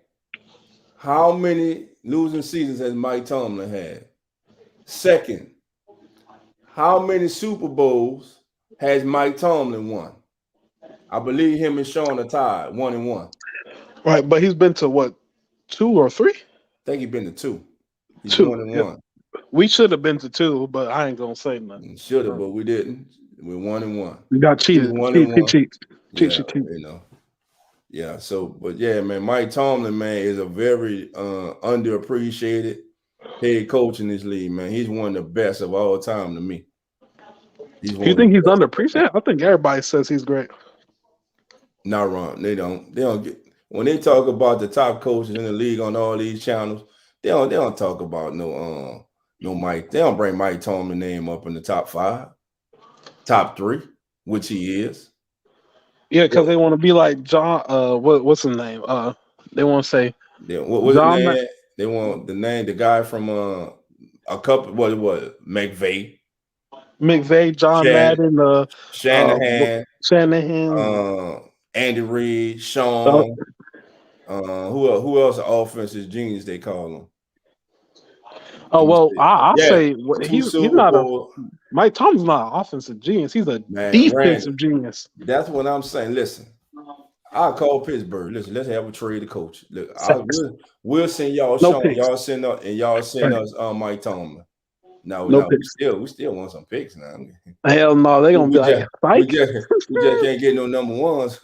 How many losing seasons has Mike Tomlin had? Second, how many Super Bowls has Mike Tomlin won? I believe him and Sean are tied 1-1. Right, but he's been to what, 2 or 3? I think he's been to 2. He's 2. 1-1. Yeah. We should have been to 2, but I ain't gonna say nothing. Should have, but we didn't. We're 1-1. We got cheated. Cheat. Yeah. So, but yeah, man, Mike Tomlin, man, is a very underappreciated head coach in this league, man. He's one of the best of all time to me. You think he's underappreciated? I think everybody says he's great. Not wrong. They don't get when they talk about the top coaches in the league on all these channels. They don't talk about no Mike. They don't bring Mike Tomlin's name up in the top 5, top 3, which he is. Yeah, because they want to be like John. What's his name? They want to say. Yeah, what John his name? They want the name, the guy from a couple. What McVay, John Madden, Shanahan, Andy Reid, Sean. Who else? An offensive genius they call him. Oh well, I'll say he's not Mike Tomlin's not an offensive genius. He's a defensive genius. That's what I'm saying. Listen, I'll call Pittsburgh. Listen, let's have a trade of coach. Look, we'll send y'all Sean. Y'all send us and y'all send us Mike Tomlin. No, we still want some picks now. Hell no, they're gonna be like, we just can't get no number ones.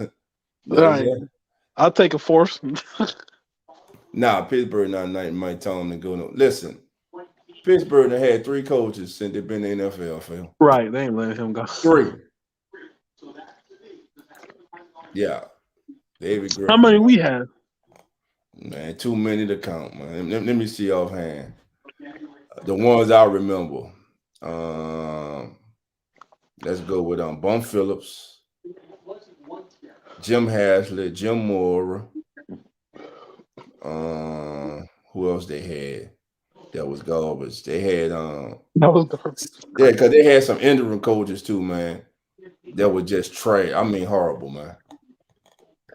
Right. Yeah. I'll take a 4th. Nah, Pittsburgh not Mike Tomlin go no. Listen, Pittsburgh had 3 coaches since they've been in the NFL, Phil. Right, they ain't letting him go. 3. Yeah. David Griffin. How many we have? Man, too many to count, man. Let me see offhand. The ones I remember. Let's go with Bum Phillips, Jim Haslett, Jim Mora. Who else they had? That was garbage. They had that was garbage. Yeah, because they had some interim coaches too, man. That were just trash. I mean, horrible, man.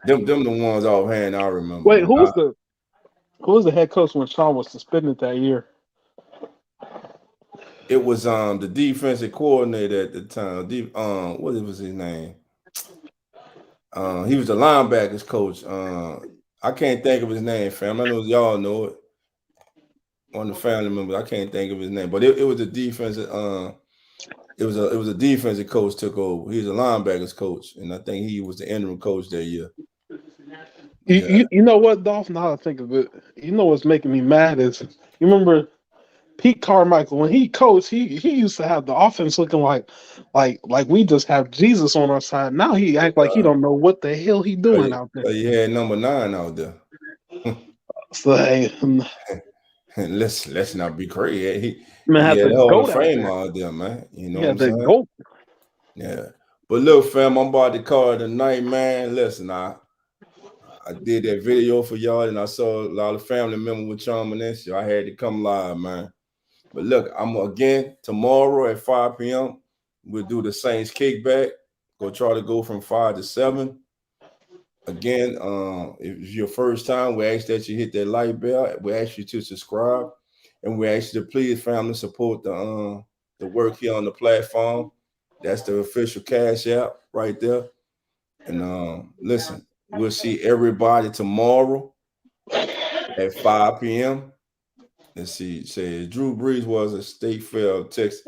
Them the ones offhand I remember. Wait, who was the head coach when Sean was suspended that year? It was the defensive coordinator at the time. What was his name? He was the linebackers coach. I can't think of his name, fam. I know y'all know it. One of the family members. I can't think of his name, but it was a defensive It was a defensive coach took over. He was a linebackers coach, and I think he was the interim coach that year. You know what, Dolph? Now I think of it, you know what's making me mad is you remember Pete Carmichael when he coached, he used to have the offense looking like we just have Jesus on our side. Now he act like he don't know what the hell he doing out there. He had number 9 out there. So hey, let's not be crazy. He had had the Hall goat of out Fame there. out there, man. You know Yeah, what I'm the saying? goat. Yeah. But look, fam, I'm about to call it a night, man. Listen, I did that video for y'all, and I saw a lot of family members with Charmin and shit. I had to come live, man. But look, I'm again tomorrow at 5 p.m. We'll do the Saints kickback. Go try to go from 5 to 7. Again, if it's your first time, we ask that you hit that like bell. We ask you to subscribe, and we ask you to please, family, support the work here on the platform. That's the official Cash App right there. And listen, we'll see everybody tomorrow at 5 p.m. Let's see. Say Drew Brees was at State Fair, Texas.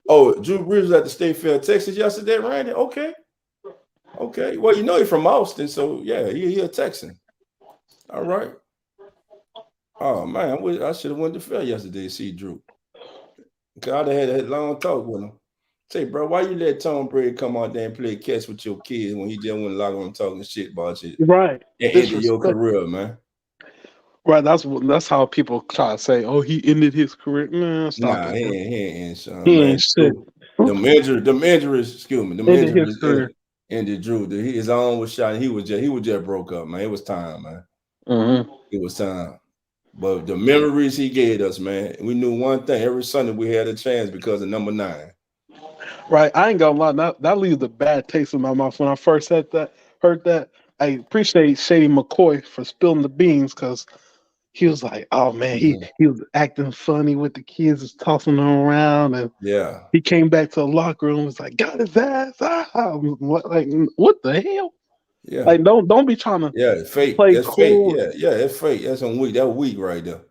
Oh, Drew Brees was at the State Fair, Texas yesterday, Randy. Okay. Well, you know he's from Austin, so yeah, he a Texan. All right. Oh man, I should have went to fair yesterday to see Drew. Cause I had a long talk with him. Say, bro, why you let Tom Brady come out there and play catch with your kids when he just went lock on talking shit about you? Right. And ended your career, man. Right. That's how people try to say, "Oh, he ended his career." Man, stop Nah, it. he ain't, son. He Man. ain't shit. Them injuries, excuse me. Them Ended his injuries career. ended Drew. His arm was shot. He was just broke up, man. It was time, man. Mm-hmm. It was time. But the memories he gave us, man. We knew one thing. Every Sunday we had a chance because of number 9. Right. I ain't gonna lie. That leaves a bad taste in my mouth when I first heard that. I appreciate Shady McCoy for spilling the beans because he was like, "Oh man, he was acting funny with the kids, just tossing them around." And yeah, he came back to the locker room, was like, "Got his ass." What the hell? Yeah. Like, don't be trying to it's fake. play That's cool. fake. Yeah, it's fake. That's weak. That weak right there.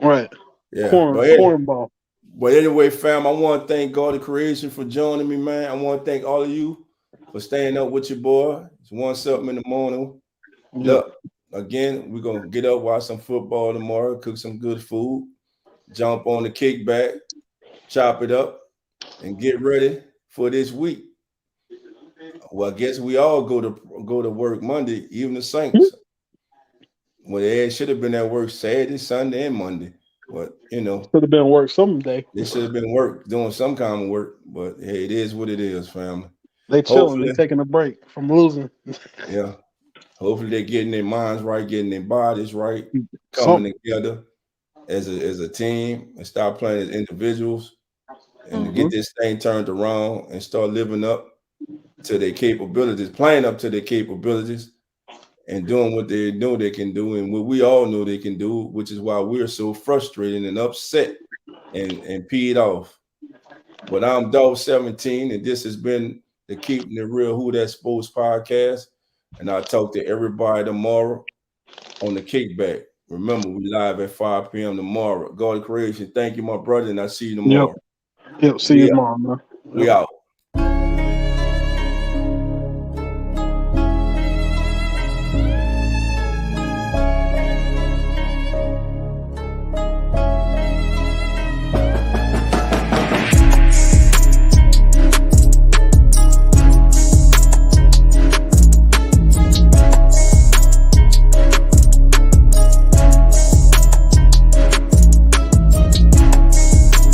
Right. Yeah. Cornball. But anyway, fam, I want to thank God of Creation for joining me, man. I want to thank all of you for staying up with your boy. It's 1 something in the morning. Yep. Look, again, we're gonna get up, watch some football tomorrow, cook some good food, jump on the kickback, chop it up, and get ready for this week. Well, I guess we all go to work Monday, even the Saints. Well, they should have been at work Saturday, Sunday, and Monday. But should have been work someday. They should have been doing some kind of work. But hey, it is what it is, family. They chilling, they taking a break from losing. Yeah. Hopefully they're getting their minds right, getting their bodies right, coming together as a team and start playing as individuals and get this thing turned around and start living up to their capabilities, playing up to their capabilities and doing what they know they can do and what we all know they can do, which is why we're so frustrated and upset and peed off. But I'm Dolph 17, and this has been the Keeping It Real Who That Sports podcast. And I'll talk to everybody tomorrow on the kickback. Remember, we live at 5 p.m. tomorrow. God of Creation, thank you, my brother, and I'll see you tomorrow. Yep, see you tomorrow, man. We out.